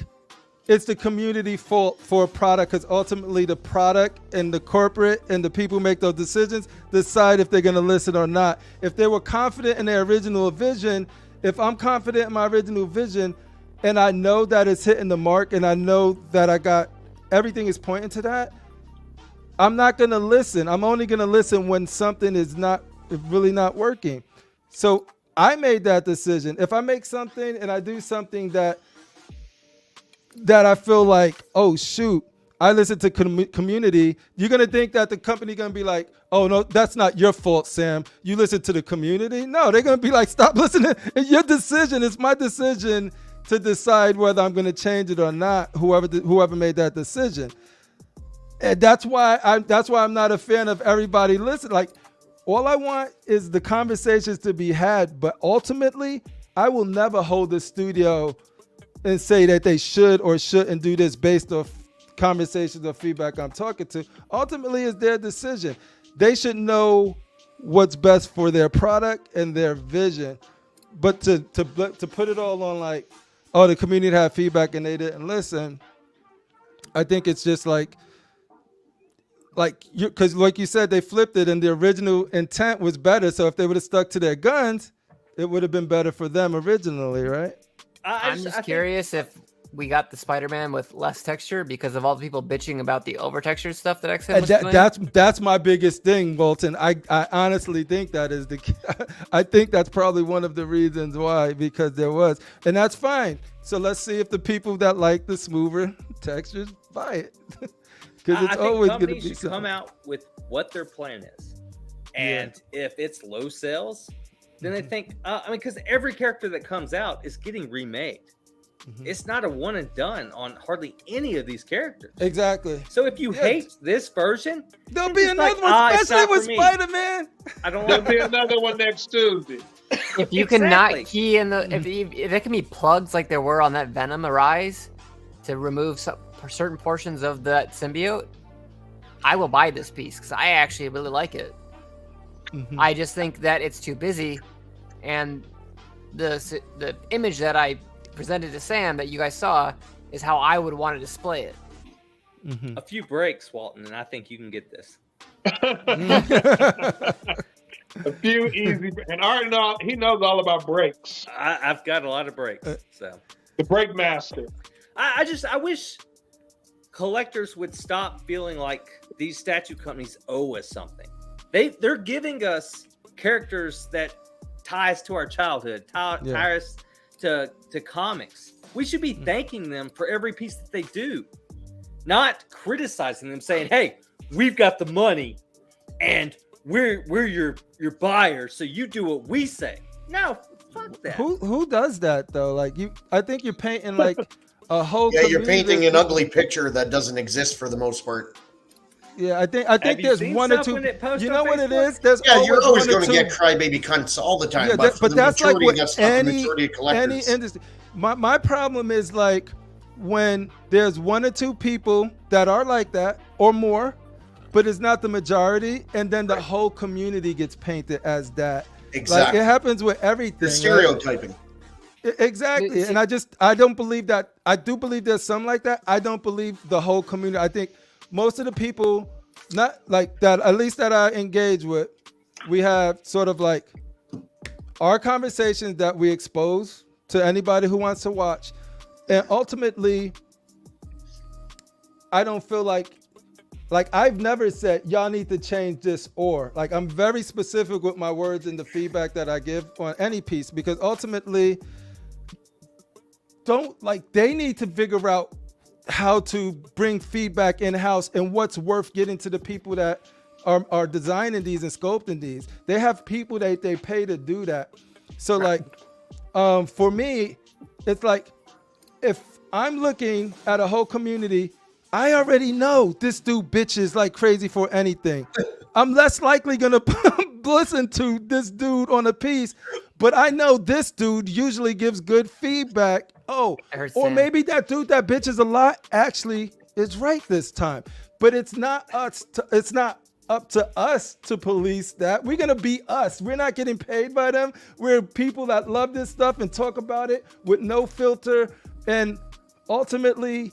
it's the community fault for a product, because ultimately the product and the corporate and the people who make those decisions decide if they're going to listen or not. If they were confident in their original vision, if I'm confident in my original vision and I know that it's hitting the mark and I know that everything is pointing to that, I'm not going to listen. I'm only going to listen when something is really not working. So I made that decision. If I make something and I do something that I feel like, oh shoot, I listen to community, you're going to think that the company going to be like, oh no, that's not your fault, Sam. You listen to the community? No, they're going to be like, stop listening. It's your decision. It's my decision to decide whether I'm going to change it or not, whoever made that decision. And that's why I'm not a fan of everybody listening. Like, all I want is the conversations to be had, but ultimately, I will never hold the studio and say that they should or shouldn't do this based off conversations or feedback I'm talking to. Ultimately, it's their decision. They should know what's best for their product and their vision. But to put it all on like, oh, the community had feedback and they didn't listen, I think it's just because like you said, they flipped it and the original intent was better. So if they would have stuck to their guns, it would have been better for them originally, right? I'm just curious if we got the Spider-Man with less texture because of all the people bitching about the over-textured stuff that XM was doing. That's my biggest thing, Bolton. I honestly think that is I think that's probably one of the reasons why, because there was. And that's fine. So let's see if the people that like the smoother textures buy it. Because it's always going to be something. Come out with what their plan is. And if it's low sales, then they think, because every character that comes out is getting remade. It's not a one and done on hardly any of these characters. Exactly. So if you hate this version, there'll be another one, especially with Spider-Man. I don't There'll be another one next Tuesday. If you cannot key in if there can be plugs like there were on that Venom Arise to remove certain portions of that symbiote, I will buy this piece because I actually really like it. I just think that it's too busy, and the image that I presented to Sam that you guys saw is how I would want to display it. A few breaks, Walton, and I think you can get this. A few easy, and Art he knows all about breaks. I've got a lot of breaks, so The break master. I wish collectors would stop feeling like these statue companies owe us something. They're giving us characters that tie us to our childhood, tie us to comics. We should be thanking them for every piece that they do, not criticizing them, saying, "Hey, we've got the money, and we're your buyer, so you do what we say." No, fuck that. Who does that though? Like I think you're painting like a whole. Yeah, you're community painting an ugly picture that doesn't exist for the most part. Yeah, I think there's one or two. You know what it is? There's you're always one or going to two. get crybaby cunts all the time. Yeah, but for the that's like majority, what that's not the majority of any collectors. industry. My problem is like when there's one or two people that are like that or more, but it's not the majority, and then the whole community gets painted as that. Exactly. Like it happens with everything. The stereotyping. Right? Exactly. And I don't believe that. I do believe there's some like that. I don't believe the whole community. I think most of the people, not like that, at least that I engage with, we have sort of like our conversations that we expose to anybody who wants to watch. And ultimately, I don't feel like I've never said y'all need to change this, or like I'm very specific with my words and the feedback that I give on any piece, because ultimately they need to figure out how to bring feedback in-house and what's worth getting to the people that are designing these and sculpting these. They have people that they pay to do that. So like for me, it's like if I'm looking at a whole community, I already know this dude bitches like crazy for anything. I'm less likely gonna listen to this dude on a piece, but I know this dude usually gives good feedback. Oh, or maybe that dude that bitches a lot actually is right this time. But it's not us. It's not up to us to police that. We're gonna be us. We're not getting paid by them. We're people that love this stuff and talk about it with no filter. And ultimately,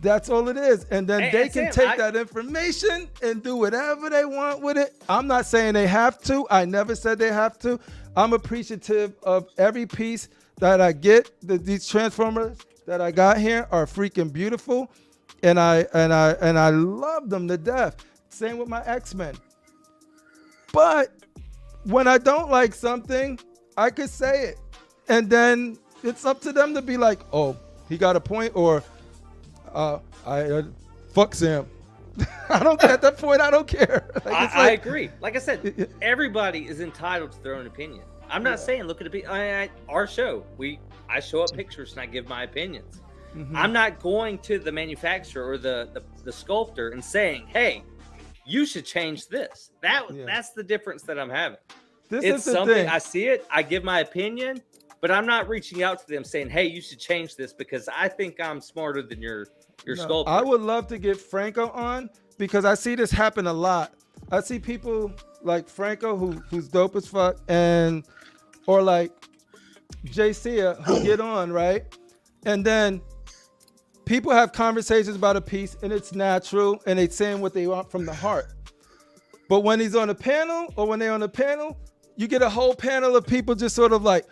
that's all it is. And then they can take that information and do whatever they want with it. I'm not saying they have to. I never said they have to. I'm appreciative of every piece that I get. These Transformers that I got here are freaking beautiful, and I love them to death. Same with my X-Men. But when I don't like something, I could say it, and then it's up to them to be like, "Oh, he got a point," or I fuck Sam. I don't at that point. I don't care. Like, I agree. Like I said, everybody is entitled to their own opinion. I'm not saying look at our show. I show up pictures and I give my opinions. Mm-hmm. I'm not going to the manufacturer or the sculptor and saying, "Hey, you should change this." That's the difference that I'm having. It's something thing. I see it. I give my opinion, but I'm not reaching out to them saying, "Hey, you should change this because I think I'm smarter than your sculptor." I would love to get Franco on because I see this happen a lot. I see people like Franco who's dope as fuck, or like JC who get on, right? And then people have conversations about a piece and it's natural and they saying what they want from the heart. But when he's on a panel or when they're on a panel, you get a whole panel of people just sort of like,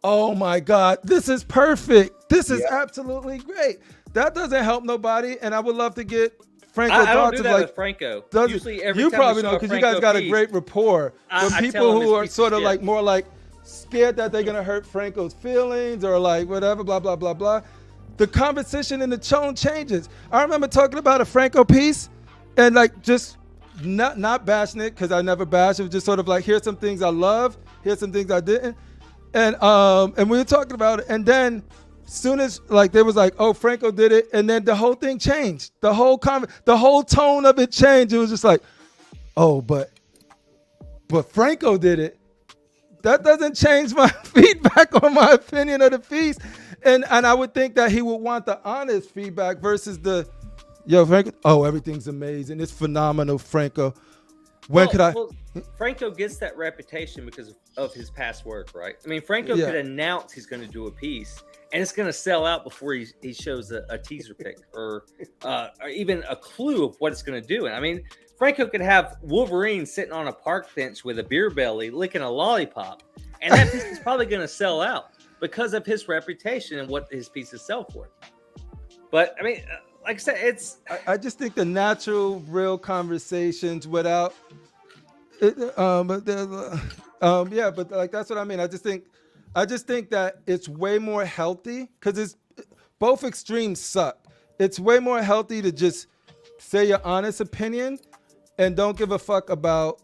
"Oh my God, this is perfect. This is absolutely great." That doesn't help nobody. And I would love to get Franco. I don't do that with Franco. Usually every you time probably don't because you guys got a great rapport. But people who are sort of like more like scared that they're gonna hurt Franco's feelings or like whatever, blah blah blah blah. The conversation and the tone changes. I remember talking about a Franco piece and like just not bashing it because I never bashed. It was just sort of like, here's some things I love, here's some things I didn't, and we were talking about it, and then soon as like there was like, "Oh, Franco did it," and then the whole thing changed. The whole tone of it changed. It was just like, "Oh, but Franco did it." That doesn't change my feedback or my opinion of the piece. And I would think that he would want the honest feedback versus the, "Yo, Franco, oh, everything's amazing. It's phenomenal, Franco." Well, Franco gets that reputation because of his past work, right? I mean, Franco could announce he's going to do a piece, and it's going to sell out before he shows a teaser pic or even a clue of what it's going to do. And I mean, Franco could have Wolverine sitting on a park bench with a beer belly licking a lollipop, and that piece is probably going to sell out because of his reputation and what his pieces sell for. But I mean, like I said, it's. I just think the natural, real conversations without. But like that's what I mean. I just think that it's way more healthy because it's both extremes suck. It's way more healthy to just say your honest opinion and don't give a fuck about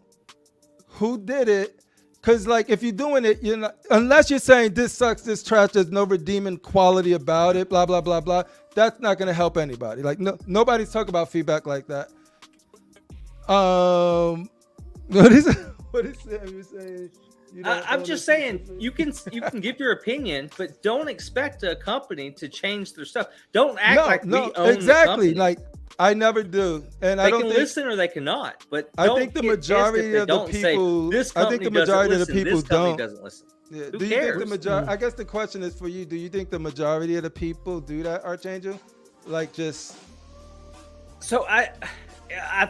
who did it. Because like if you're doing it, you're not, unless you're saying this sucks, this trash, there's no redeeming quality about it, blah blah blah blah. That's not gonna help anybody. Like nobody's talking about feedback like that. What is Sam saying? I'm just saying you can give your opinion, but don't expect a company to change their stuff. Don't act we own exactly. The like I never do, and they I don't can think, listen or they cannot. But I think the majority of the people. I think the majority of the people don't. Doesn't listen. Yeah. Who Do you cares? think the majority? I guess the question is for you. Do you think the majority of the people do that, Archangel? Like just. So I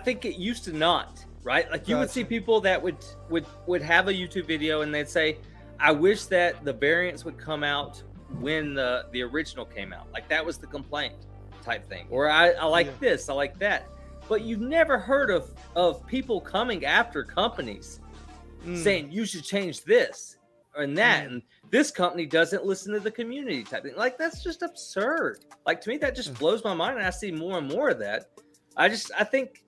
think it used to not. Right? Like you would see people that would have a YouTube video and they'd say, I wish that the variants would come out when the original came out. Like that was the complaint type thing. Or I like this, I like that. But you've never heard of people coming after companies saying you should change this and that. And this company doesn't listen to the community type thing. Like that's just absurd. Like to me, that just blows my mind. And I see more and more of that. I think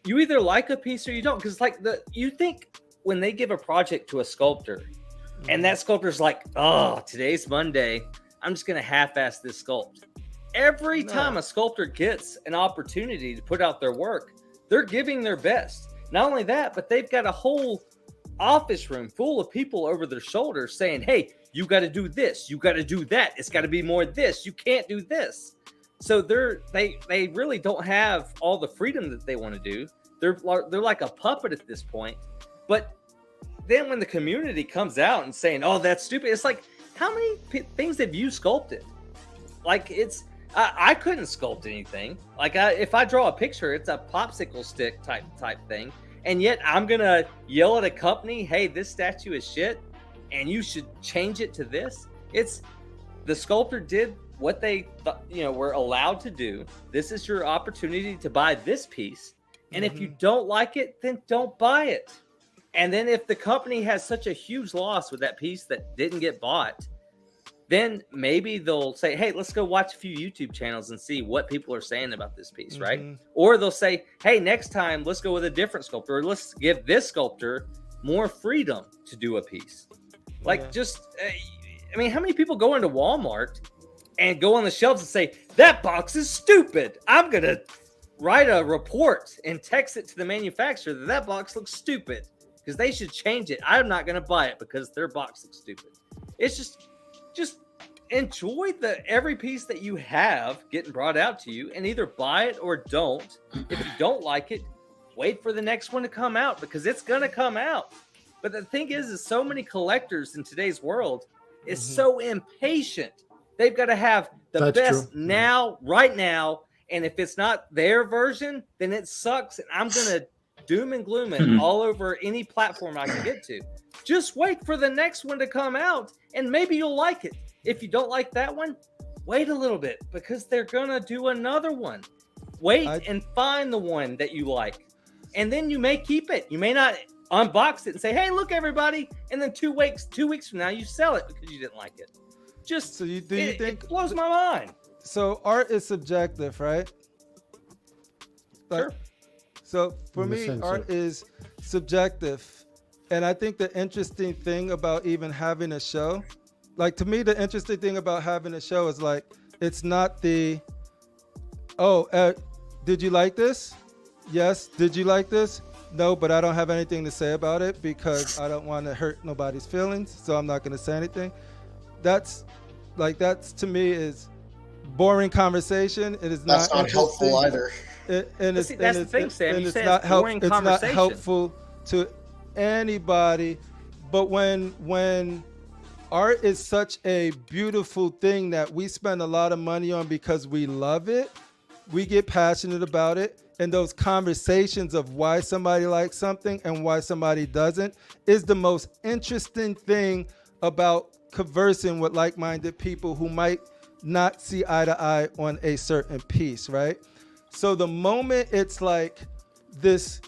you either like a piece or you don't, because like you think when they give a project to a sculptor, and that sculptor's like, oh, today's Monday, I'm just gonna half-ass this sculpt. Every time a sculptor gets an opportunity to put out their work, they're giving their best. Not only that, but they've got a whole office room full of people over their shoulders saying, hey, you got to do this, you got to do that, it's got to be more this, you can't do this. So they really don't have all the freedom that they want to do. They're like a puppet at this point. But then when the community comes out and saying, "Oh, that's stupid," it's like, how many things have you sculpted? Like I couldn't sculpt anything. Like if I draw a picture, it's a popsicle stick type thing, and yet I'm gonna yell at a company, "Hey, this statue is shit, and you should change it to this." It's the sculptor did what they were allowed to do. This is your opportunity to buy this piece. And if you don't like it, then don't buy it. And then if the company has such a huge loss with that piece that didn't get bought, then maybe they'll say, hey, let's go watch a few YouTube channels and see what people are saying about this piece, right? Or they'll say, hey, next time, let's go with a different sculptor. Or let's give this sculptor more freedom to do a piece. Like I mean, how many people go into Walmart and go on the shelves and say, that box is stupid. I'm going to write a report and text it to the manufacturer that box looks stupid because they should change it. I'm not going to buy it because their box looks stupid. It's just enjoy every piece that you have getting brought out to you and either buy it or don't. If you don't like it, wait for the next one to come out because it's going to come out. But the thing is so many collectors in today's world is so impatient. They've got to have the best now, right now. And if it's not their version, then it sucks. And I'm going to doom and gloom it all over any platform I can get to. Just wait for the next one to come out and maybe you'll like it. If you don't like that one, wait a little bit because they're going to do another one. Wait and find the one that you like. And then you may keep it. You may not unbox it and say, hey, look, everybody. And then 2 weeks from now, you sell it because you didn't like it. Just so you think it blows my mind. So art is subjective, right? Sure. So for me, art is subjective. And I think the interesting thing about even having a show, like to me, the interesting thing about having a show is like, it's not did you like this? Yes. Did you like this? No, but I don't have anything to say about it because I don't want to hurt nobody's feelings. So I'm not going to say anything. That's to me is boring conversation. It is That's not helpful either. it's, see, that's the thing, Sam. and You it's say not it's boring it's not conversation. helpful to anybody. But when art is such a beautiful thing that we spend a lot of money on because we love it, we get passionate about it, and those conversations of why somebody likes something and why somebody doesn't is the most interesting thing about conversing with like-minded people who might not see eye to eye on a certain piece, right? So the moment it's like this,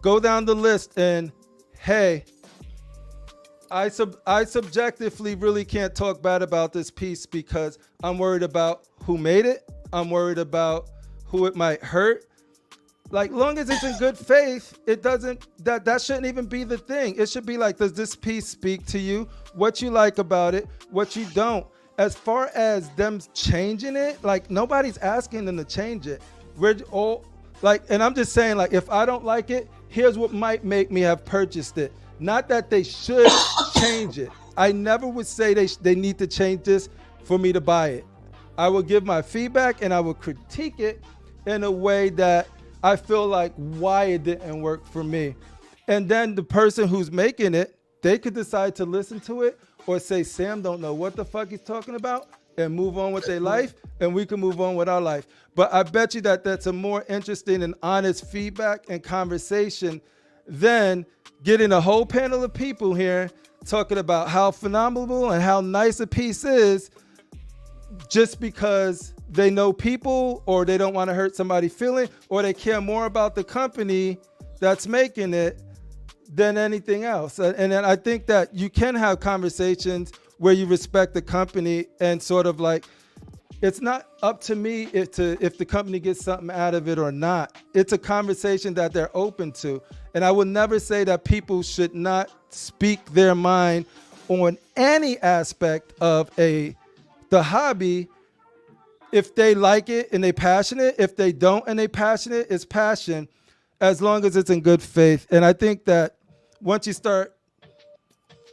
go down the list and, hey, I subjectively really can't talk bad about this piece because I'm worried about who made it. I'm worried about who it might hurt. Like, long as it's in good faith, it doesn't, that shouldn't even be the thing. It should be like, does this piece speak to you? What you like about it, what you don't. As far as them changing it, like, nobody's asking them to change it. We're all like, and I'm just saying, like, if I don't like it, here's what might make me have purchased it. Not that they should change it. I never would say they need to change this for me to buy it. I will give my feedback and I will critique it in a way that I feel like why it didn't work for me. And then the person who's making it, they could decide to listen to it or say, Sam don't know what the fuck he's talking about, and move on with their life, and we can move on with our life. But I bet you that that's a more interesting and honest feedback and conversation than getting a whole panel of people here talking about how phenomenal and how nice a piece is just because they know people, or they don't want to hurt somebody's feeling, or they care more about the company that's making it than anything else. And then I think that you can have conversations where you respect the company and sort of like, it's not up to me if the company gets something out of it or not. It's a conversation that they're open to. And I would never say that people should not speak their mind on any aspect of the hobby. If they like it and they passionate, if they don't and they passionate, it's passion, as long as it's in good faith. And I think that once you start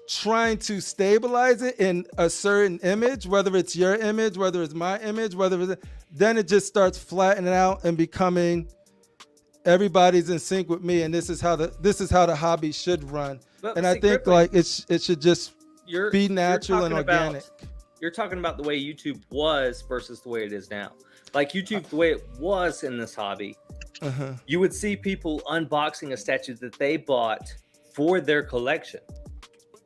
trying to stabilize it in a certain image, whether it's your image, whether it's my image, then it just starts flattening out and becoming everybody's in sync with me, and this is how the hobby should run. But and I think CriPPleR, like it should just be natural and organic. You're talking about the way YouTube was versus the way it is now. Like YouTube, the way it was in this hobby, you would see people unboxing a statue that they bought for their collection.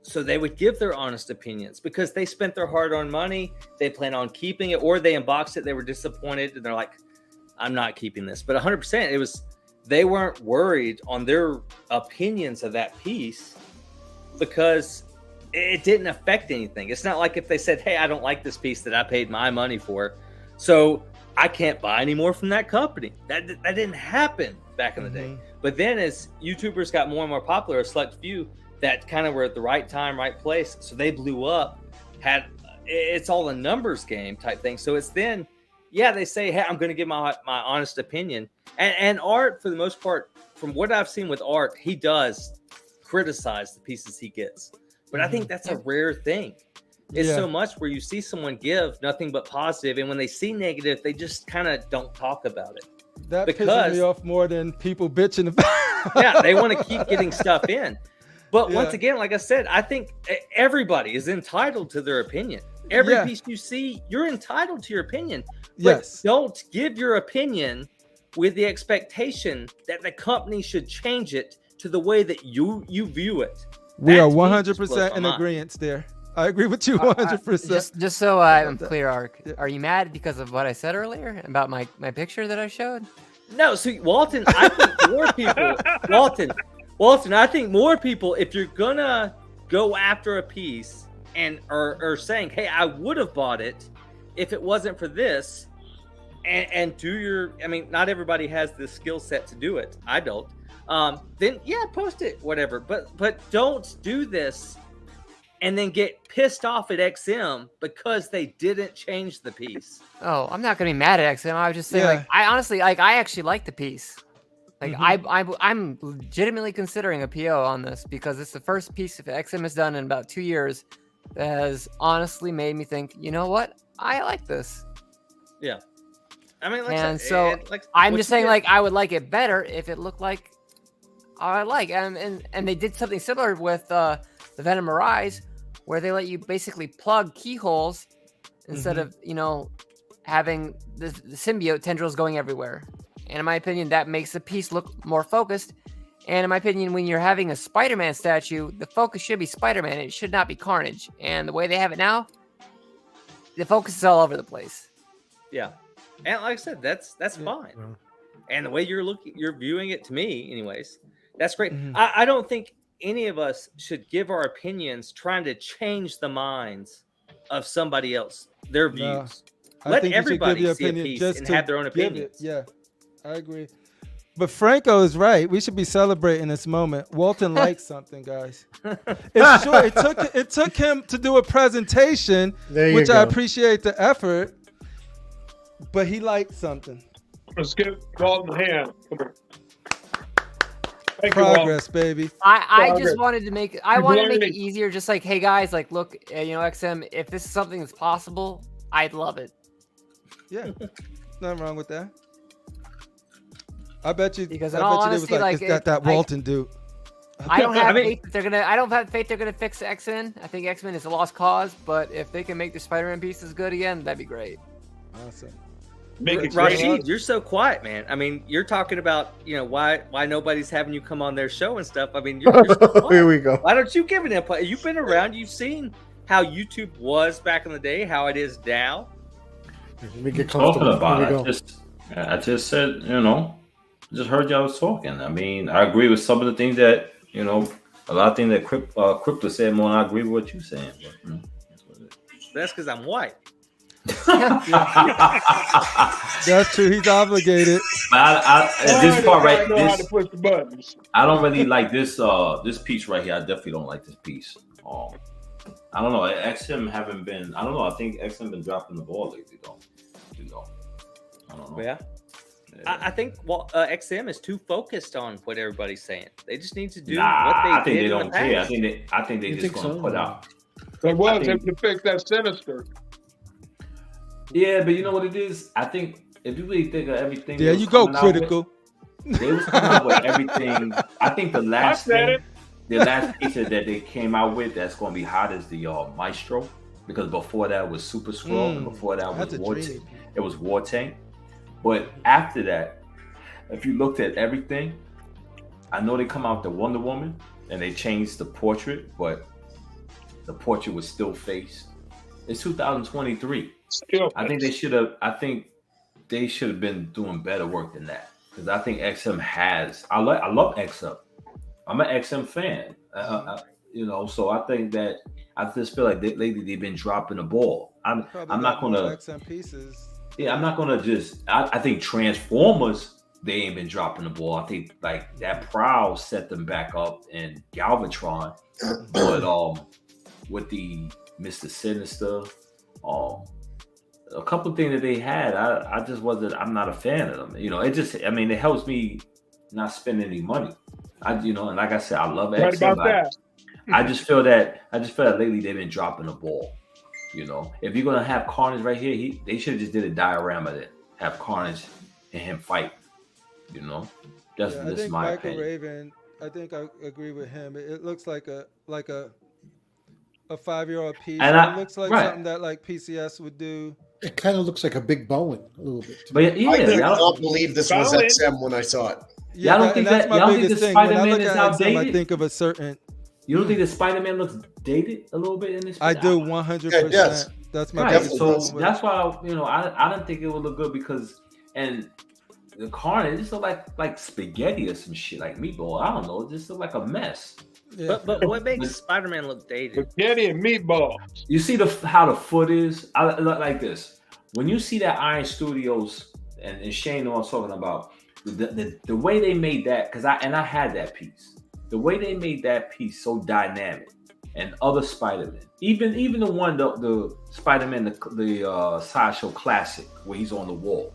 So they would give their honest opinions because they spent their hard-earned money. They plan on keeping it, or they unboxed it. They were disappointed, and they're like, "I'm not keeping this." But 100%, it was they weren't worried on their opinions of that piece because it didn't affect anything. It's not like if they said, "Hey, I don't like this piece that I paid my money for, so I can't buy any more from that company." That didn't happen back in the day. But then as YouTubers got more and more popular, a select few that kind of were at the right time, right place, so they blew up, it's all a numbers game type thing. So it's then, yeah, they say, hey, I'm going to give my honest opinion. And Art, for the most part, from what I've seen with Art, he does criticize the pieces he gets. But I think that's a rare thing. It's so much where you see someone give nothing but positive, and when they see negative, they just kind of don't talk about it. That pisses me off more than people bitching about. Yeah, they want to keep getting stuff in. But once again, like I said, I think everybody is entitled to their opinion. Every piece you see, you're entitled to your opinion. But don't give your opinion with the expectation that the company should change it to the way that you view it. We are 100% in agreement there. I agree with you 100%. Just so I'm clear, Ark, are you mad because of what I said earlier about my picture that I showed? No, so Walton, I think more people, Walton, I think more people, if you're gonna go after a piece and or saying, hey, I would have bought it if it wasn't for this, and do your, I mean, not everybody has the skill set to do it. I don't. Then yeah, post it, whatever. But don't do this and then get pissed off at XM because they didn't change the piece. Oh, I'm not gonna be mad at XM. I was just saying, like, I honestly, like, I actually like the piece. Like, I'm legitimately considering a PO on this because it's the first piece that XM has done in about 2 years that has honestly made me think, you know what? I like this. Yeah. I mean, like, And so I'm just saying, like, I would like it better if it looked like I like, and they did something similar with the Venom Arise, where they let you basically plug keyholes instead of having the symbiote tendrils going everywhere. And in my opinion, that makes the piece look more focused. And in my opinion, when you're having a Spider-Man statue, the focus should be Spider-Man. It should not be Carnage. And the way they have it now, the focus is all over the place. Yeah, and like I said, that's fine. And the way you're viewing it, to me, anyways, that's great. I don't think any of us should give our opinions trying to change the minds of somebody else, their views. Let everybody see a piece and have their own opinions. Yeah, I agree. But Franco is right. We should be celebrating this moment. Walton likes something, guys. It's sure it took him to do a presentation, which I appreciate the effort. But he liked something. Let's give Walton a hand. Thank Progress, baby. I just wanted to make it easier. Just like, hey guys, like, look, XM, if this is something that's possible, I'd love it. Yeah, nothing wrong with that. I bet you. Because in all honesty, like, it's that Walton dude. I don't have faith that they're gonna fix X-Men. I think X-Men is a lost cause. But if they can make the Spider-Man pieces good again, that'd be great. Awesome. Rashid, you're so quiet, man. I mean, you're talking about why nobody's having you come on their show and stuff. I mean, you're so quiet. Here we go. Why don't you give an input? You've been around. You've seen how YouTube was back in the day, how it is now. Let me get talking about it. I just said, just heard y'all was talking. I mean, I agree with some of the things that a lot of things that CriPPleR said more. And I agree with what you're saying. But, that's what it is. That's because I'm white. That's true. He's obligated. But this part right, know how to push the buttons. I don't really like this piece right here. I definitely don't like this piece. I don't know. XM haven't been. I don't know. I think XM been dropping the ball lately, though. I don't know. Yeah. I think XM is too focused on what everybody's saying. They just need to do what they I think did they don't in the care. past. I think they just gonna put out. They was able to fix that Sinister. Yeah, but you know what it is? I think if you really think of everything, there you go, critical. They was coming up with everything. I think the last piece that they came out with that's going to be hot is the Maestro, because before that was Super Scroll, and before that was War Tank. But after that, if you looked at everything, I know they come out with the Wonder Woman and they changed the portrait, but the portrait was still face. It's 2023. I think they should have been doing better work than that, because I think XM has. I love XM. I'm an XM fan. So I think that I just feel like lately they've been dropping the ball. I'm not gonna XM pieces. Yeah, I'm not gonna just. I think Transformers, they ain't been dropping the ball. I think like that Prowl set them back up, and Galvatron, but with the Mr. Sinister, a couple of things that they had, I just wasn't. I'm not a fan of them. It just. I mean, it helps me not spend any money. And like I said, I love Right XM. about that. I just feel that lately they've been dropping the ball. If you're gonna have Carnage right here, they should have just did a diorama that have Carnage and him fight. That's I think my Michael opinion. Raven. I think I agree with him. It looks like a 5-year-old piece. It looks like something that like PCS would do. It kind of looks like a big Bowen a little bit. But I did not believe this was XM when I saw it. Yeah, don't think that's that- my y'all think biggest the thing. When I Spider-Man look is at XM, I outdated? think of a certain. You don't think the Spider-Man looks dated a little bit in this? I do 100%. Yes. That's my Right. biggest So problem with that's why I didn't think it would look good, because the Carnage just look like spaghetti or some shit, like meatball. I don't know. It just look like a mess. Yeah. But what makes Spider-Man look dated? Spaghetti and meatballs. You see how the foot is? I look like this. When you see that Iron Studios and Shane know what I'm talking about, the way they made that, because I had that piece. The way they made that piece so dynamic, and other Spider-Man, even the one the Spider-Man the Sideshow Classic where he's on the wall,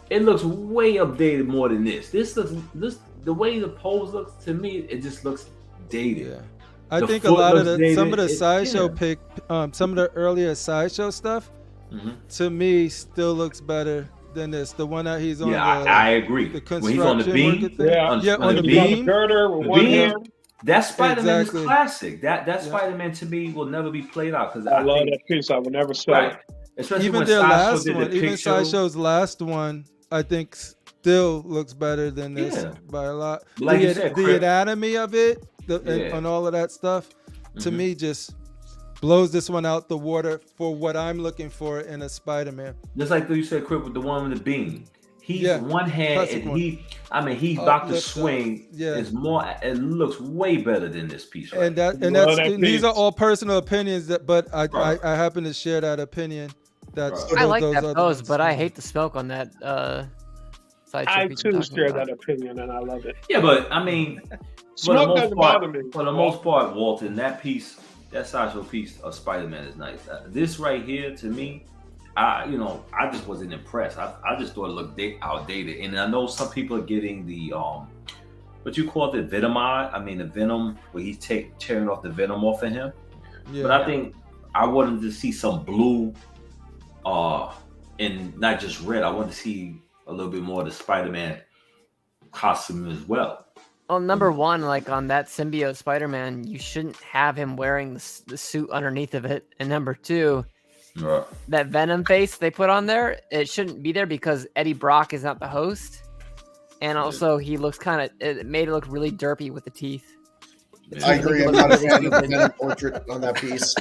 it looks way updated more than this. The way the pose looks to me, it just looks dated. Yeah. I The think a foot lot of looks some of the dated. sideshow some of the earlier sideshow stuff, to me still looks better than this. The one that he's on. Yeah, I agree. The When he's on the construction beam, thing. Yeah, on the He's on the beam. girder with The one beam. hand. that Spider-Man Exactly. is classic. That Yeah. Spider-Man to me will never be played out because I I love think that piece. I would never sell right, it. especially Even when their Sideshow last did one, the even picture. Sideshow's last one, I think still looks better than this Yeah. by a lot. Like the you said, the Crip- anatomy of it, and Yeah. all of that stuff, to Mhm. me just blows this one out the water for what I'm looking for in a Spider-Man. Just like you said, Crip, with the one with the beam. He's Yeah, one hand, classic and one. he's about to Uplift, swing. yeah. Is more. It looks way better than this piece. Right? And Love that's that these piece. are all personal opinions, but I Right. happen to share that opinion. That's Right. I like that other pose, ones. but I hate the smoke on that side I trip you're too talking share about. that opinion, and I love it. Yeah, but I mean, Smoke doesn't bother me. For the most part, Walton, that piece, that Sideshow piece of Spider-Man is nice. This right here, to me, I just wasn't impressed. I just thought it looked outdated. And I know some people are getting the what you call it, Venomide. I mean, the Venom where he's tearing off the Venom off of him. Yeah. But I think I wanted to see some blue, and not just red. I wanted to see a little bit more of the Spider-Man costume as well. Well, number one, like on that symbiote Spider-Man, you shouldn't have him wearing the suit underneath of it. And number two, Right. that Venom face they put on there, it shouldn't be there because Eddie Brock is not the host. And also, he looks it made it look really derpy with the teeth. I agree. I'm not a fan of the Venom portrait on that piece.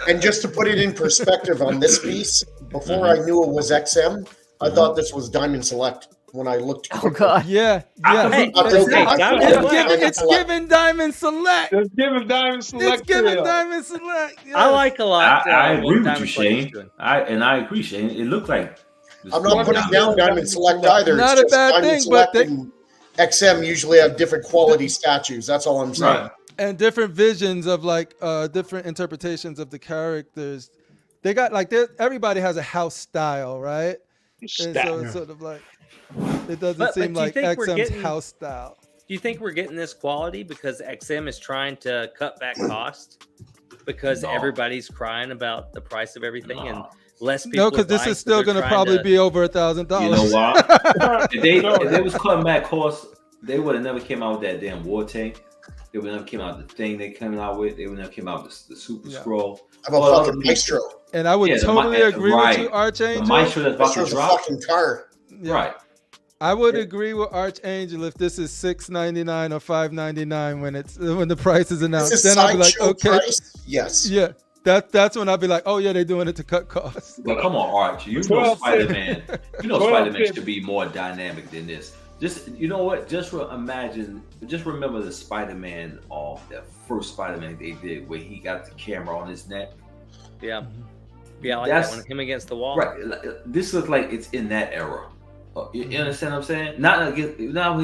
And just to put it in perspective on this piece, before I knew it was XM, I thought this was Diamond Select when I looked. Oh god. Yeah. Hey, It's It's giving Diamond Select. Just give him Diamond Select. It's giving Trail. Diamond Select. Yes. I like a lot. I what agree with Diamond you, Select is Shane. doing. I agree, Shane. It looked like I'm not putting down Diamond Select either. Not It's a just bad Diamond thing, Select but and XM usually have different quality statues. That's all I'm saying. Right. And different visions of different interpretations of the characters. They got everybody has a house style, right? And so it's sort of like it doesn't But seem do you like think we're XM's getting- house style. Do you think we're getting this quality because XM is trying to cut back cost? Because No. everybody's crying about the price of everything and No. less people. No, because this buying, is so still they're going to trying probably to- be over $1,000. You know why? if they was cutting back costs, they would have never came out with that damn war tank. They would never came out with the thing they came out with. They would never came out with the Super Yeah. Scroll. How about Well, fucking Maestro? And I would Yeah, the totally mi- agree right. with you, The Archangel. Maestro that's about to Maestro's a drop. fucking car. Yeah. Right. I would agree with Archangel if this is $6.99 or $5.99 when the price is announced. This is Then I'd be like, sideshow okay, price? Yes. yeah, that's when I'd be like, oh yeah, they're doing it to cut costs. But come on, Arch. You know 12 Spider-Man. You know 12 Spider-Man cents. should be more dynamic than this. Just you know what? Just remember the Spider-Man, that first Spider-Man they did, where he got the camera on his neck. Yeah. Yeah, I like That's- that one. Him against the wall. Right. This looks like it's in that era. You understand what I'm saying? Not with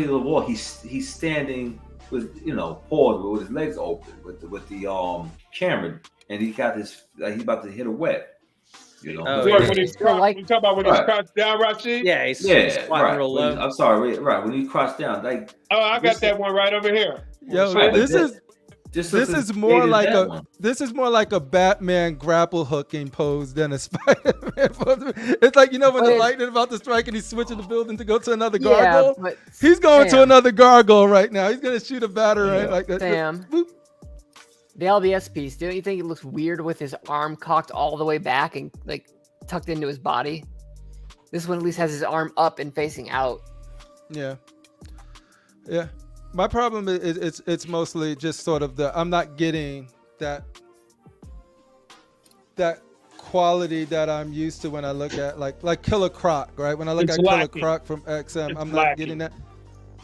the wall. He's standing with paused with his legs open with the camera, and he got this like he's about to hit a web. Oh, Look, yeah. when he's we talk about when he's Right. crouched down, Rashid. Yeah, he's Yeah, squatting right. real When- low. I'm sorry, right? When he crossed down, like Oh, I got This- that one right over here. Yo, Right, this but is this this looks is more as like dated as a that one. this is more like a Batman grapple hooking pose than a Spider-Man pose. It's like when the But- lightning about to strike and he's switching the building to go to another Yeah, gargoyle. but He's going to Sam. another gargoyle right now. He's gonna shoot a batarang like that. Sam. Boop. the LBS piece, don't you think it looks weird with his arm cocked all the way back and like tucked into his body? This one at least has his arm up and facing out. Yeah. My problem is it's mostly just sort of I'm not getting that quality that I'm used to when I look at like Killer Croc, right? When I look It's at lacking. Killer Croc from XM, It's I'm not lacking. getting that.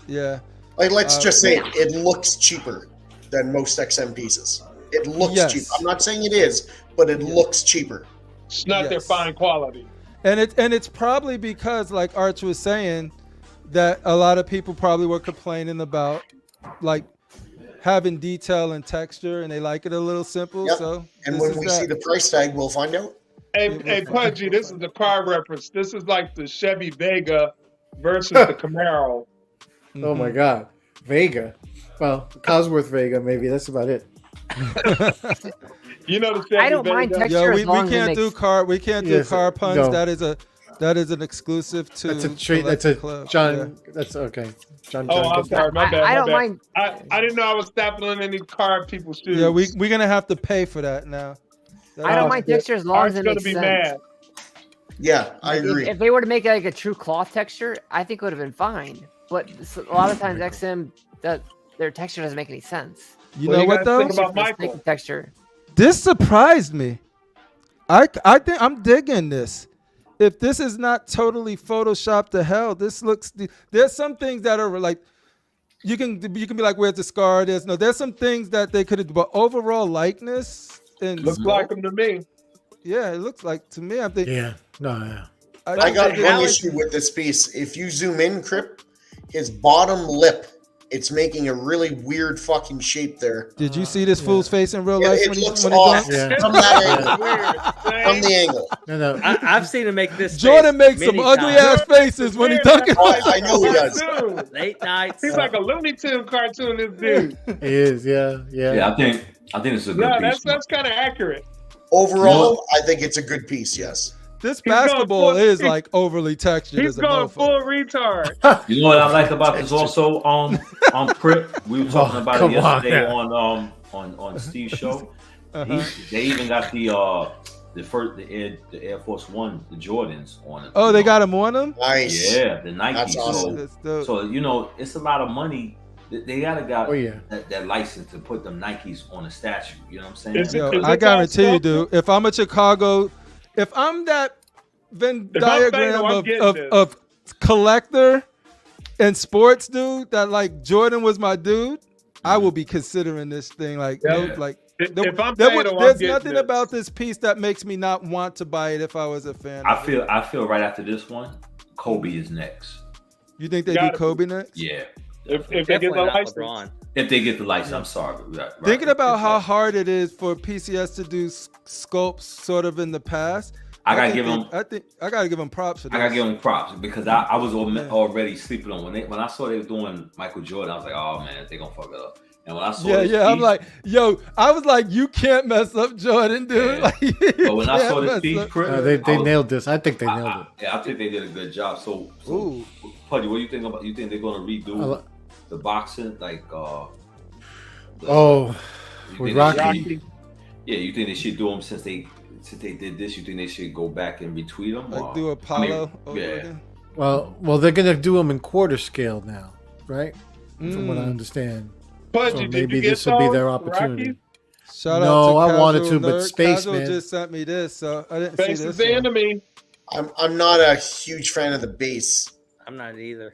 Yeah. Like, let's Uh, just say it looks cheaper than most XM pieces. It looks Yes. cheap. I'm not saying it is, but it looks cheaper. It's not their Yes. fine quality. And it's probably because, like Arch was saying, that a lot of people probably were complaining about like having detail and texture, and they like it a little simple. Yep. So And this when is we that. see the price tag, we'll find out. Hey, Pudgy, this is the car reference. This is like the Chevy Vega versus the Camaro. Oh my God, Vega. Well, Cosworth Vega, maybe that's about it. You know the Chevy I don't Vega? mind texture. Yo, as we long as it can't makes- do car puns. Yes, That is a That is an exclusive to. That's a treat. That's a Club. John. That's okay. John. Oh, John I'm gets that. sorry. My bad. I my don't bad. mind. I didn't know I was stapling any card people's shoes. Yeah, we're gonna have to pay for that now. I don't mind texture as long as Art's it gonna makes be sense. mad. Yeah, I agree. If they were to make it like a true cloth texture, I think it would have been fine. But a lot of times XM, their texture doesn't make any sense. You Well, know you what gotta though? think about Just make Michael. the texture. This surprised me. I think I'm digging this. If this is not totally photoshopped to hell, this looks. There's some things that are like, you can be like, where's the scar? There's some things that they could have, but overall likeness and Looks like them to me. yeah, it looks like to me. I'm thinking. Yeah. No. Yeah. I got How one is- issue with this piece. If you zoom in, Crip, his bottom lip, it's making a really weird fucking shape there. Did you see this fool's face in real Yeah, life it when he looks when he off dunks? Yeah. from that angle. Weird. From the angle. No. I've seen him make this. Jordan face makes some many ugly times. ass faces when he dunking. Oh, I know he does. Cartoon. Late nights. He's like a Looney Tune cartoon. This dude. He is. Yeah. Yeah, I think it's a good Yeah, piece. that's kind of accurate. Overall, I think it's a good piece, yes. This He's going basketball full- is like overly textured He's as a going motherfucker. full retard. You know what I like about this also on Crip? We were talking about come it on, yesterday man. on Steve's show. Uh-huh. They even got the Air Force One, the Jordans on it. Oh, they got him on them? Nice. Yeah, the Nike. That's awesome. That's dope. So you know, it's a lot of money. They gotta got Oh yeah. that license to put them Nikes on a statue. You know what I'm saying? Is it- Yo, is I it guarantee you, that dude. If I'm a Chicago, if I'm that Venn If I'm diagram Fano, I'm getting of this. collector and sports dude, that like Jordan was my dude, I will be considering this thing like, Yeah. no, like If I'm there Fano, I'm there's getting nothing this. about this piece that makes me not want to buy it if I was a fan. I of it. feel right after this one, Kobe is next. You think they Gotta do Kobe next? Yeah. If they get Definitely the not license. LeBron. If they get the license, I'm sorry. Right. Thinking about It's how like- hard it is for PCS to do sculpts sort of in the past, I gotta think give them. I think I gotta give them props for I this. gotta give them props because I was already sleeping on when I saw they were doing Michael Jordan. I was like, oh man, they gonna fuck it up. And when I saw this I'm piece- like, yo, I was like, you can't mess up Jordan, dude. Yeah. Like, you but when I can't saw this mess piece, up- Chris, They I was- nailed this. I think they nailed it. Yeah, I think they did a good job. So Ooh. Pudgy, what do you think about? You think they're gonna redo I li- the boxing like? Oh, you with think they Rocky. should- yeah, you think they should do them since they did this? You think they should go back and retweet them? like do Apollo over yeah. again. Well, they're gonna do them in quarter scale now, right? From what I Mm. understand. Pudgy, So did maybe you get this will be their those, opportunity. Rocky? Shout No, out to I wanted Casual to, but Nerd. Space Casual Man. just sent me this, so I didn't Face see is this. the one. enemy. I'm not a huge fan of the base. I'm not either.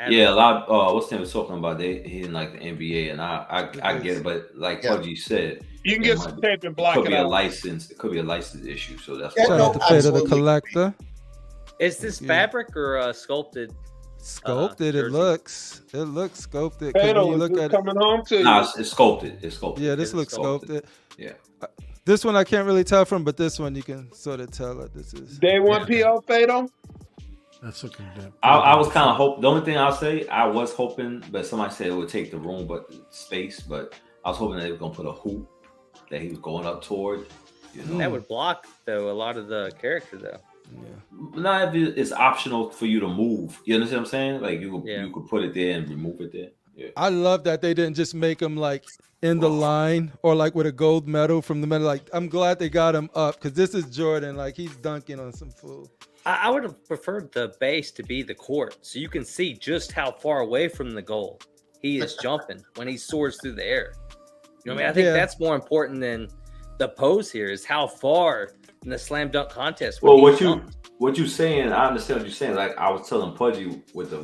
Yeah, a lot. What's the name was talking about? He didn't like the NBA, and I get it, but like Yeah. Pudgy said, You can it get might- some tape and it block could it be a out. license. It could be a license issue. So that's Yeah, Shout no, out to Fate of the absolutely. Collector. Is this Yeah. fabric or sculpted? Sculpted, it jersey. looks. It looks sculpted. 'cause Fano when you is look just at it, coming home to you. Nah, it's sculpted. It's sculpted. yeah, this It's looks sculpted. Yeah. This one I can't really tell from, but this one you can sort of tell that this is. Day one PO Fado. That's looking good. I was kind of hope. The only thing I'll say, I was hoping, but somebody said it would take the room, but space. But I was hoping that they were gonna put a hoop that he was going up toward. You know, That would block though a lot of the character though. Yeah. not if it's optional for you to move. You understand what I'm saying? Like you Yeah. could put it there and remove it there. Yeah. I love that they didn't just make him like in the line or like with a gold medal from the medal. Like I'm glad they got him up because this is Jordan. Like he's dunking on some fool. I would have preferred the base to be the court so you can see just how far away from the goal he is jumping when he soars through the air. You know what I mean? I think Yeah. that's more important than the pose here is how far in the slam dunk contest. Well, when he jumped. what you saying? I understand what you're saying. Like I was telling Pudgy with the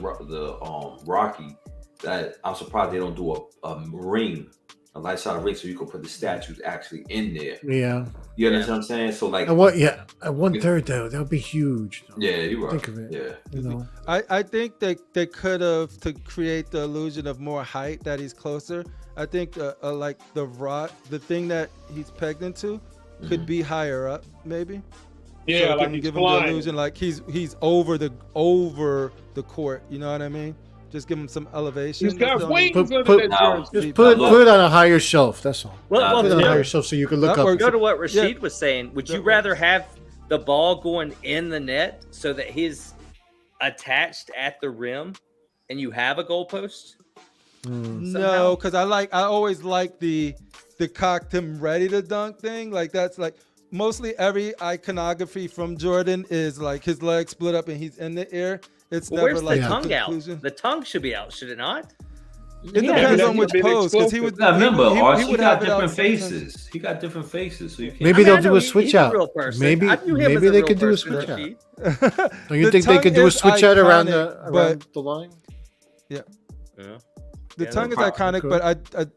Rocky that I'm surprised they don't do a ring, a light side ring, so you can put the statues actually in there. Yeah. You understand what I'm saying? So like, And what? Yeah. At 1/3 though, that would be huge. Though. yeah, you right. Think of it. Yeah. You know. I think they could have to create the illusion of more height that he's closer. I think like the thing that he's pegged into could be higher up maybe. Yeah, So it like can he's give him the flying. illusion like he's over the court. You know what I mean? Just give him some elevation. He's got That's the only- wings Put- under put- that Now, jersey. Just put it on a higher shelf. That's all. Well, Nah, Put it on a to higher shelf so you can look That up. works. go to what Yeah. Rashid was saying, would you That rather have the ball going in the net so that he's attached at the rim and you have a goalpost? No, because I always like the cocked him ready to dunk thing. Like that's like mostly every iconography from Jordan is like his legs split up and he's in the air. It's Well, never where's like the a tongue out? conclusion. The tongue should be out, should it not? It depends on which been pose, because he would. Now, remember, he Archie would got have it out different sometimes. faces. He got different faces, so you can't. Maybe I they'll know do a he- switch he's a out. real person. Maybe I view him as maybe a they real could do a person, switch out. Rashid. Don't you The think they tongue could do a is switch out around iconic, the line? Yeah. The Yeah, tongue is they're iconic, cool. but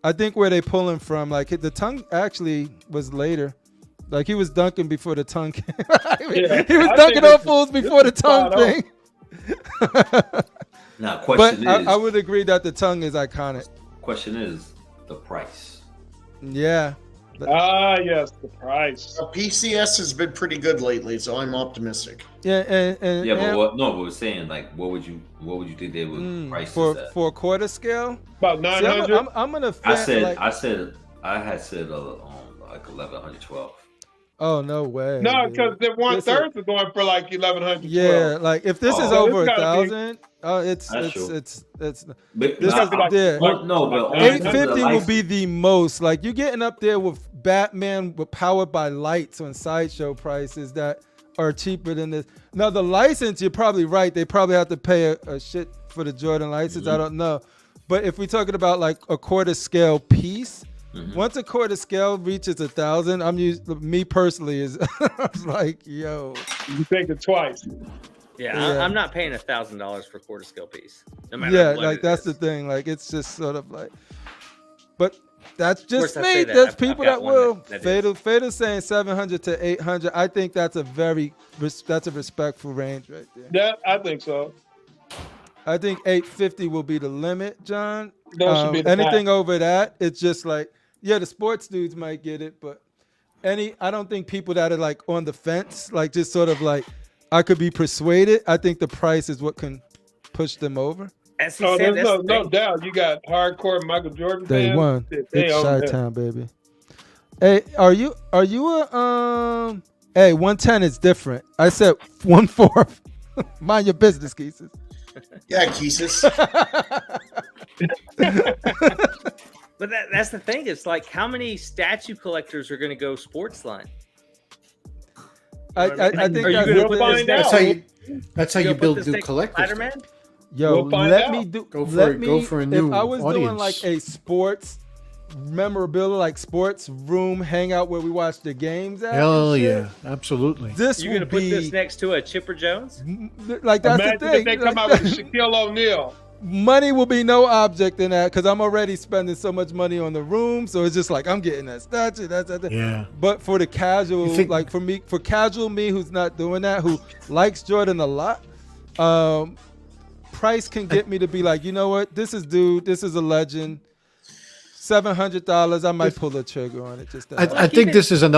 I think where they pull him from, like the tongue actually was later. Like he was dunking before the tongue came. Yeah, He was I dunking think on it's- fools before the it's tongue spot on. thing. Now, But question I is, would agree that the tongue is iconic. the price. Yeah. Yes, the price. PCS has been pretty good lately, so I'm optimistic. Yeah, and Yeah, but what? No, but we're saying like, what would you think they would price for this at? for a quarter scale? About See, 900. I'm gonna. I like, had said like 1112. oh no way. No, dude. because the one This third is going for like 1100. Yeah, like if this Oh. is So over it's a gotta be- thousand, That's it's true. it's But This nah, is like- yeah. but no, but Eight 850 will license- be the most. Like you're getting up there with Batman with powered by lights on sideshow prices that are cheaper than this. Now the license, you're probably right. They probably have to pay a shit for the Jordan license. I don't know. But if we're talking about like a quarter scale piece, once a quarter scale reaches 1,000, me personally is I was like, yo. You think it twice. Yeah. I'm not paying $1,000 for a quarter scale piece. No matter Yeah, what like it that's is. the thing. Like it's just sort of like, but that's course just I say me. that. There's I've people got that one will. that Fatal's saying 700 to 800. I think that's a respectful range right there. Yeah, I think so. I think 850 will be the limit, John. That should be the Anything max. over that, it's just like, yeah, the sports dudes might get it, but I don't think people that are like on the fence, like just sort of like, I could be persuaded. I think the price is what can push them over. As he Oh, said, there's that's the no thing. doubt. You got hardcore Michael Jordan Day fans. one. They It's own that. Chi-Town, baby. Hey, are you a hey, 110 is different. I said 1/4. Mind your business, Keesus. Yeah, Keesus. But that's the thing. It's like, how many statue collectors are going to go sports line? I think Are you that's gonna the put thing. this That's next- how you You'll put build this new next to collectors. Spider-Man? Yo, We'll find let out. me do. Go for let it. me, Go for a new If I was doing audience. like a sports memorabilia, like sports room hangout where we watch the games at. Hell and shit, yeah, absolutely. This You're will going to put be this next to a Chipper Jones? like that's Imagine the thing. if they come Like, out with Shaquille O'Neal. money will be no object in that because I'm already spending so much money on the room. So it's just like I'm getting that statue. That's that. Yeah. But for the casual, You think- like for casual me who's not doing that, who likes Jordan a lot, price can get me to be like, you know what, this is a legend. $700, I might pull the trigger on it. Just that. I think this is an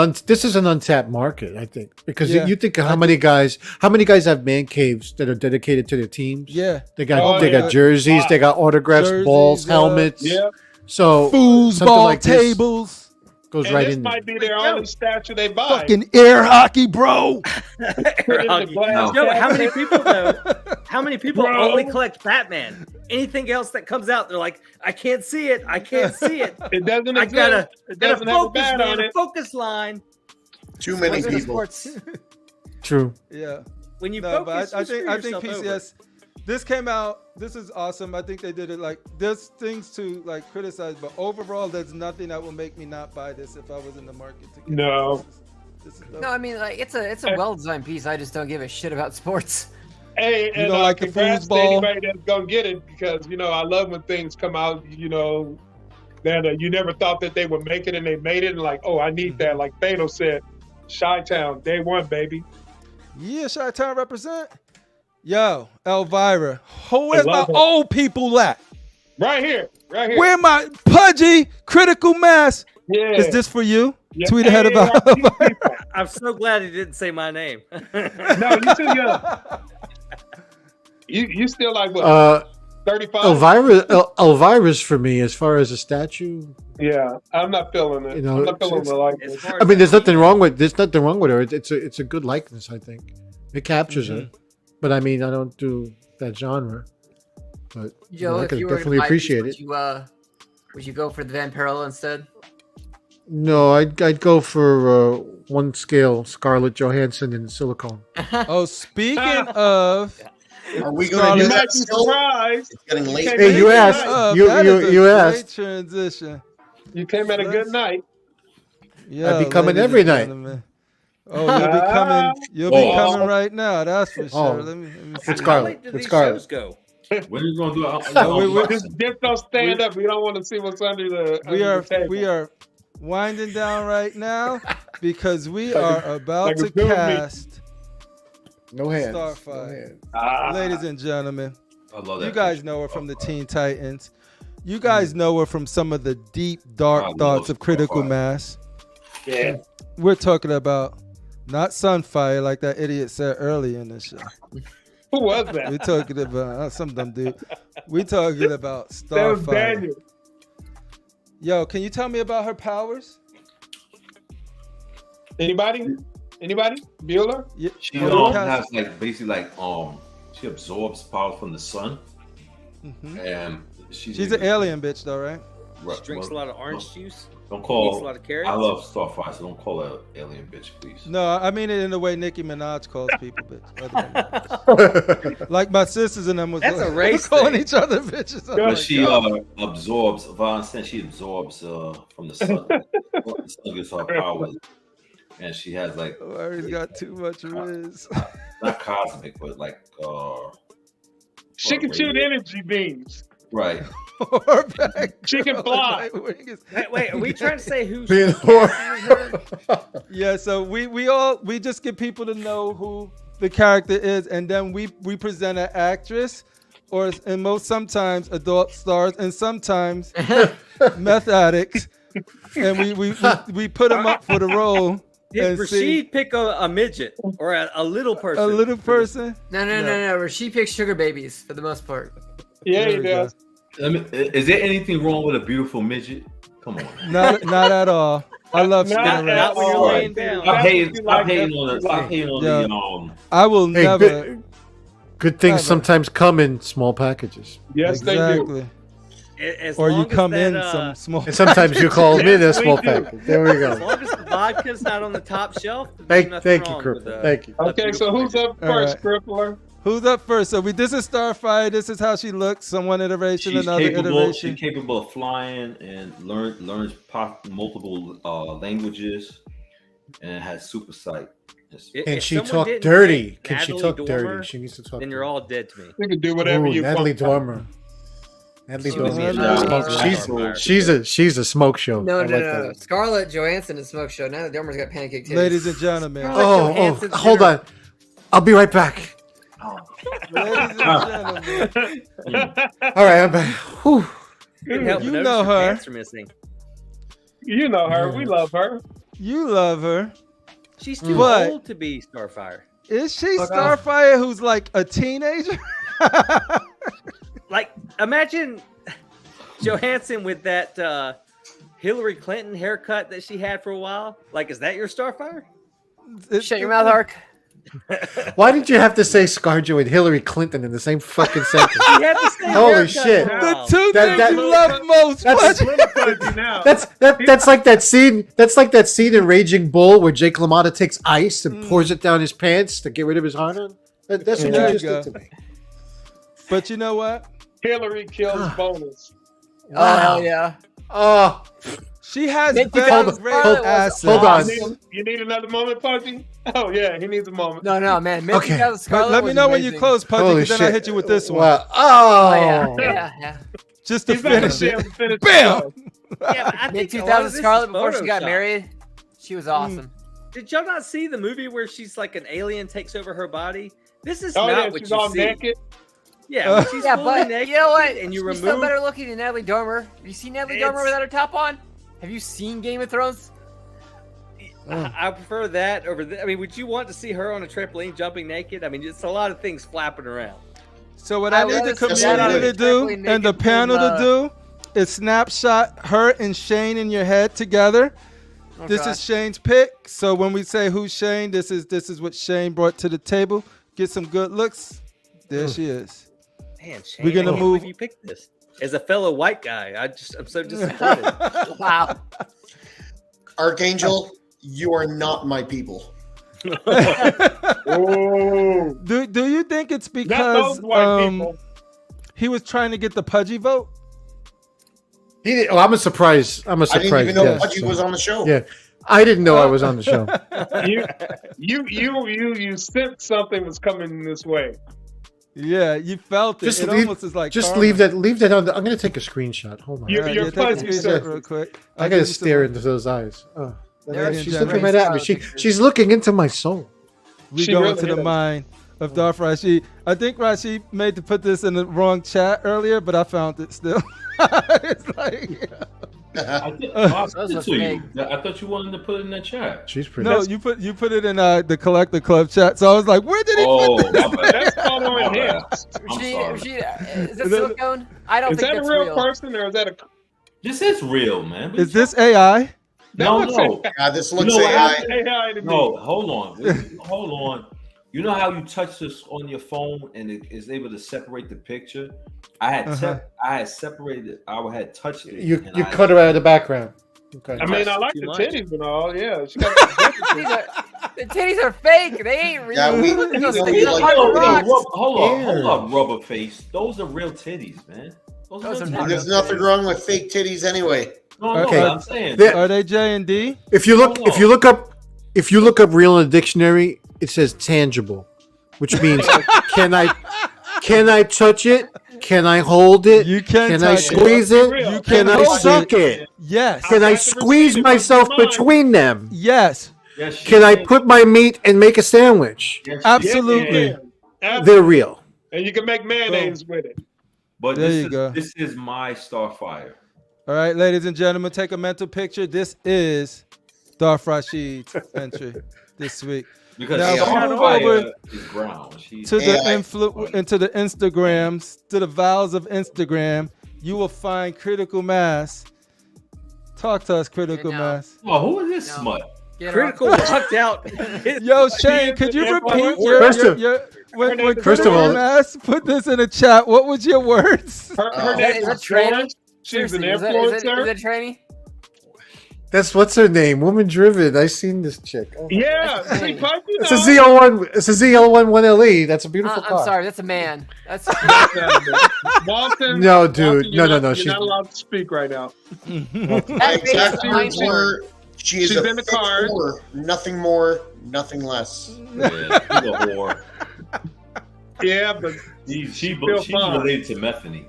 untapped market. I think because Yeah. you think of how many guys have man caves that are dedicated to their teams. Yeah. They got Oh, they yeah. got jerseys, they got autographs, Jerseys, balls, yeah. helmets. Yeah. So Foosball something like this tables. goes And right this in. might be their only statue they buy. Fucking air hockey, bro. Put in the glass Yo, how many cabinet. people though? How many people Bro. only collect Batman? Anything else that comes out, they're like, I can't see it. I can't see it. It doesn't I exist. gotta It gotta doesn't have a focus, bat man. on A it. focus line. Too many Sports are people. sports. True. Yeah. When you No, focus, but I think yourself PCS. This came out. This is awesome. I think they did it like there's things to like criticize, but overall, there's nothing that will make me not buy this if I was in the market to get No. it. This is dope. No, I mean like it's a well designed piece. I just don't give a shit about sports. Hey, You and don't like the congrats to foosball? anybody that's gonna get it because I love when things come out. That you never thought that they would make it and they made it, and like, oh, I need that. Like Fatal said, Chi-Town, day one, baby. Yeah, Chi-Town represent. Yo, Elvira, where's my love her. old people at? Right here. Where my pudgy critical mass? Yeah. Is this for you? Yeah. Tweet ahead Hey, about. these people. I'm so glad he didn't say my name. No, you too young. You still like what? 35. Elvira's for me as far as a statue. Yeah, I'm not feeling it. You know, I'm not feeling it's- the likeness. It's hard I mean, there's to- nothing wrong with her. It's a good likeness. I think it captures her. But I mean, I don't do that genre. But Joe, I if could you were definitely gonna buy these, appreciate it. Would you go for the Van Parallel instead? No, I'd go for one scale Scarlett Johansson in silicone. Oh, speaking of, Are we going to You do might that be still? surprised. It's getting late. Hey, Hey, you Speaking asked. of, You that is a you great asked. transition. You came at a good night. Yeah, be coming ladies every and night. gentlemen. Oh, you'll be coming. You'll be Oh. coming right now. That's for Oh. sure. Let me With see. How Scarlett. late do With these Scarlett. shows go? When are you gonna do it? Oh, we- Just don't stand up. We don't want to see what's under the. We under are the table. we are winding down right now because we Like are about like a to Zoom meeting. cast No hands. Starfire. No hands. Ah. Ladies and gentlemen, I love that. you guys picture. know her from the Teen Titans. You guys know her from some of the deep, dark I love thoughts of Critical Starfire. Mass. Yeah. We're talking about not Sunfire, like that idiot said earlier in the show. Who was that? We're talking about some dumb dude. We're talking about That was Starfire. Daniel. Yo, can you tell me about her powers? Anybody? Anybody? Bueller? Yeah, She yeah, has like basically like she absorbs power from the sun, Mhm. and She's an alien bitch, though, right? She drinks a lot of orange juice. Don't Eats a call. lot of carrots. I love Starfire, so don't call her alien bitch, please. No, I mean it in the way Nicki Minaj calls people bitch. Other than that. Like my sisters and them was That's a like, race calling thing. each other bitches. I'm But like, But she yo. absorbs. Von said she absorbs from the sun. The sun gives her powers, and she has like Larry's got too much Rizz. not cosmic, but like She can shoot energy beams. right. Or back. She can fly. Nightwing is- Wait, are we trying to say who's Being a whore. Yeah, so we just get people to know who the character is, and then we present an actress, or sometimes adult stars, and sometimes meth addicts, and we put them up for the role. Did and see Rashid pick a midget or a little person? a little person. No. She picks sugar babies for the most part. Yeah, There he we go. does. Is there anything wrong with a beautiful midget? Come on. Not at all. I love Not skinny at Not when you're all. laying down. Stop That's hating, what you stop like, hating that's on what the, you stop like. hating on Yeah. the I will Hey, never. Good things Never. sometimes come in small packages. Yes, they do. Exactly. As Or you long as come that, in some small. And sometimes you call them in a Yes, we small do. package. There we As go. long as the vodka's not on the top shelf, there's nothing Thank you, wrong Cripple. with, Thank you. Okay, so who's up All first, right. Crippler? Who's up first? So this is Starfire. This is how she looks. One iteration, She's another capable. iteration. She's capable of flying and learns multiple languages, and has super sight. And If she someone talked didn't dirty. pick Can she Natalie talk Dormer, dirty? She needs to talk then dirty. you're all dead to me. You can do whatever Ooh, you Natalie want. Dormer. Natalie She was Dormer. in, She's a smoke show. No, I no, like no. that. Scarlett Johansson is Smoke Show. Now the Dormer's got pancake titties. Ladies and gentlemen. Scarlett Oh, Johansson's hold dinner. on. I'll be right back. Ladies and gentlemen. All right, I'm back. Whew. Couldn't help You but know notice your her. pants are missing. You know her. We love her. You love her. She's too What? old to be Starfire. Is she Fuck off. Starfire who's like a teenager? Like, imagine Johansson with that Hillary Clinton haircut that she had for a while. Like, is that your Starfire? Shut your mouth, Ark. Why did you have to say ScarJo and Hillary Clinton in the same fucking sentence? She had the same Holy haircut shit. for a The while. two That- things that- you love most. That's- Buddy. That's like that scene. That's like that scene in Raging Bull where Jake LaMotta takes ice and pours it down his pants to get rid of his hard on. That's what There you you just go. did to me. But you know what? Hillary kills bonus. Oh, hell yeah. Oh, She has Make you very hold- great hold- assets. hold on. You need another moment, Pudgy? Oh, yeah, he needs a moment. No, man. Minty Okay. Gal But Scarlett let me was know when you amazing. close, Pudgy, holy because then shit! I'll hit you with this one. Wow. Oh, Oh, yeah. Just to He's not going to finish be able it. to finish Bam! the show. Yeah, but I Mid think a lot of 2000 this is Scarlett before she got Photoshop. married. She was awesome. Did y'all not see the movie where she's like an alien takes over her body? This is Oh, not yeah, what she's you all see. naked. Yeah, when she's Yeah, fully but naked you know what? and you She's still remove. better looking than Natalie Dormer. Have you seen Natalie Dormer It's- without her top on? Have you seen Game of Thrones? I prefer that over. I mean, would you want to see her on a trampoline jumping naked? I mean, it's a lot of things flapping around. So what I I need the rather see that on community a to do trampoline and the naked panel than, to do is snapshot her and Shane in your head together. Oh, This God. is Shane's pick. So when we say who's Shane, this is what Shane brought to the table. Get some good looks. There she is. Man, Shane, We're gonna I can't move- believe you picked this. As a fellow white guy, I'm so disappointed. Wow. Archangel, you are not my people. Oh, Do you think it's not because those white people. he was trying to get the Pudgy vote? He did, oh, I'm a surprise. I'm a I surprise. didn't even know guest, Pudgy so- was on the show. Yeah, I didn't know I was on the show. You sensed something was coming this way. Yeah, you felt it. Just It leave- almost is like Just karma. leave that on. I'm gonna take a screenshot. Hold on. You- Yeah, You're take a fuzzy, screenshot sir. real quick. I I'll gotta give you some stare more. into those eyes. Oh, There She's is looking right at me. She's looking into my soul. We She go really into the is. mind of Darth RASHEEEEEEED. I think Rashid made to put this in the wrong chat earlier, but I found it still. It's like, I did. Those I look to you. fake. I thought you wanted to put it in the chat. She's pretty. no, you put it in the Collector Club chat. So I was like, where did he Oh, put this? my bad. That's called on My bad. enhanced. I'm sorry. Is that silicone? I don't Is think that a that's real real. person or is that a? This is real, man. Is this AI? No, That no. looks This looks You know what? AI. AI to me. No, hold on. Hold on. You know how you touch this on your phone and it is able to separate the picture? I had separated. I had touched it. You and you I- cut her out of the background. Okay. I mean, I like Too the much. titties and all. Yeah, she got The titties are fake. They ain't real. Yeah, we- Those you know, things we are like- hard Hold to on, rock. hold up, rubber face. Those are real titties, man. Those Those are are real not titties. There's nothing wrong with fake titties anyway. No, Okay. I'm saying. There- Are they J and D? If you look, Hold if you look up real in the dictionary, it says tangible, which means can I touch it? Can I hold it? You can Can I touch it. squeeze it? You Can I hold suck it? Yes. Can I got the squeeze receipt. myself It's mine. between them? Yes. Yes, she Can I did. put my meat and make a sandwich? Yes, she Absolutely. did. They're real. And you can make mayonnaise with it. But There this you go. this is my Starfire. All right, ladies and gentlemen, take a mental picture. This is Darth RASHEEEEEED's entry this week. Because Now, move Starfire over is brown. She's To the AI. into the Instagrams, to the vowels of Instagram, you will find critical mass. Talk to us, critical No. mass. Oh, who is this No. smut? Get Critical locked out. Yo, Shane, could you repeat First of- when First of critical all- mass put this in the chat? What was your words? Her Oh. name Is that is training? George. She's an Seriously, is influencer. that training? That's what's her name? Woman driven. I seen this chick. Oh. Yeah, That's see, the Pike, you It's a know. ZL1. It's a ZL1 1LE. That's a beautiful car. I'm sorry, that's a man. That's Walton. No, dude. Walton, No, you're no, not- no, You're she's- not allowed to speak right now. My that exact face words is were, she is She's a in the fit card. whore, nothing more, nothing less. Yeah, she's a whore. Yeah, but She's She's fine. related to Methany.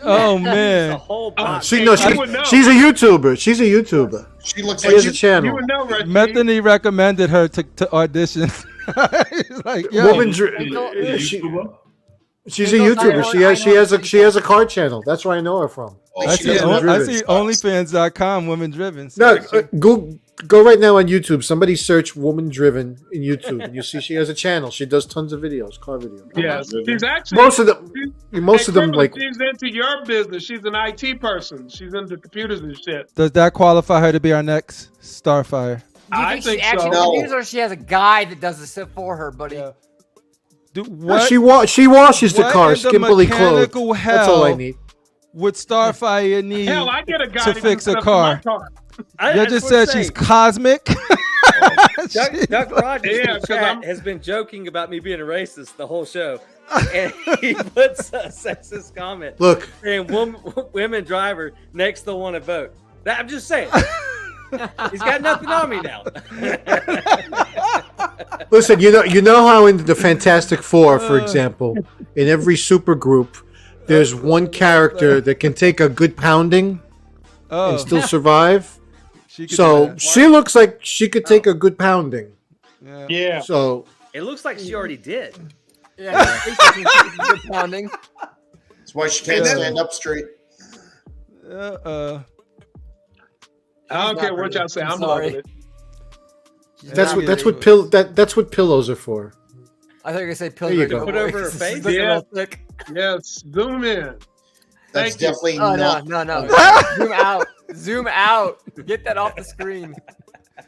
Oh a man, whole box. She Hey, no, you would know. she's a YouTuber. She's a YouTuber. She looks She like has a you. you channel. would know, right? Methany recommended her to audition. He's like, yo, Woman Is dri- a she- YouTuber? She's a YouTuber. She has a car channel. That's where I know her from. I She see, does I driven see stuff. OnlyFans.com women driven. No, go right now on YouTube. Somebody search "woman driven" in YouTube, and you see she has a channel. She does tons of videos, car videos. Yeah, she's actually Most of them, most of them, Crippler, like she's into your business. She's an IT person. She's into computers and shit. Does that qualify her to be our next Starfire? Do you I think, think she actually so. produces or she has a guy that does the stuff for her, buddy? Yeah. Do, she washes the what car, in the skimpily clothed. mechanical That's all I hell need. would Starfire need? Hell, I get a guy to do fix a stuff to car. my car. You just said she's cosmic. Duck Rogers Yeah, in the 'cause chat I'm- has been joking about me being a racist the whole show, and he puts a sexist comment Look, saying women driver next to want to vote. I'm just saying. He's got nothing on me now. listen. You know how in the Fantastic Four, for example, in every super group, there's one character that can take a good pounding Oh, and still survive. she could do So that. she looks like she could take a good pounding. Yeah. Yeah. So It looks like she already did. Yeah, good pounding. That's why she can't Yeah. stand up straight. I don't not care what pretty. y'all say. I'm I'm sorry. loving it. that's what pillows are for. I thought you were gonna say There you pillow. go. Put over her face? Yeah. Thick. Yes, zoom in. That's Thank you. definitely Oh not. no. Zoom out. Zoom out. Get that off the screen.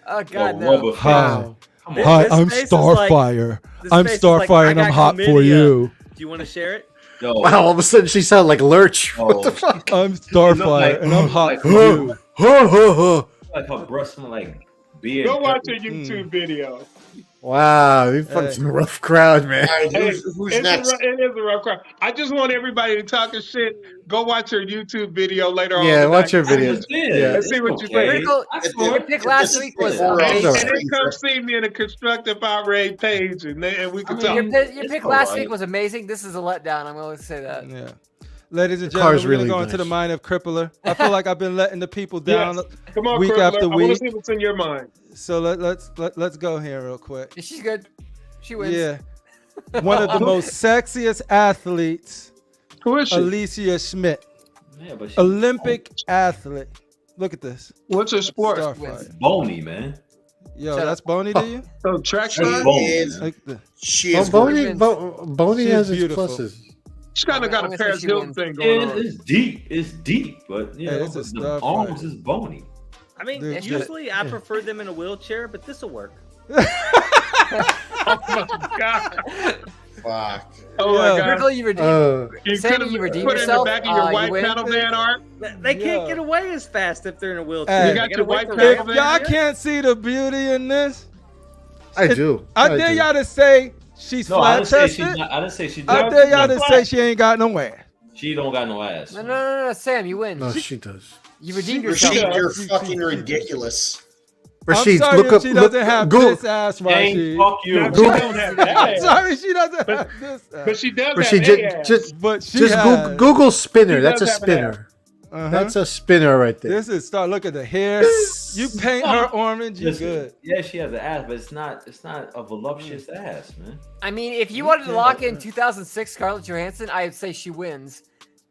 Oh god, no. Rubber Hi. fan. Come on. Hi, This I'm face is like- Starfire. This I'm face is like, Starfire I and I'm got hot for chlamydia. you. Do you want to share it? Yo, Wow, all of a sudden she sounded like Lurch. Oh. What the fuck? I'm Starfire like- and I'm hot like- for you. like her breast smell like beer. Go and watch pepper. a YouTube video. Wow, you fucking rough crowd, man. All right, Hey, who's it next? is a rough crowd. I just want everybody to talk shit. Go watch her YouTube video later on. Yeah, tonight. watch your I video. just did. Yeah. Let's see what you think. Critical- I If saw Your it. pick last this week is was before And amazing. then come see me in a Constructive Outrage page, and we can talk. Your pick It's last alright. week was amazing. This is a letdown. I'm going to say that. Yeah. Ladies and The car's gentlemen, we're really gonna go into the nice. mind of CriPPleR. I feel like I've been letting the people down. Yes. Come on, week Crippler. after I want to week. see what's in your mind. So let's go here real quick. She's good. She wins. Yeah. One of the most sexiest athletes, Who is she? Alicia Schmidt, Yeah, but she Olympic athlete. Look at this. What's her sport? Starfire. bony, man. Yo, Shut that's bony to you? Oh, track That's star? bony, Is- man. Like the, She Oh, is Boney, gorgeous. Boney She's has its beautiful. pluses. She's kind of got I'm a gonna say Paris she Hilton wins. thing going on. It's deep. It's deep, but you Hey, know, it's a the Starfire. arms is bony. I mean, Dude, usually I prefer them in a wheelchair, but this will work. Oh my god! Fuck. Oh my Yeah. god! Critical, you redeemed. You Sammy, could you have redeemed put it in the yourself. back of your You white win. panel van art. They can't Yeah. get away as fast if they're in a wheelchair. Hey. You You got They your gotta wait white for panel if van. them. y'all can't see the beauty in this, I do. I dare do. y'all to say she's No, I flat didn't say she's chested. not. I didn't say she's I not. dare y'all to flat. say she ain't got no ass. She don't got no ass. No, Sam, you win. No, she does. You redeemed yourself. Rashid, you're She- fucking ridiculous. Rashid, I'm sorry look if up. she Look, doesn't have Google. this ass, Dang, Rashid. fuck you. Now, she Google- don't have I'm that. sorry she doesn't But- have this ass. But she does Rashid, have a ass. But she just has. Google spinner. She That's a does have an spinner. Uh-huh. That's a spinner right there. This is start. Look at the hair. You paint her orange, you Listen, good. Yeah, she has an ass, but it's not a voluptuous ass, man. I mean, if you wanted to lock in 2006 Scarlett Johansson, I'd say she wins.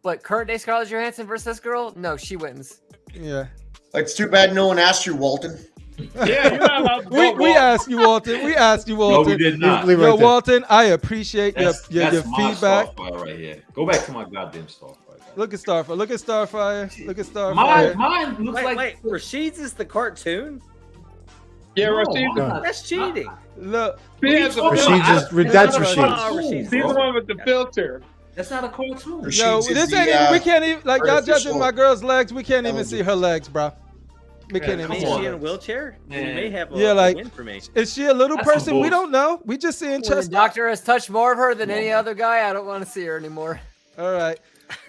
But current day Scarlett Johansson versus this girl, no, she wins. Yeah. It's too bad no one asked you, Walton. Yeah, you're not allowed to go, We Walt. asked you, Walton. We asked you, No, Walton. we did not. Leave it Yo, right there. Walton, I appreciate your That's my feedback. Starfire right here. Go back to my goddamn Starfire. Look at Starfire. Look at Starfire. Look at Starfire. Mine looks Wait, like. wait, Rashid's is the cartoon? Yeah, No, Rashid. I'm not. That's cheating. Look. She has a Rashid filter. just that's not a Rashid. cartoon, She's She's bro. the one with the filter. That's not a cartoon. Rashid. No, She's this the, ain't even, we can't even, like, y'all artificial judging my girl's legs. We can't even elegance. see her legs, bro. We can't I even mean, see is on. she her in a legs. wheelchair? Man. You may have a, Yeah, a like- win for me. Is she a little That's some person? We bullshit. don't know. We just seeing When the chest. doctor has touched more of her than any other guy, I don't want to see her anymore. All right.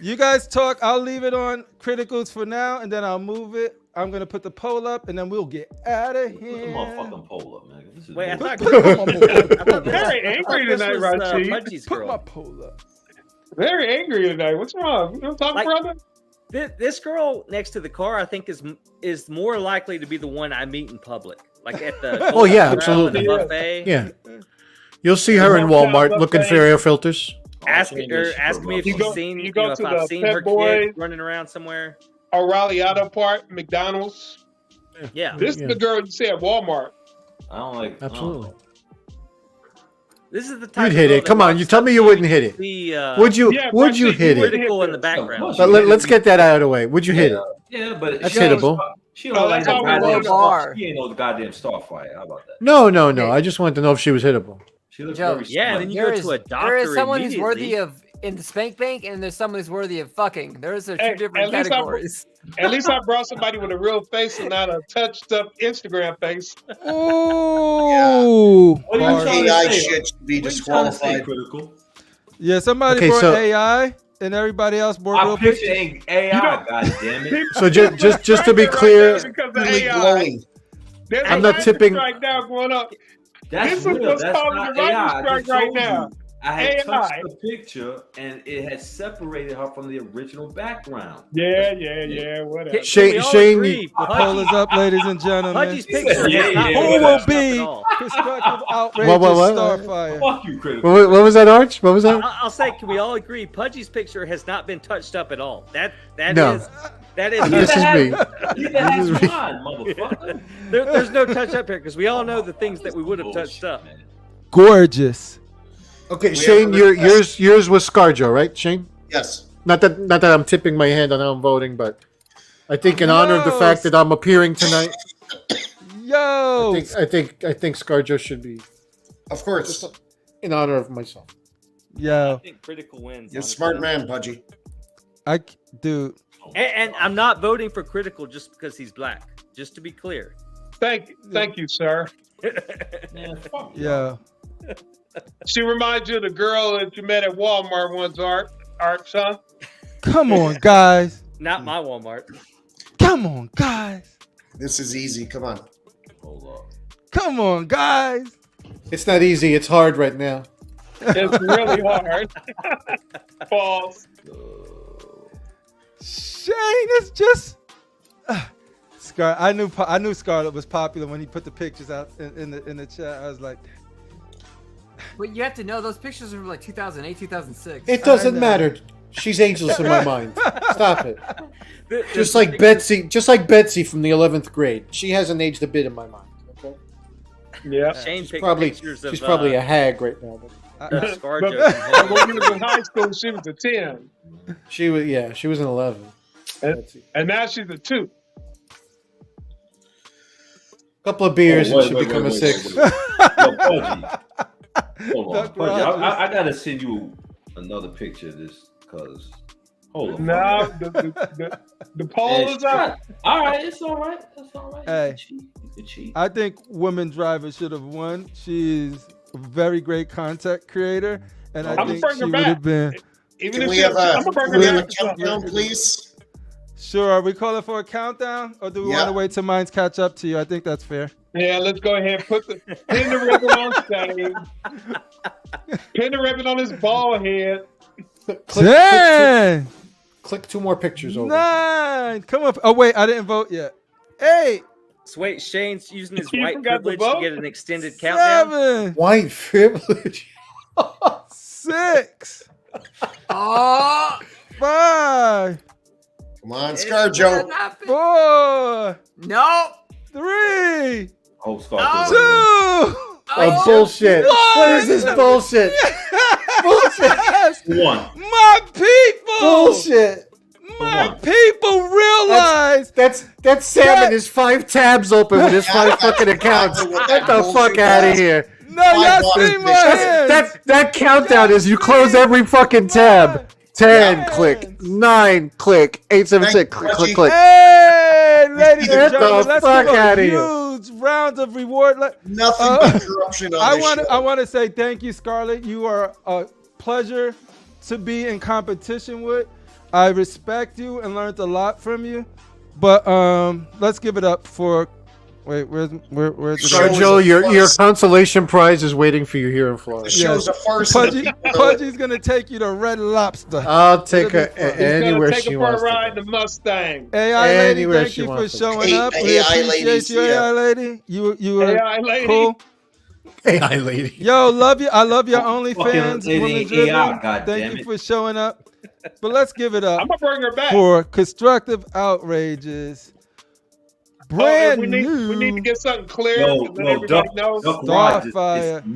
You guys talk. I'll leave it on criticals for now, and then I'll move it. I'm going to put the poll up, and then we'll get out of Put the here. motherfucking pole up, man. This is Wait, I bullshit. thought Very angry tonight, Rashid. Pudgy's Put my girl. poll up. Very angry tonight. What's wrong? You don't talk, Like- brother? This girl next to the car, I think, is more likely to be the one I meet in public, like at the Oh, yeah, at the absolutely. buffet. Yeah. You'll see her in Walmart looking for air filters. Ask All she her, needs is ask me if her she's go- seen, you you go know, if to I've the seen Pep her Boys. kid running around somewhere. O'Reilly Auto Part, McDonald's. Yeah, This is the girl you see at Walmart. I don't like. Absolutely. this is the type. You'd of hit girl it. that Come on, wants you tell me something you wouldn't hit it. Be, Would you? Yeah, Would you Rashid, hit you it? critical in the Of background? course. But let's get that out of the way. Would you hit it? Yeah, but That's she hittable. She don't like that's no how we goddamn roll bar. She ain't no goddamn Starfire. How about that? No. I just wanted to know if she was hittable. She looks Joe, very Yeah, smart. then you go to a doctor. there is someone who's immediately. worthy of in the spank bank, and there's someone who's worthy of fucking. Those are two Hey, different at least I- categories. At least I brought somebody with a real face and not a touched up Instagram face. Ooh. What are you Bars. trying to AI say? shit should be What you trying to say, disqualified. critical? Yeah, somebody Okay, brought so- AI, and everybody else brought My real picture pictures. ain't AI. You know- God damn it! So just to be Right clear, there because of Really AI. glowing. There's I'm a not writer's tipping- strike now going up. That's This is real. what's That's causing not the writer's AI. I strike just right told now. you. I had AI. touched the picture and it had separated her from the original background. Yeah, whatever. Can Shane- we all Shane- agree The poll is up, ladies and gentlemen. Pudgy's picture Yeah, is not yeah, Who yeah. will touched up be at all. Constructive Outrage What? Starfire? Fuck you, critical. what was that, Arch? What was that? I'll say, can we all agree? Pudgy's picture has not been touched up at all. That No. is that is. This is me. Neither has This is me. mine, motherfucker. There's no touch up here because we all know the things that we would have touched Bullshit, up. man. Gorgeous. Okay, We Shane, have a request. yours was ScarJo, right, Shane? Yes. Not that I'm tipping my hand on how I'm voting, but I think in honor of the fact that I'm appearing tonight, Yo, I think ScarJo should be Of course. in honor of myself. I yo, think critical wins. You're a honestly. smart man, Pudgy. dude. And I'm not voting for critical just because he's black. Just to be clear. Thank you, sir. Man, fuck Yeah. She reminds you of the girl that you met at Walmart once, Art, son. Come on, guys. Not my Walmart. Come on, guys. This is easy. Come on. Hold up. Come on, guys. It's not easy. It's hard right now. It's really hard. False. Shane is just Scar. I knew Scarlett was popular when he put the pictures out in the chat. I was like, But you have to know those pictures are from like 2008, 2006. It doesn't know. matter. She's ageless in my mind. Stop it. The Just like Betsy from the 11th grade. She hasn't aged a bit in my mind. Okay. Yeah. Shane picked Probably pictures of she's probably a hag right now. But ScarJo. When we was in high school, she was a 10. she was an 11. And now she's a 2. Couple of beers Oh, and she become a 6. Yo, Pudgy. Hold on. Duck Pudgy, Rogers. I gotta send you another picture of this because hold on. Now the poll is up. All right, it's all right. It's all right. Hey. You can cheat. I think woman driver should have won. She's a very great content creator, and I I'm think bring she her would back. have been. Even Can if we she, have I'm gonna bring her a back. countdown, please? Sure. Are we calling for a countdown, or do we Yeah. want to wait till mines catch up to you? I think that's fair. Yeah, let's go ahead and put pin the ribbon on stage. Pin the ribbon on his bald head. Ten, Click 2 more pictures over. 9. Come up. Oh wait, I didn't vote yet. 8, So wait, Shane's using his You white forgot to privilege to vote? get an extended countdown. 7, White privilege. 6, Oh, 5, Come on, ScarJo. 4, no. 3, Oh, Scar. Oh. 2. Oh, bullshit. What is this bullshit? Bullshit. Yes, One. my people. Bullshit. My people realize That's Sam and his 5 tabs open with his 5 fucking accounts. Get the fuck out of here. no, y'all see my hands. That countdown is you close every fucking tab. 10, click. 9, click. 8, 7, 6, click, click, click. Hey, ladies Get and the gentlemen, let's fuck give outta a here. huge round of reward. Nothing but corruption on I this want show. I want to say thank you, Scarlett. You are a pleasure to be in competition with. I respect you and learned a lot from you. But let's give it up for. Wait, where's the ScarJo, your consolation prize is waiting for you here in The Florida. show's a farce. Pudgy's gonna take you to Red Lobster. I'll take her It'll be fun. He's anywhere gonna take she her for a wants to ride go. in the Mustang. AI lady, Anywhere thank she you for wants to showing go. up. We AI appreciate ladies, you, yeah. AI lady. You were AI lady. cool. AI lady. Yo, love you. I love your Fucking OnlyFans. lady Women ain't driven. AI, God Thank damn you it. for showing up. But let's give it I'm up gonna bring her back. for Constructive Outrages. Brand we new. need to get something clear. Yo, to let everybody know. Duck Rogers. Starfire. It's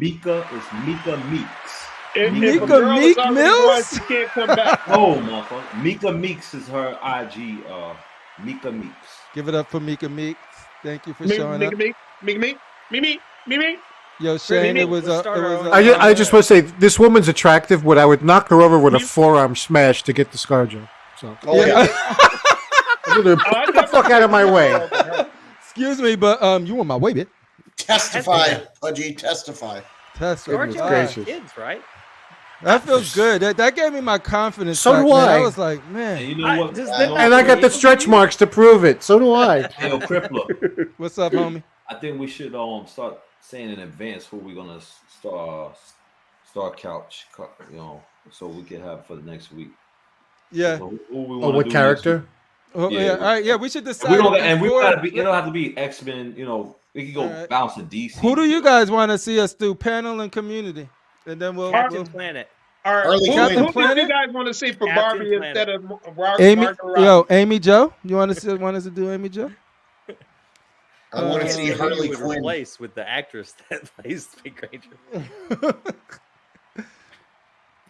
Mika Meeks. If Mika a girl is Meek already Mills? won, she can't come back. Oh, motherfucker. Mika Meeks is her IG. Mika Meeks. Give it up for Mika Meeks. Thank you for Me, showing me, up. me, me, me, me, me, me, me. Yo, Shane, it was a. Let's start our own- I just want to say this woman's attractive, but I would knock her over with a forearm smash to get the ScarJo. So Oh, yeah. get the fuck out of my way. Excuse me, but you on my way, bitch. Testify, Pudgy, testify. That's ScarJo gracious. has kids, right? That feels good. That gave me my confidence. So back, do man. I. I was like, And man, you know what? does You that- know And I got the stretch marks to prove it. So do I. Hey, yo, CriPPleR. what's up, homie? I think we should start saying in advance who we're gonna start couch, so we can have for the next week. Yeah. So who we Oh, wanna what do character? Oh, yeah. Yeah. All right. Yeah, we should next decide. week? And we before- gotta be. It don't have to be X-Men. We can go Alright. bounce to DC. Who do you guys want to see us do? Panel and community, and then we'll. Captain we'll Planet. All right, Harley who Quinn. do you guys want to see for Captain Barbie Planet. instead of Amy, Margot yo, Amy Joe. You want us to do Amy Joe? I want to see Who Harley would Quinn. replace with the actress that plays the Big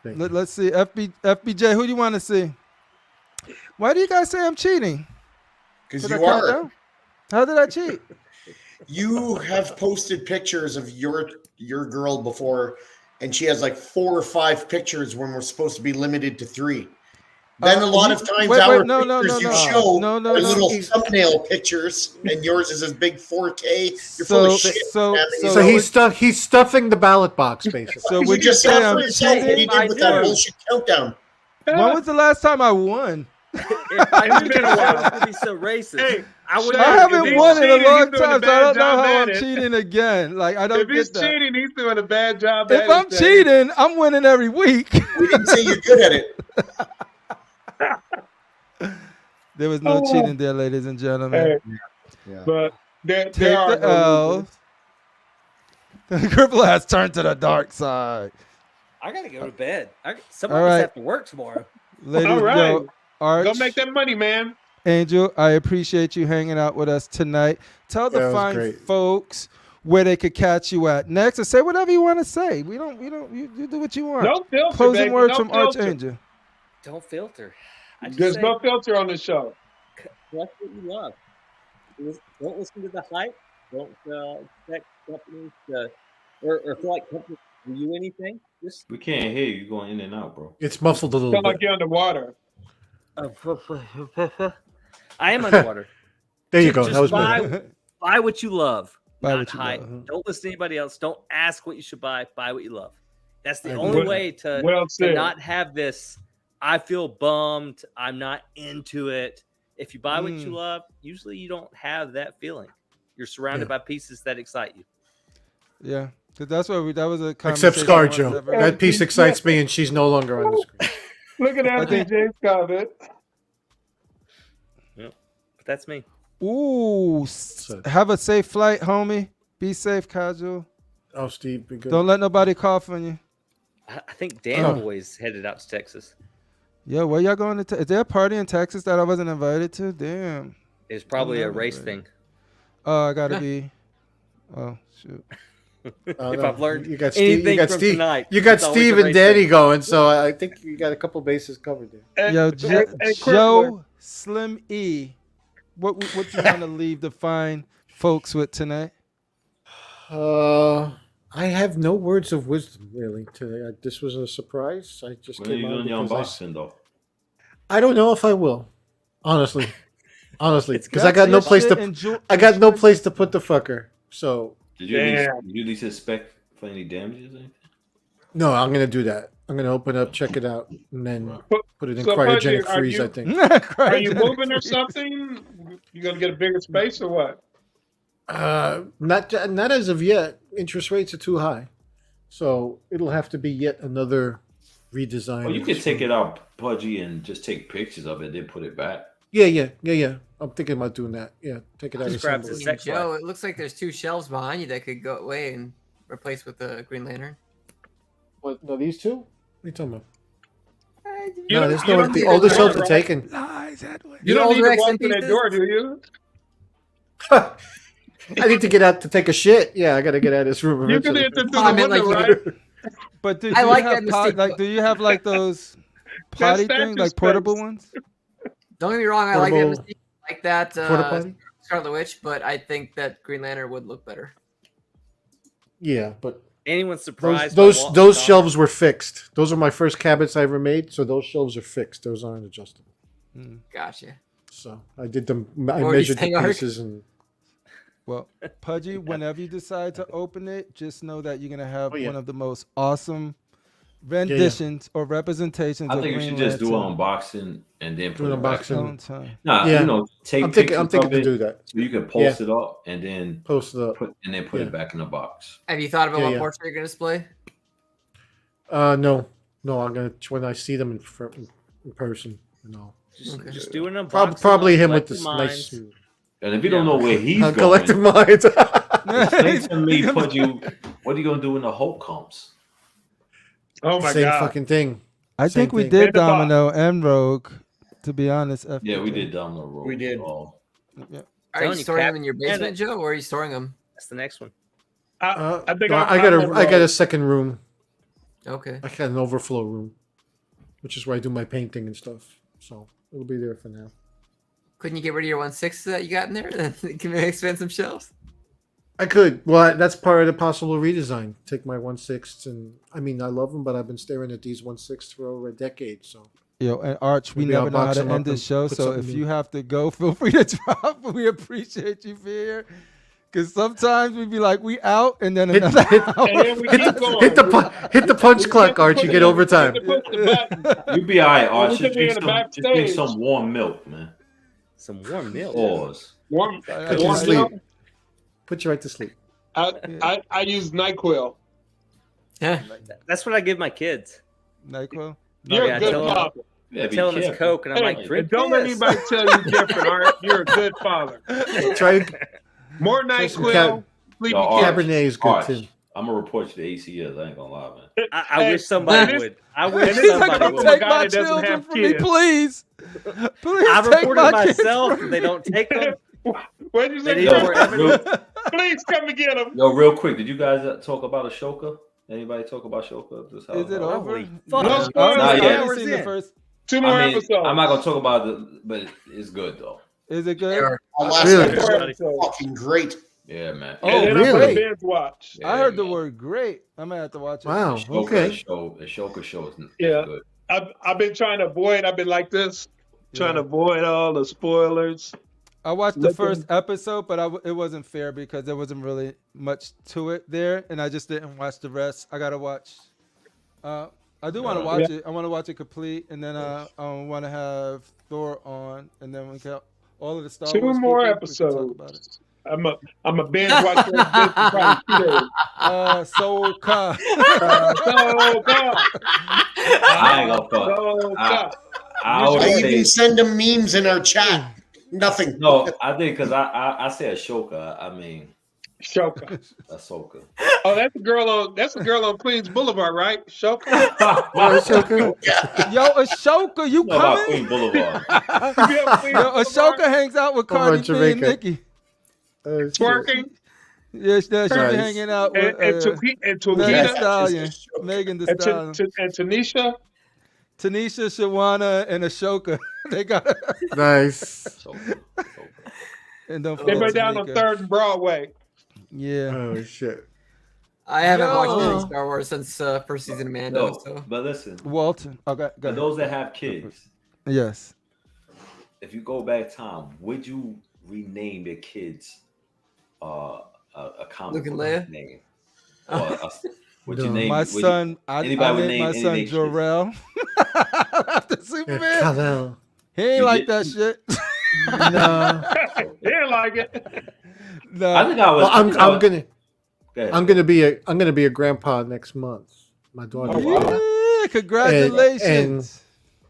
Ranger. Let's see. FBJ, who do you want to see? Why do you guys say I'm cheating? Because Did you I count are. down? How did I cheat? You have posted pictures of your girl before, and she has like 4 or 5 pictures when we're supposed to be limited to 3. Then a lot of times our pictures you show are little thumbnail pictures, and yours is this big 4K. You're full of shit. So he's stuffing the ballot box, basically. So you would you just say saw for I'm yourself what he cheating? did with that bullshit countdown. When was the last time I won? If I knew that I was gonna be so racist, Hey, I would. I haven't won in a long time, so I don't know how I'm at it. cheating again. Like I don't If he's get that. cheating, he's doing a bad job. If I'm cheating, I'm winning every week. We didn't say you're good at it. There was no cheating there, ladies and gentlemen. Yeah. But there Take are the L's. CriPPleR has turned to the dark side. I gotta go to bed. Some of All us right. have to work tomorrow. Ladies, All right. yo, Arch, Go make that money, man. Angel, I appreciate you hanging out with us tonight. Tell the Yeah, it was fine great. folks where they could catch you at next, and say whatever you want to say. We don't. You do what you want. No filter, Closing baby. words No from filter. Archangel. Don't filter. I just There's say, no filter on the show. collect what you love. Don't listen to the hype. Don't expect companies to, or feel like companies do you anything. Just We can't hear you. You're going in and out, bro. It's muffled a little Sound like bit. you're underwater. I am underwater. There you go. Just That was buy, better. buy what you love. Buy not what you hype. love, huh? Don't listen to anybody else. Don't ask what you should buy. Buy what you love. That's the I only agree. way to Well said. not have this. I feel bummed. I'm not into it. If you buy what you love, usually you don't have that feeling. You're surrounded by pieces that excite you. Yeah, because that's what that was a conversation. Except ScarJo. That piece excites me, and she's no longer on the screen. Look at LGJ's comment. But that's me. Ooh, have a safe flight, homie. Be safe, casual. Oh, Steve, be good. Don't let nobody cough on you. I think Dan Boy's headed out to Texas. Yo, where y'all going to? Is there a party in Texas that I wasn't invited to? Damn. It's probably a never race read thing. Oh, I gotta be. Oh shoot. If I've learned you got Steve, anything you got from Steve, tonight, you got it's always Steve a and race Danny thing. going, so I think you got a couple bases covered there. Yo, and Joe Slim E, what you want to leave the fine folks with tonight? I have no words of wisdom really today. This was a surprise. I just When are came you on doing your because unboxing, though? I don't know if I will, honestly, It's because I got no place to. Enjoy, I got no place to put the fucker. So Did you at least expect for any damages or anything? no, I'm gonna do that. I'm gonna open up, check it out, and then put it in So, cryogenic Pudgy, are freeze. you- I think. Are you moving or something? You gonna get a bigger space or what? Not as of yet. Interest rates are too high, so it'll have to be yet another redesign. Well, you could take it out, Pudgy, and just take pictures of it, then put it back. Yeah. I'm thinking about doing that. Yeah, take it out. Just grabs assemble a it. sex Joe, life. it looks like there's 2 shelves behind you that could go away and replace with the Green Lantern. What? No, these two. What are you talking about? You No, don't- there's you no. don't The need older a shelves door, are right? taken. Lies, Edwin. You don't need older to walk XM through that pieces? door, do you? I need to get out to take a shit. Yeah, I got to get out of this room. You can eventually. enter through I the meant window, like right? But do I you like have that mistake, like? Do you have like those potty That's things, your like portable space. ones? Don't get me wrong, I like that Portable- mystique, I like that Porta potty? Scarlet Witch, but I think that Green Lantern would look better. Yeah, but Anyone those surprised? by those Walt's those comment? shelves were fixed. Those are my first cabinets I ever made, so those shelves are fixed. Those aren't adjustable. Gotcha. So I did them. I were you measured the saying, Ark? pieces and. Well, Pudgy, whenever you decide to open it, just know that you're gonna have Oh, yeah. one of the most awesome renditions or representations I of think you Green should just do an Lantern. unboxing and then Do put an it back. unboxing. Own time. Nah, Yeah. you know, take I'm thinking pictures to of it do that. so you can post it up and then Post it up. put Yeah. it back in the box. Have you thought about Yeah, what yeah. portrait you're gonna display? No. I'm gonna when I see them in person. No. Okay. Just do an unboxing. Probably him with collect this your nice. minds. And if you don't know where he's Collective going, minds. explain to me, Pudgy, what are you gonna do when the Hulk comes? Oh my Same god! fucking thing. I Same think we thing. did In the box. Domino and Rogue. To be honest, Yeah, we FPJ. did down the road. We did. Yeah. Are Telling you you, storing Cap, them in your and basement, Joe, or are you storing them? That's the next one. I think No, I'm I got a second room. Okay. I got an overflow room, which is where I do my painting and stuff. so it'll be there for now. Couldn't you get rid of your 1/6 that you got in there? Can we expand some shelves? I could. Well, that's part of the possible redesign. Take my 1/6 and I mean I love them, but I've been staring at these 1/6 for over a decade. So Yo, and Arch, we Maybe I'll never know how box to them up end this and show. put So something if new. you have to go, feel free to drop. We appreciate you being here. Because sometimes we be like, we out, and then Hit- another hit- hour. And then we keep going. hit the punch clock, Arch. You get overtime. Push the button. You be all right, Art. We Just could be drink in the some, just drink backstage. some warm milk, man. Some warm milk. Pause. Warm, Put Put you to warm sleep. milk. Put you right to sleep. I use NyQuil. Yeah. That's what I give my kids. NyQuil? You're Yeah, a good tell 'em. father. Yeah, be Tell them it's careful. Coke, and I'm like, Hey, drink don't let this. anybody tell you different, Art. You're a good father. Try More Try some NyQuil. Sleepy Yo, Arch, kids. Cabernet is good Arch, too. I'm gonna report you to ACS. I ain't gonna lie, man. I Hey, wish somebody this- would. I and wish this is somebody like Don't a would. take guy my that doesn't children have from me, kids. please. Please I take reported my kids myself. from They don't take them. What did you They say? need Yo, more Chris? evidence. Please come and get him. Yo, real quick, did you guys talk about Ashoka? Anybody talk about Ashoka? This Is it house? over? Holy fuck. No I spoilers. only- Not I yet. only seen the In. first. 2 more I mean, episodes. I'm not gonna talk about it, but it's good though. Is it good? Our last Really? episode More was episodes. fucking great. Yeah, man. Oh, And then I'm really? gonna binge watch. Yeah, I heard the man. word great. I'm gonna have to watch it. Wow. Ashoka, Okay. Ashoka show is Yeah. good. I've been trying to avoid. I've been like this, trying to avoid all the spoilers. I watched the Looking- first episode, but it wasn't fair because there wasn't really much to it there, and I just didn't watch the rest. I gotta watch. I do want to watch it. I want to watch it complete, and then I want to have Thor on, and then we got all of the Star 2 Wars more people, we can talk about it. episodes. I'm a binge watcher. For probably 2 days. Soka. So God. I ain't gonna fuck. So God. I always I say even send them memes in our chat. Nothing. no. I think because I say Ashoka. I mean Shoka. Ahsoka. Oh, that's a girl on Queens Boulevard, right? Shoka. Oh, it's okay. Yo, Ashoka, you know about coming? Queen Boulevard. Yo, Ashoka hangs out with Over Cardi in B and Jamaica. Nicki. Shit. Twerking Yeah, she be Nice. hanging out and with and Megan Thee Tukita Stallion. Just a joke. Megan Thee and, Stallion. and Tanisha. Tanisha, Shawana, and Ashoka. They got Nice. Ahsoka. and don't They've forget been down on Tamika. 3rd and Broadway. Yeah. Oh shit. I haven't Yo. watched any Star Wars since first season of Mando. No, So but listen, Walton. Okay, go for ahead. those that have kids, Yes. if you go back time, would you rename your kids a comic Luke and book Leia? name? Or would you No. name My would you- son, I anybody would named name my any son of their kids? Jor-El after Yeah, Superman. Kal-El. He ain't You like did- that shit. No. They didn't like it. No. I think I was. Well, I'm gonna Go ahead. I'm gonna be a grandpa next month. My daughter. Oh, wow. Yeah, congratulations.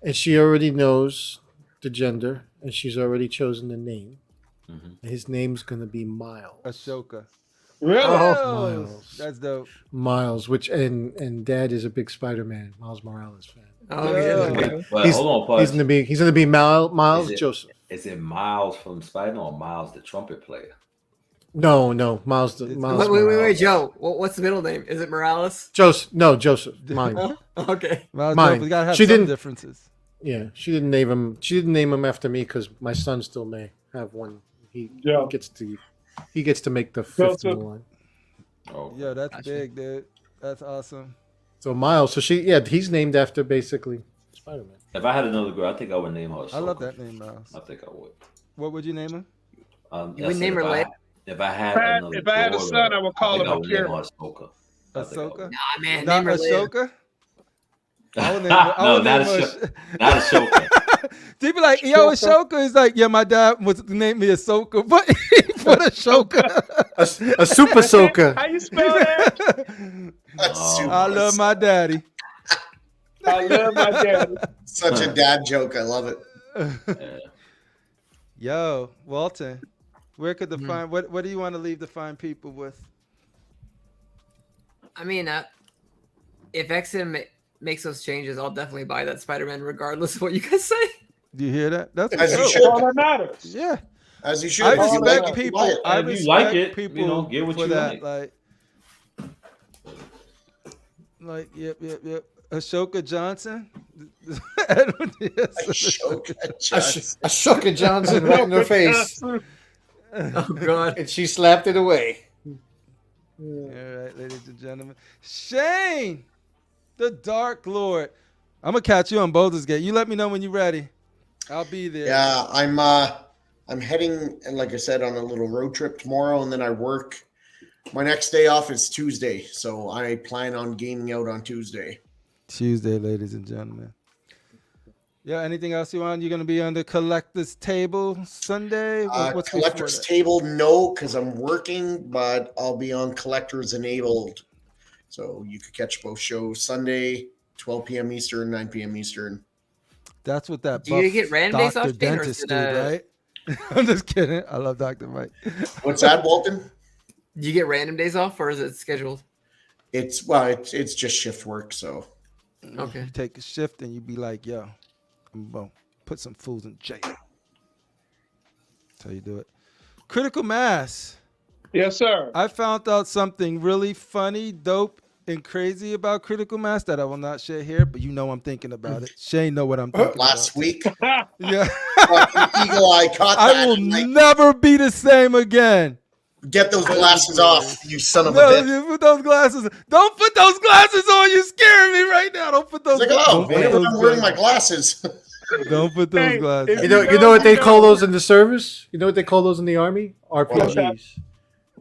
And she already knows the gender, and she's already chosen the name. Mhm. And his name's gonna be Miles. Ashoka. Really? Oh, Miles. Miles. That's dope. Miles, which and Dad is a big Spider-Man, Miles Morales fan. oh, Yeah. yeah. But He's- hold on, He's Pudge. gonna be Miles Is it- Joseph. Is it Miles from Spider or Miles the trumpet player? No, Miles. It's- Miles Wait, Morales. Joe. What's the middle name? Is it Morales? Joseph. Mine. Okay. Miles Mine. dope. We gotta have She some didn't- differences. Yeah, she didn't name him. She didn't name him after me because my son still may have one. He Yeah. gets to make the fifth Joseph. one. Oh, Yeah, that's Gotcha. big, dude. That's awesome. So Miles. So he's named after basically Spider-Man. if I had another girl, I think I would name her. I love Ahsoka. that name, Miles. I think I would. What would you name him? You I would said name her if I- Leia? If I had another If I had a daughter, son, I would call think him I would name Akira. her Ahsoka. I think I would. Ahsoka? Nah, man. Not Name her Leia. Ashoka? I would name No, I would not name her Ahsoka. Not Ahsoka. They be like, yo, Ashoka is like, yeah, my dad was named me Ahsoka, but he put Ashoka. A super soaker. How you spell that? That's Oh. super. I love my daddy. I love my daddy. Such a dad joke. I love it. Yeah. Yo, Walton, where could Hmm. the fine? What do you want to leave the fine people with? I mean, if XM makes those changes, I'll definitely buy that Spider-Man regardless of what you guys say. Do you hear that? That's As you dope. should. All that matters. Yeah, As you should. I If you like respect it, you people. buy it. I If you respect like it, people you know, get what for you that. like. Like, yep. Ashoka Johnson. Edwin Diaz. Ashoka Johnson right in her face, Oh God. and she slapped it away. All right, ladies and gentlemen. Shane, the Dark Lord. I'm gonna catch you on Baldur's Gate. You let me know when you're ready. I'll be there. Yeah, I'm heading, and like I said, on a little road trip tomorrow, and then I work. My next day off is Tuesday, so I plan on gaming out on Tuesday. Tuesday, ladies and gentlemen. Yeah, anything else you want? You're going to be on the collector's table Sunday? What's Collector's before table, no, because I'm working, but I'll be on Collectors Enabled. So you could catch both shows Sunday, 12 p.m. Eastern, 9 p.m. Eastern. That's what that Do you buff get random days Dr. off, Shane, or is Dentist it, dude, right? I'm just kidding. I love Dr. Mike. What's that, Walton? Do you get random days off, or is it scheduled? It's just shift work, so. Okay. You take a shift and you be like, yo, I'm going to put some fools in jail. That's how you do it. Critical Mass. Yes, sir. I found out something really funny, dope, and crazy about Critical Mass that I will not share here, but you know I'm thinking about it. Shane know what I'm thinking Last about. week, Yeah. fucking Eagle Eye caught that. I will and, like, never be the same again. get those glasses off, you son of a No, bitch. you put those glasses. Don't put those glasses on. You're scaring me right now. Don't put those. It's like, oh, don't put whenever those I'm wearing my glasses. glasses. Don't put those Hey, glasses. if You know what they call those in the service? You know what they call those in the army? RPGs.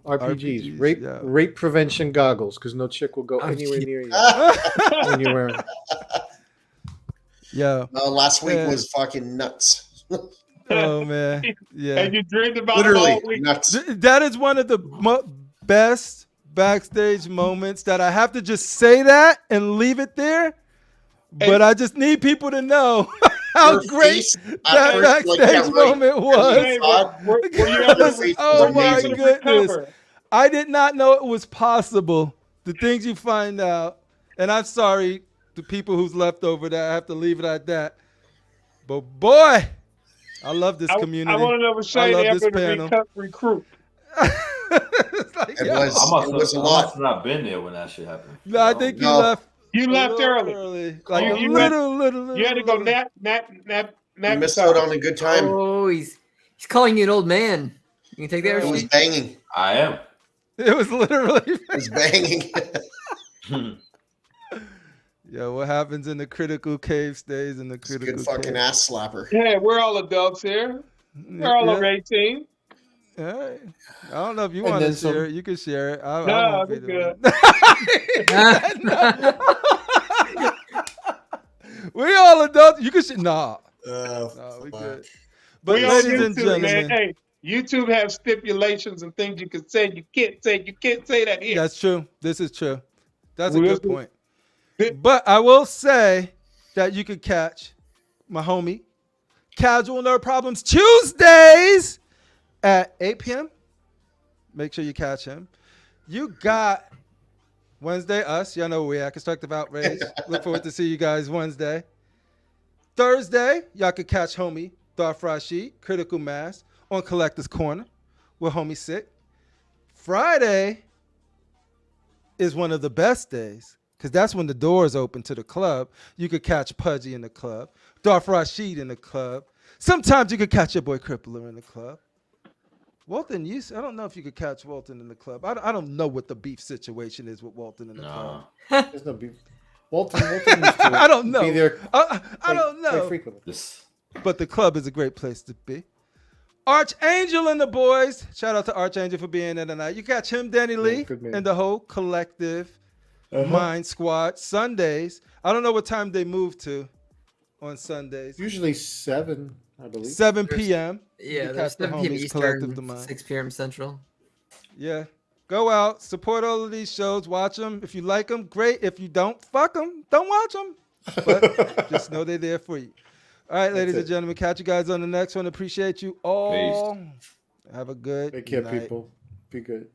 RPGs, rape yeah. rape prevention goggles, because no chick will go anywhere near you when you're wearing them. Yeah. Last week Yeah. was fucking nuts. Oh man. Yeah. And you dreamed about Literally it all week. nuts. That is one of the best backstage moments that I have to just say that and leave it there. But I just need people to know how Her great face at that first, like, backstage yeah, right. moment was. Hey, were you able to- Oh were you my able to goodness. recover? I did not know it was possible. The things you find out. And I'm sorry to people who's left over that I have to leave it at that. But boy, I love this community. I want to know if Shane love ever this to panel. recruit. It's like, It yo. was I a must lot. have not been there when that shit happened. No, I think you No. left. You a left little early. Like You a went- little. You had to go nap. You missed out on a good time. Oh, he's calling you an old man. You can take that. It was Shane? banging. I am. It was literally. It was banging. Yeah, what happens in the critical cave stays in the It's a critical good fucking cave. ass slapper. Yeah, we're all adults here. We're all over 18. Yeah. I don't know if you And want to then some- share it. You can share it. I No, won't be we're the one. We all adults. You can share. Nah. No, we good. But We on ladies and YouTube, man. gentlemen, Hey, YouTube has stipulations and things you can say. You can't say that here. that's true. This is true. That's a Well, good point. But I will say that you could catch my homie, Casual Nerd Problems, Tuesdays at 8 p.m. Make sure you catch him. You got Wednesday, us. Y'all know where we at. Constructive Outrage. Look forward to see you guys Wednesday. Thursday, y'all could catch homie, Darth RASHEEEEEEED, Critical Mass, on Collector's Corner with homie Sick. Friday is one of the best days because that's when the doors open to the club. You could catch Pudgy in the club, Darth RASHEEEEEED in the club. Sometimes you could catch your boy CriPPleR in the club. Walton, I don't know if you could catch Walton in the club. I don't know what the beef situation is with Walton in the club. There's no beef. Walton used to I don't know. be there I quite- don't quite know. frequently. This. But the club is a great place to be. Archangel and the boys. Shout out to Archangel for being there tonight. You catch him, Danny Lee, good man. and the whole collective Mind Squad Sundays. I don't know what time they move to on Sundays. Usually 7, I believe. 7 p.m. Yeah, You there's catch the 7 p.m. homies, Collective Eastern, Mind. 6 p.m. Central. Yeah. Go out, support all of these shows, watch them. If you like them, great. If you don't, fuck them. Don't watch them. But just know they're there for you. All right, ladies and gentlemen, catch you guys on the next one. Appreciate you all. Have a good Take care, night. people. Be good.